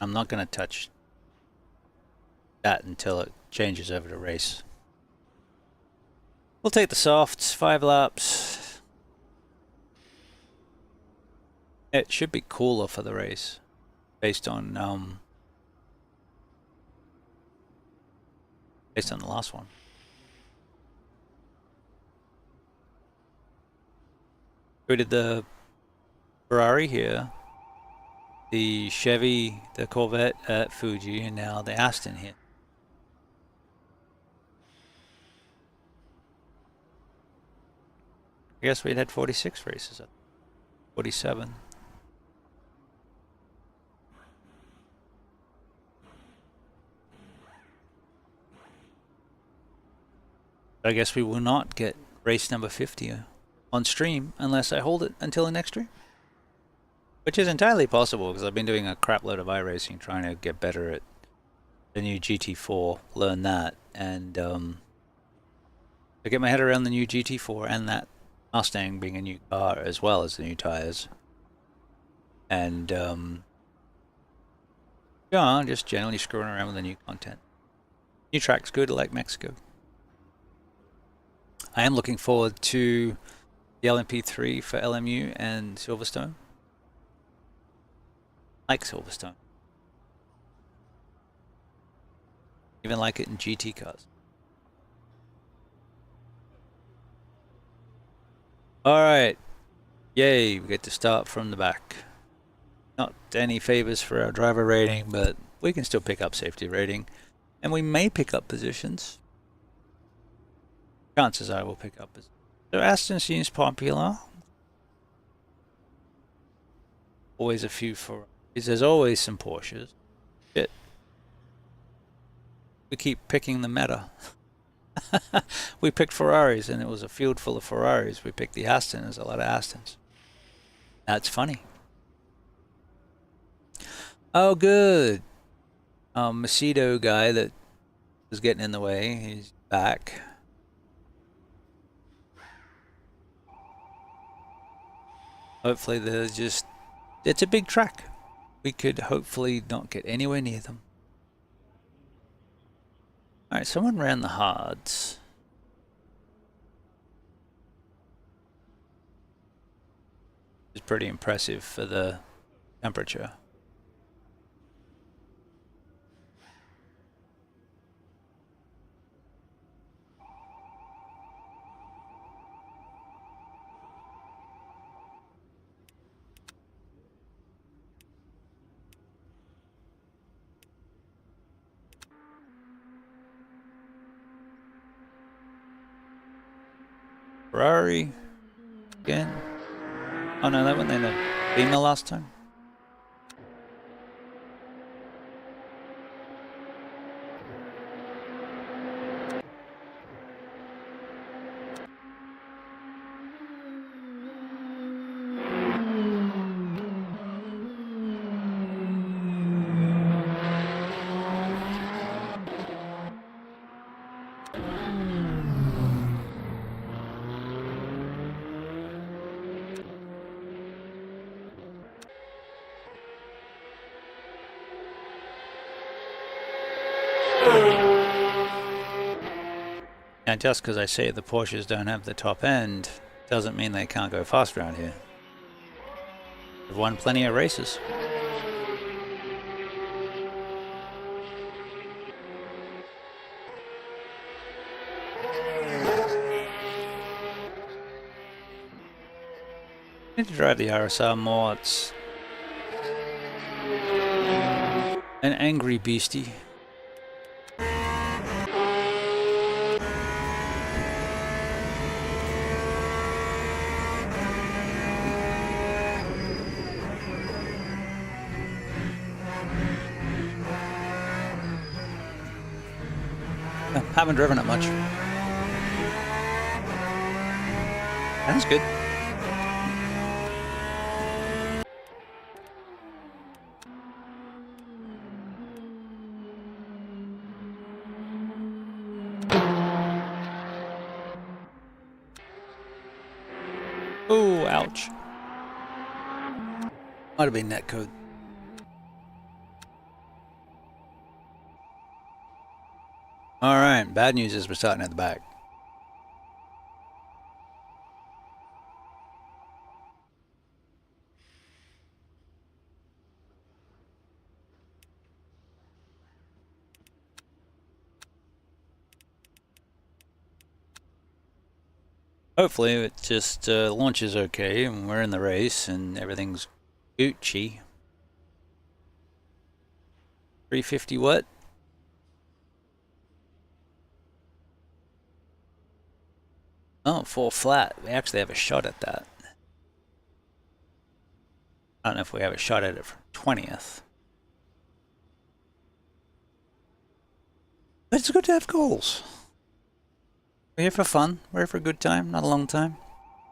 I'm not going to touch that until it changes over to race. We'll take the softs, 5 laps. It should be cooler for the race, based on the last one. We did the Ferrari here, the Chevy, the Corvette at Fuji, and now the Aston here. I guess we'd had 46 races, 47. I guess we will not get race number 50 on stream unless I hold it until the next stream. Which is entirely possible because I've been doing a crap load of iRacing trying to get better at the new GT4, learn that, and I get my head around the new GT4 and that Mustang being a new car as well as the new tires. And yeah, just generally screwing around with the new content. New track's good, I like Mexico. I am looking forward to the LMP3 for LMU and Silverstone. Like Silverstone. Even like it in GT cars. Alright. Yay, we get to start from the back. Not any favors for our driver rating, but we can still pick up safety rating. And we may pick up positions. Chances are we'll pick up positions. So Aston seems popular. Always a few Ferraris. There's always some Porsches. Shit. We keep picking the meta. We picked Ferraris and it was a field full of Ferraris. We picked the Aston, there's a lot of Astons. That's funny. Oh, good. Macedo guy that was getting in the way, he's back. Hopefully there's just, it's a big track. We could hopefully not get anywhere near them. Alright, someone ran the hards. It's pretty impressive for the temperature. Ferrari again. Oh no, that went in the female last time. And just because I say the Porsches don't have the top end doesn't mean they can't go fast around here. They've won plenty of races. I need to drive the RSR more. It's an angry beastie. Haven't driven it much. That's good. Oh, ouch. Might have been netcode. All right, bad news is we're starting at the back. Hopefully it just launches okay and we're in the race and everything's Gucci. 350 what? Oh, 4 flat. We actually have a shot at that. I don't know if we have a shot at it for 20th. But it's good to have goals. We're here for fun. We're here for a good time, not a long time.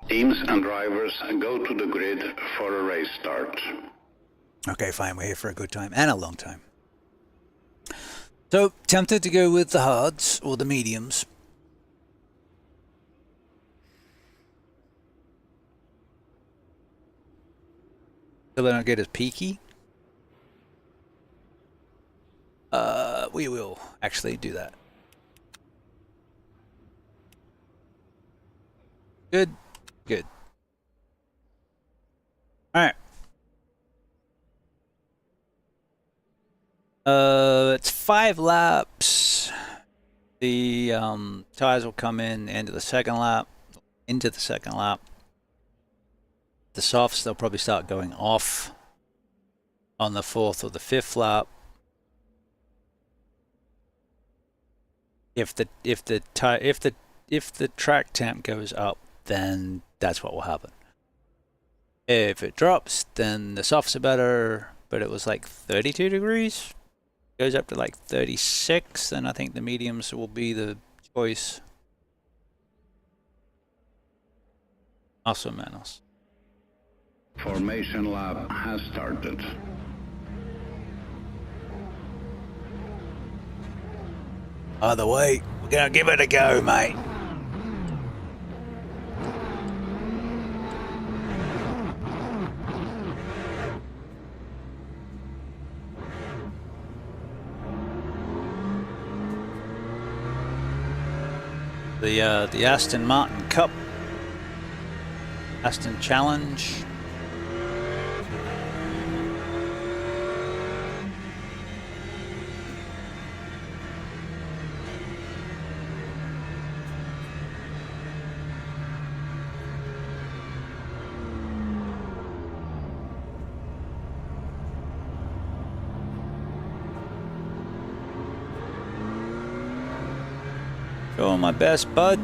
Teams and drivers go to the grid for a race start.
Okay, fine. We're here for a good time and a long time. So, tempted to go with the hards or the mediums. So they don't get as peaky. We will actually do that. Good. Good. Alright. It's 5 laps. The tires will come in into the second lap. The softs, they'll probably start going off on the 4th or the 5th lap. If the track temp goes up, then that's what will happen. If it drops, then the softs are better, but it was like 32 degrees. Goes up to like 36, then I think the mediums will be the choice. Also menos.
Formation lap has started.
Either way, we're gonna give it a go, mate. The Aston Martin Cup, Aston Challenge. Doing my best, bud.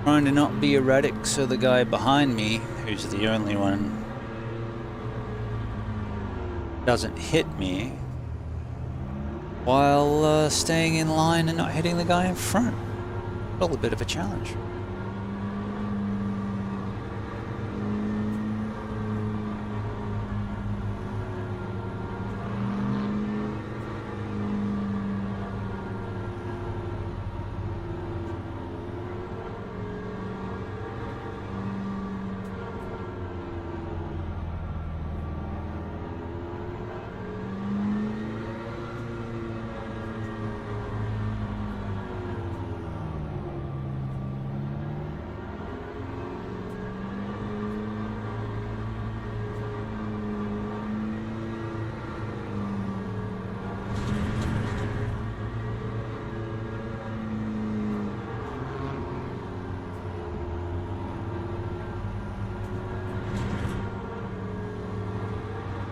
Trying to not be erratic so the guy behind me, who's the only one, doesn't hit me while staying in line and not hitting the guy in front. Well, a bit of a challenge.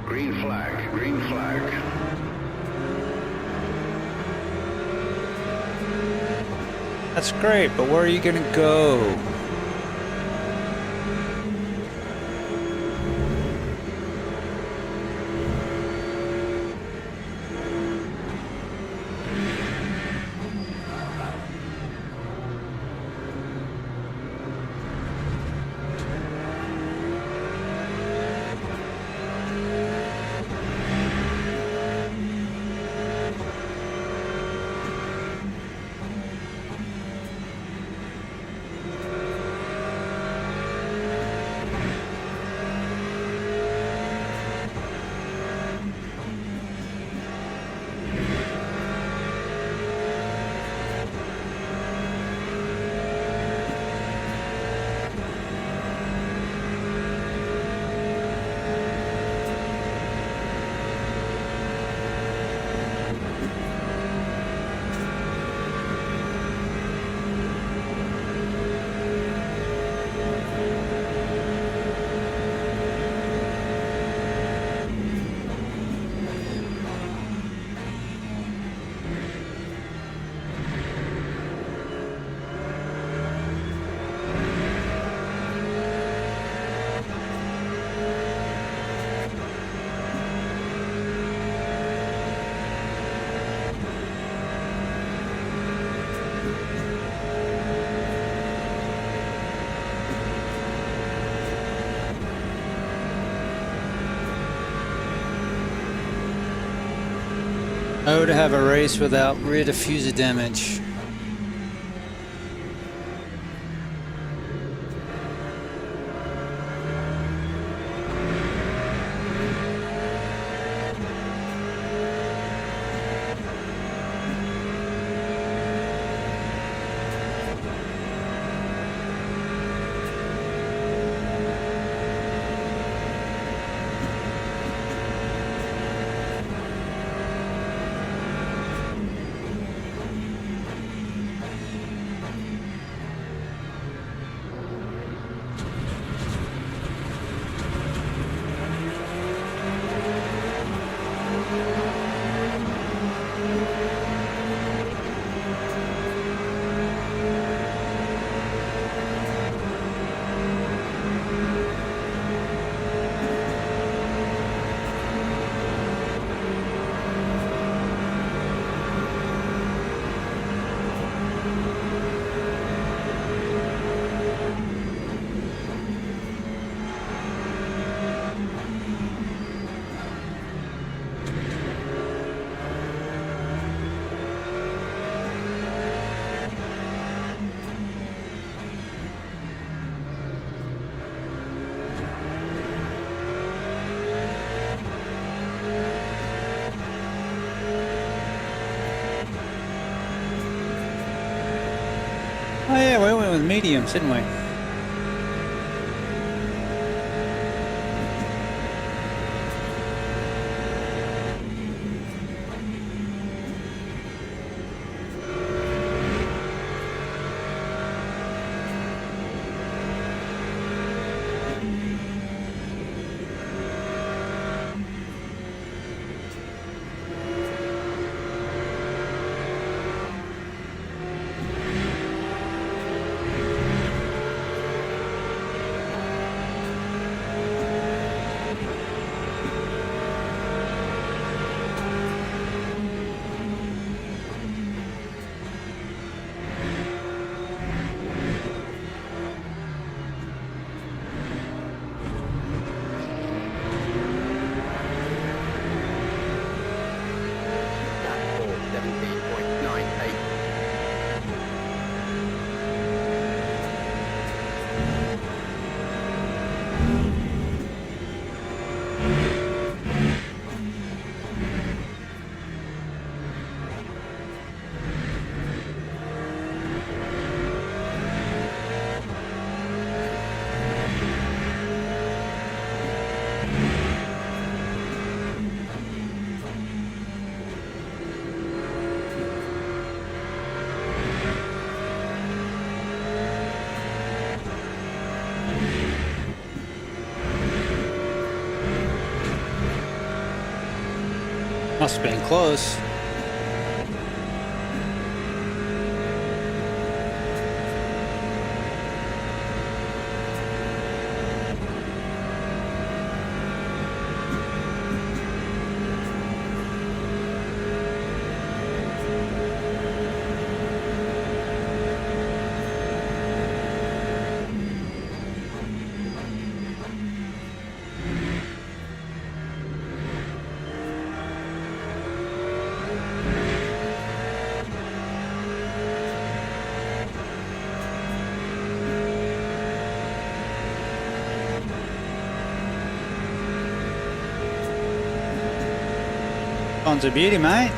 Green flag, green flag.
That's great, but where are you gonna go? Oh, to have a race without rear diffuser damage. Oh yeah, we went with mediums, didn't we? Must have been close. One's a beauty, mate.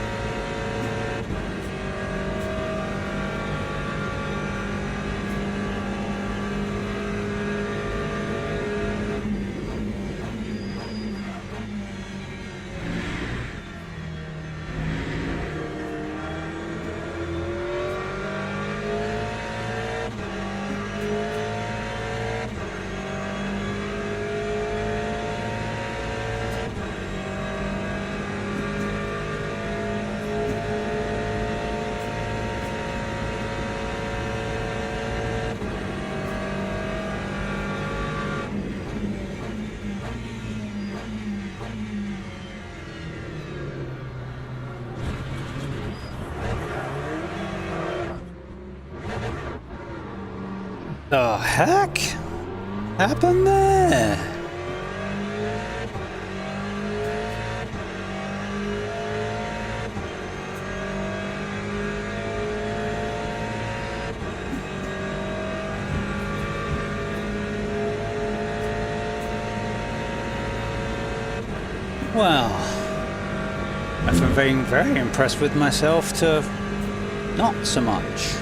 The heck happened there? Well, I've been being very impressed with myself to not so much.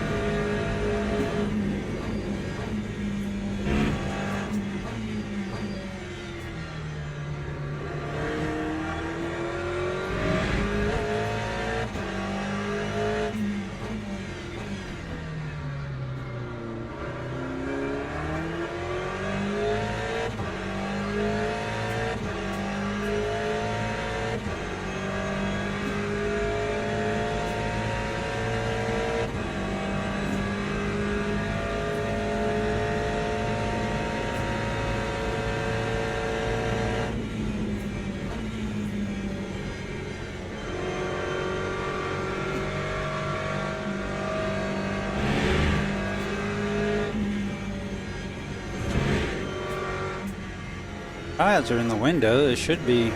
Tires are in the window. It should be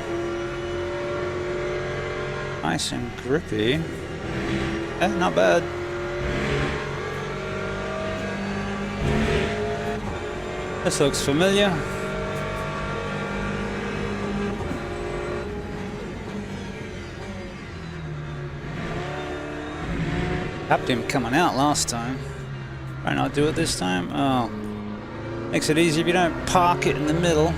nice and grippy. Not bad. This looks familiar. Tapped him coming out last time. Why not do it this time? Oh, makes it easy if you don't park it in the middle.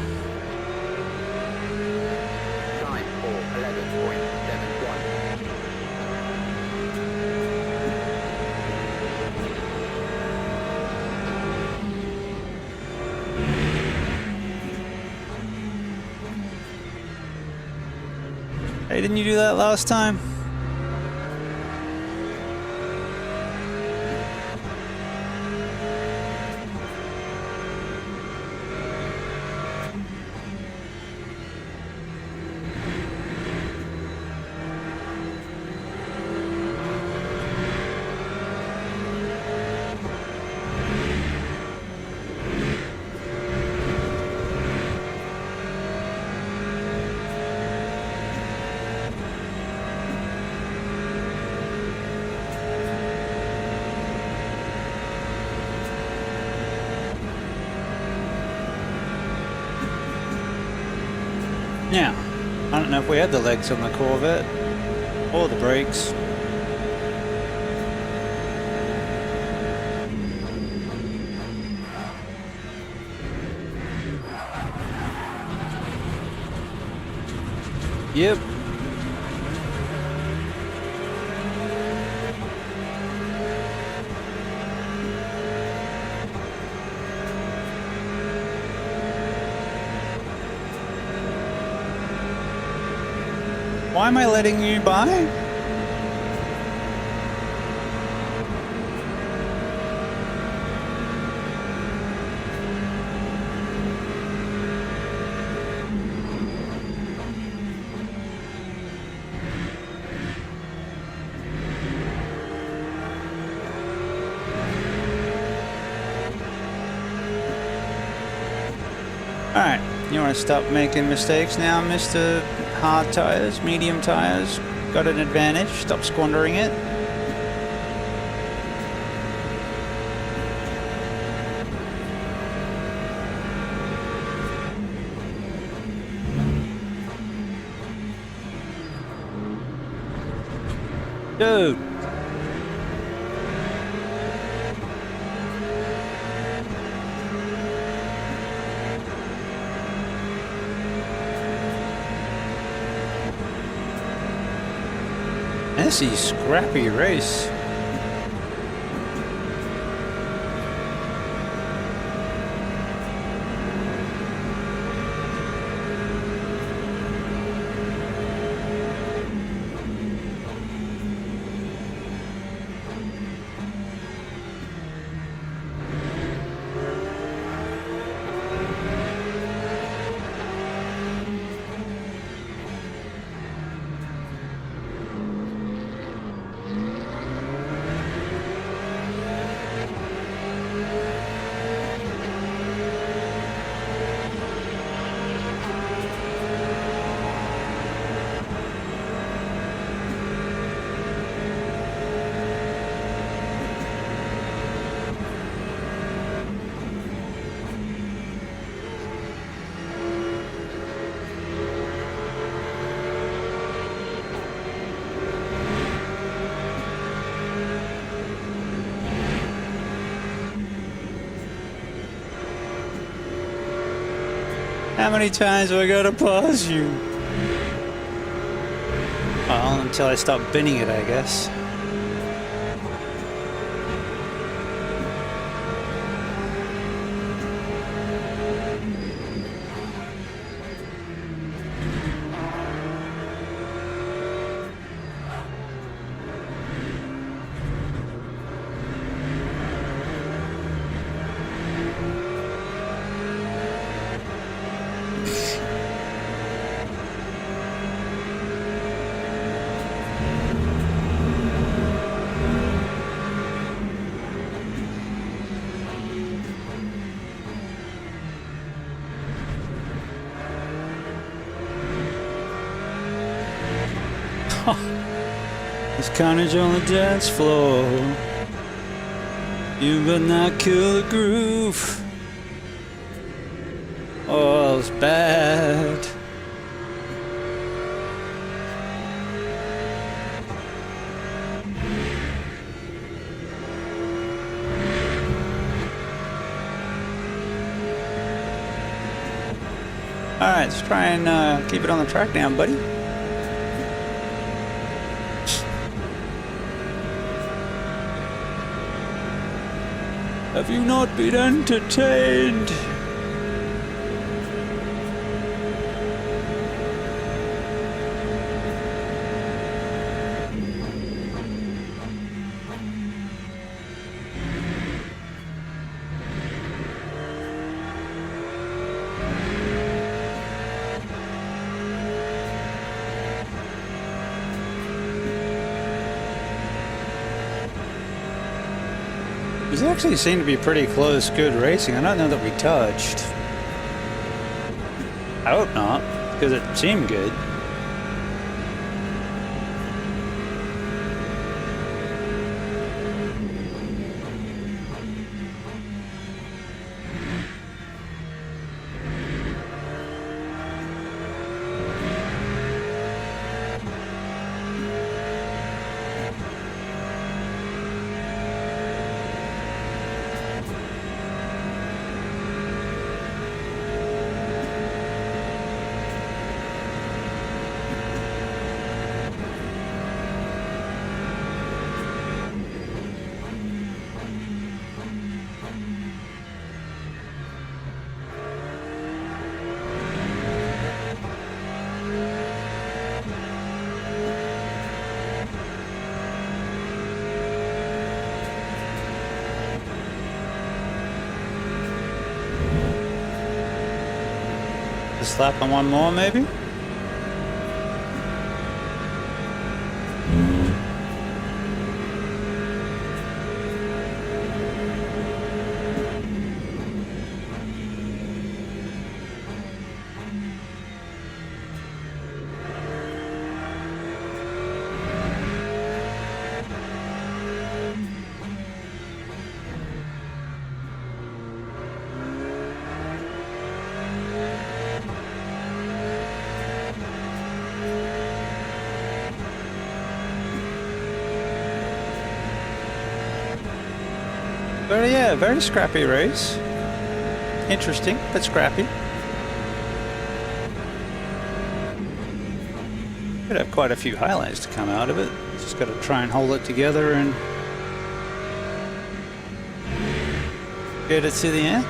Time for 11.71.
Hey, didn't you do that last time? Now, I don't know if we had the legs on the Corvette or the brakes. Yep. Why am I letting you by? Alright, you want to stop making mistakes now, Mr. Hard Tires, medium tires? Got an advantage, stop squandering it. Dude! This is scrappy race. How many times do I gotta pause you? Well, until I stop binning it, I guess. There's carnage on the dance floor. You better not kill the groove. Oh, it's bad. Alright, let's try and keep it on the track now, buddy. Have you not been entertained? This actually seemed to be pretty close, good racing. I don't know that we touched. I hope not, because it seemed good. Just slap on one more, maybe? But yeah, very scrappy race. Interesting, but scrappy. Could have quite a few highlights to come out of it. Just got to try and hold it together and get it to the end.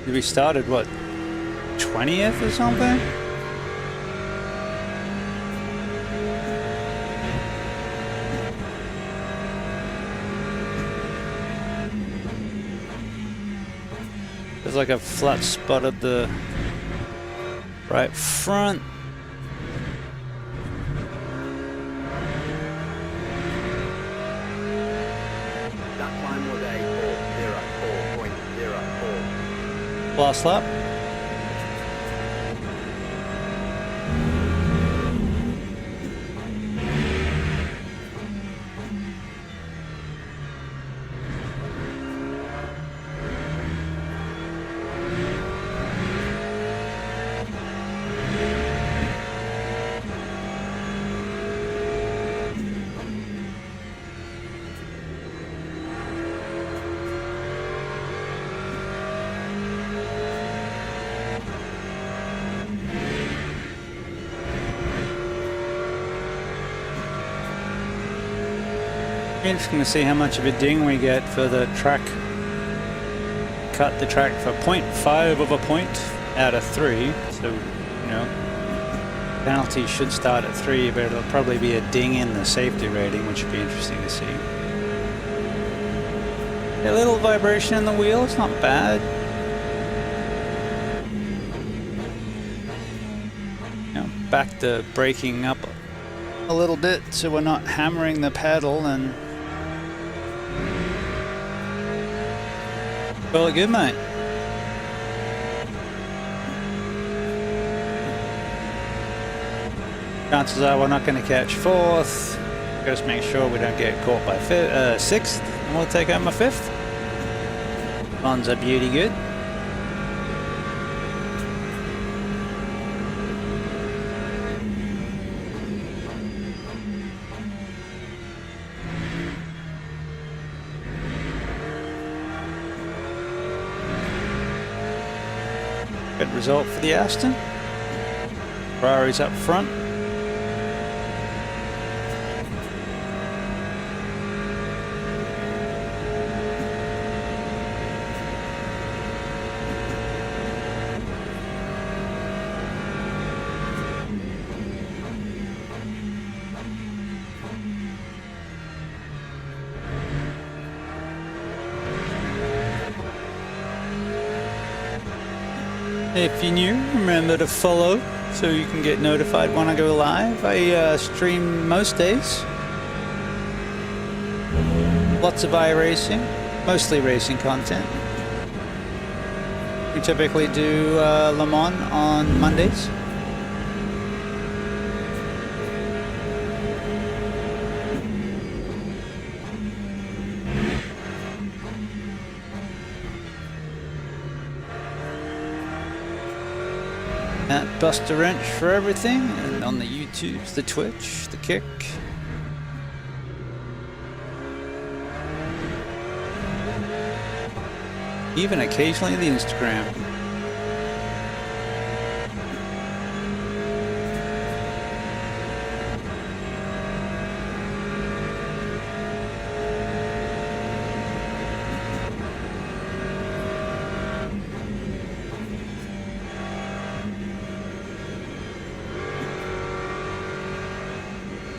We started what? 20th or something? There's like a flat spot at the right front.
That time was a 4:04.04.
Last lap. Interesting to see how much of a ding we get for the track. Cut the track for 0.5 of a point out of 3. So, you know, penalty should start at 3, but it'll probably be a ding in the safety rating, which would be interesting to see. A little vibration in the wheel, it's not bad. You know, back to braking up a little bit so we're not hammering the pedal and call it good, mate. Chances are we're not going to catch 4th. Just make sure we don't get caught by 6th, and we'll take home a 5th. One's a beauty good. Good result for the Aston. Ferrari's up front. If you're new, remember to follow so you can get notified when I go live. I stream most days. Lots of iRacing, mostly racing content. We typically do Le Mans on Mondays. At BustaWrench for everything, and on the YouTubes, the Twitch, the Kick. Even occasionally the Instagram.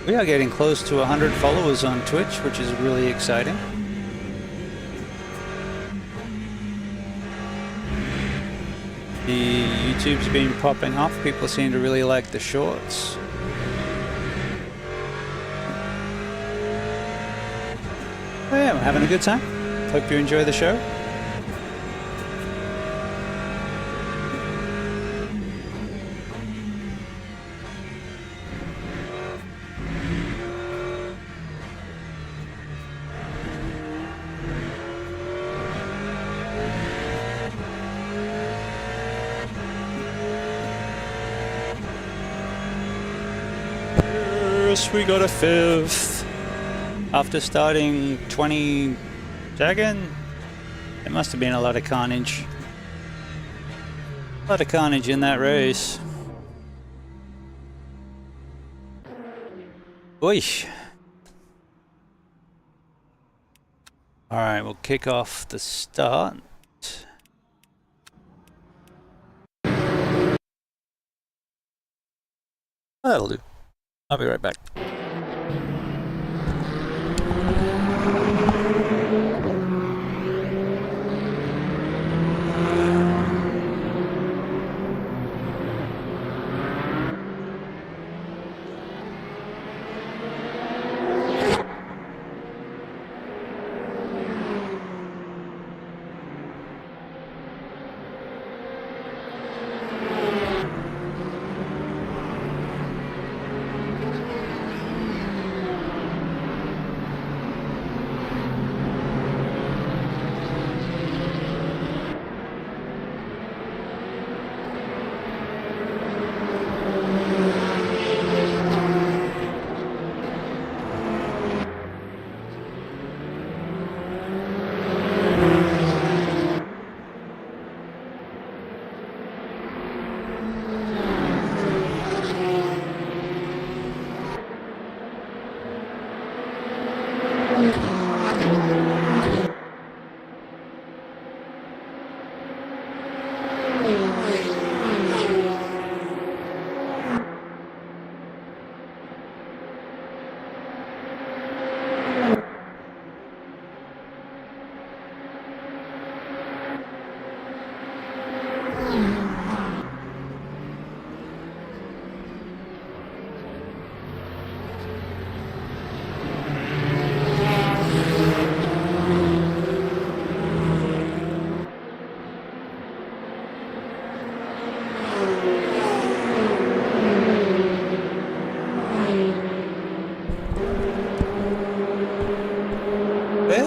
We are getting close to 100 followers on Twitch, which is really exciting. The YouTube's been popping off. People seem to really like the shorts. Oh yeah, we're having a good time. Hope you enjoy the show. We got a 5th after starting 22nd. There must have been a lot of carnage. A lot of carnage in that race. Oi. All right, we'll kick off the start. That'll do. I'll be right back.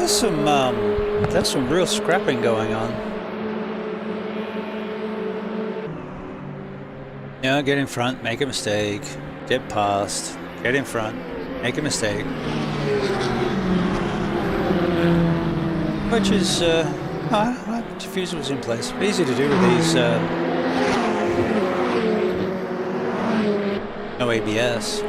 there's some real scrapping going on. Yeah, get in front, make a mistake, get past, get in front, make a mistake. Which is, diffuser was in place. Easy to do with these, no ABS.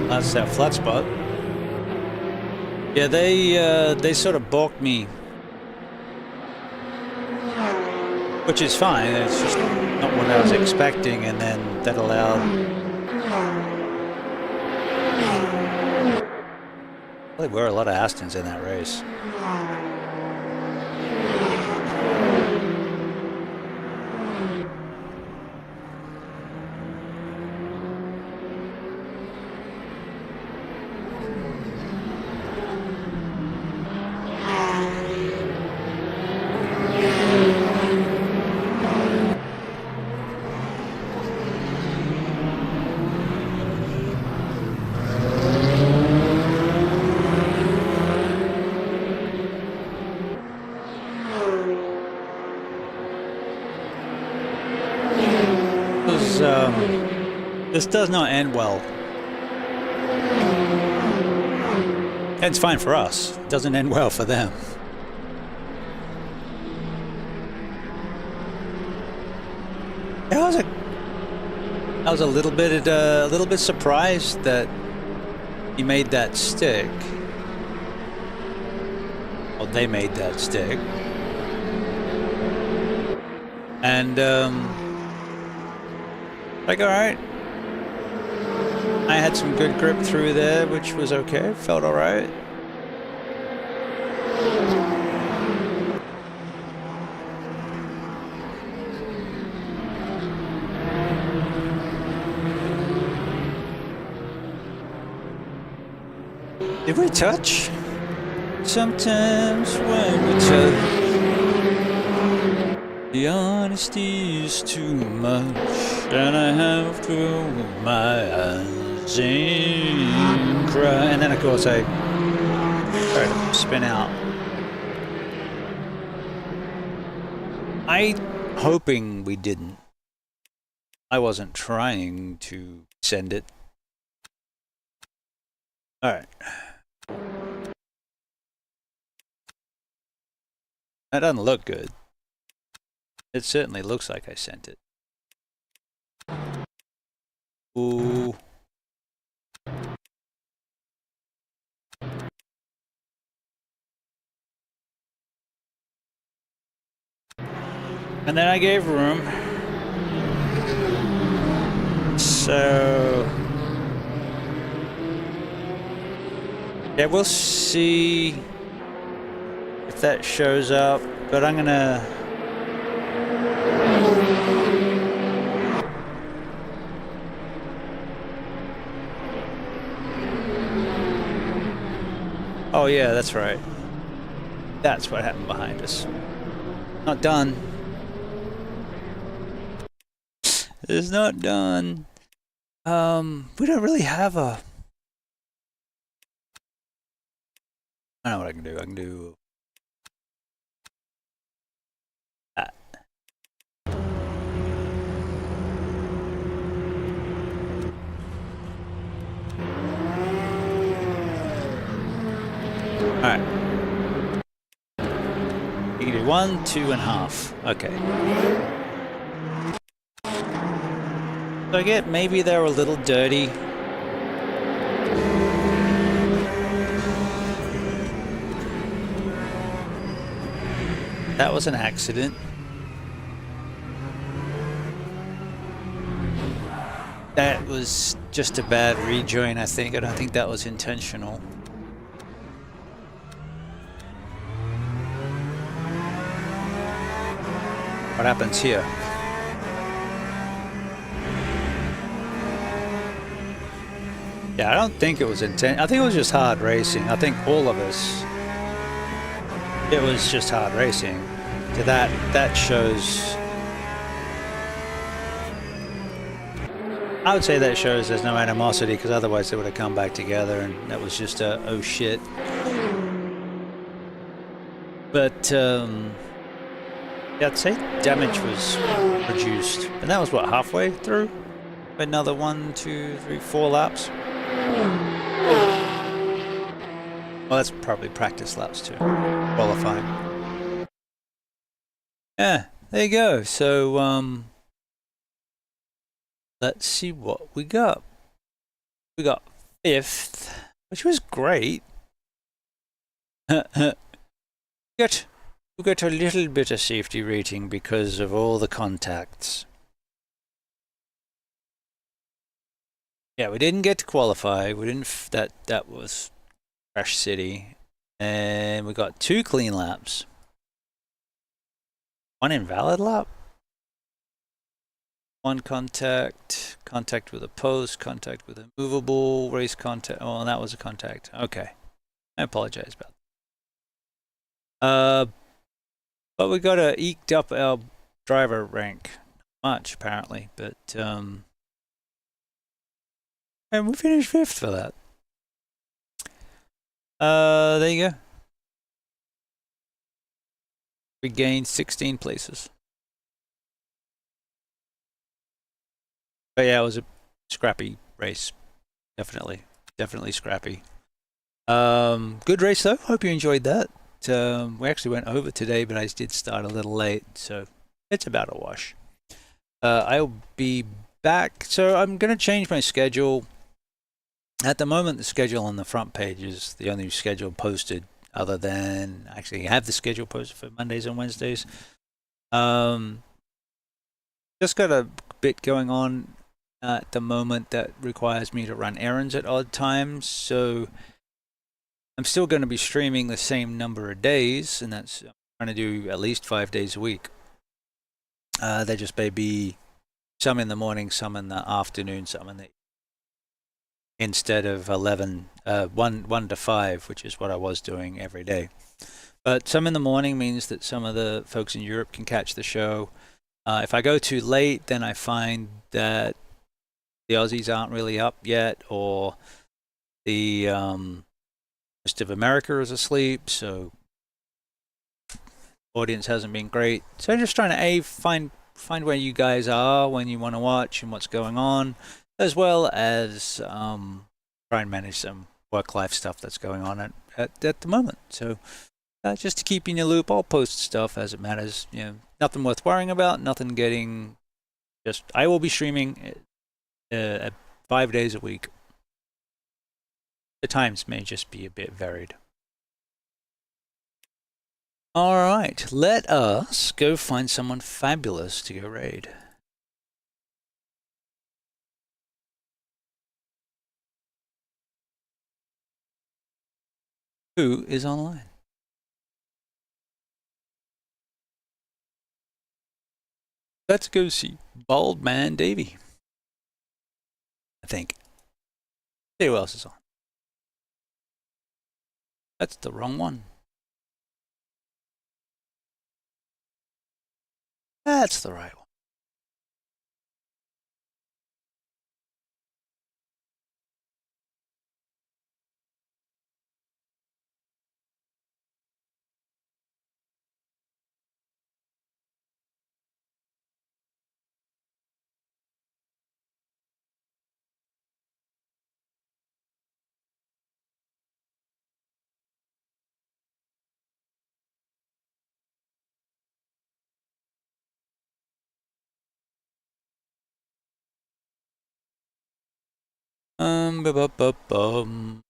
That's that flat spot. Yeah, they sort of balked me, which is fine. It's just not what I was expecting, and then that allowed. There were a lot of Astons in that race. This does not end well. It's fine for us. It doesn't end well for them. I was a little bit surprised that he made that stick. Well, they made that stick, and like, all right. I had some good grip through there, which was okay. Felt all right. Did we touch? Sometimes when we touch, the honesty is too much, and I have to open my eyes and cry. And then of course I try to spin out. I'm hoping we didn't. I wasn't trying to send it. Alright. That doesn't look good. It certainly looks like I sent it. Ooh. And then I gave room. So yeah, we'll see if that shows up, but I'm gonna oh yeah, that's right. That's what happened behind us. Not done. It's not done. We don't really have a... I know what I can do. I can do that. Alright. You can do 1, 2.5. Okay. So I get maybe they're a little dirty. That was an accident. That was just a bad rejoin, I think. I don't think that was intentional. What happens here? Yeah, I don't think it was intense. I think it was just hard racing. I think all of us, it was just hard racing. So that shows. I would say that shows there's no animosity, because otherwise they would have come back together, and that was just a oh shit. But yeah, I'd say damage was reduced, and that was what, halfway through. Another 1, 2, 3, 4 laps. Well, that's probably practice laps too, qualifying. Yeah, there you go. So let's see what we got. We got 5th, which was great. We got a little bit of safety rating because of all the contacts. Yeah, we didn't get to qualify. We didn't. That was Crash City, and we got 2 clean laps. 1 invalid lap. 1 contact with a post, contact with a movable, race contact. Oh, and that was a contact. Okay, I apologize about that. But we got eked up our driver rank. Not much apparently, but and we finished 5th for that. There you go. We gained 16 places. But yeah, it was a scrappy race. Definitely scrappy. Good race though. Hope you enjoyed that. We actually went over today, but I did start a little late, so it's about a wash. I'll be back. So I'm going to change my schedule. At the moment, the schedule on the front page is the only schedule posted, other than actually I have the schedule posted for Mondays and Wednesdays. Just got a bit going on at the moment that requires me to run errands at odd times, so I'm still going to be streaming the same number of days, and that's I'm trying to do at least 5 days a week. There just may be some in the morning, some in the afternoon, some in the instead of 1 to 5, which is what I was doing every day. But some in the morning means that some of the folks in Europe can catch the show. If I go too late, then I find that the Aussies aren't really up yet, or the most of America is asleep, so audience hasn't been great. So I'm just trying to find where you guys are when you want to watch and what's going on, as well as try and manage some work-life stuff that's going on at the moment. So just to keep you in the loop, I'll post stuff as it matters. You know, nothing worth worrying about, nothing getting. Just I will be streaming 5 days a week. The times may just be a bit varied. All right, let us go find someone fabulous to go raid. Who is online? Let's go see Bald Man Davy. I think. See who else is on. That's the wrong one. That's the right one. Bum.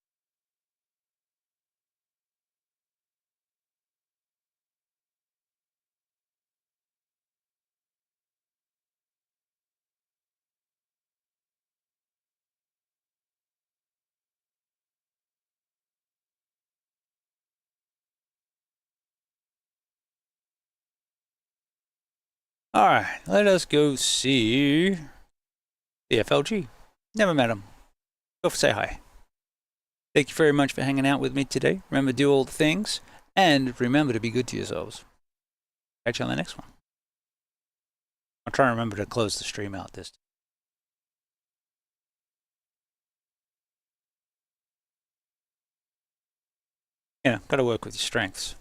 All right, let us go see the FLG. Never met him. Go say hi. Thank you very much for hanging out with me today. Remember, do all the things, and remember to be good to yourselves. Catch you on the next one. I'll try and remember to close the stream out this time. Yeah, got to work with your strengths.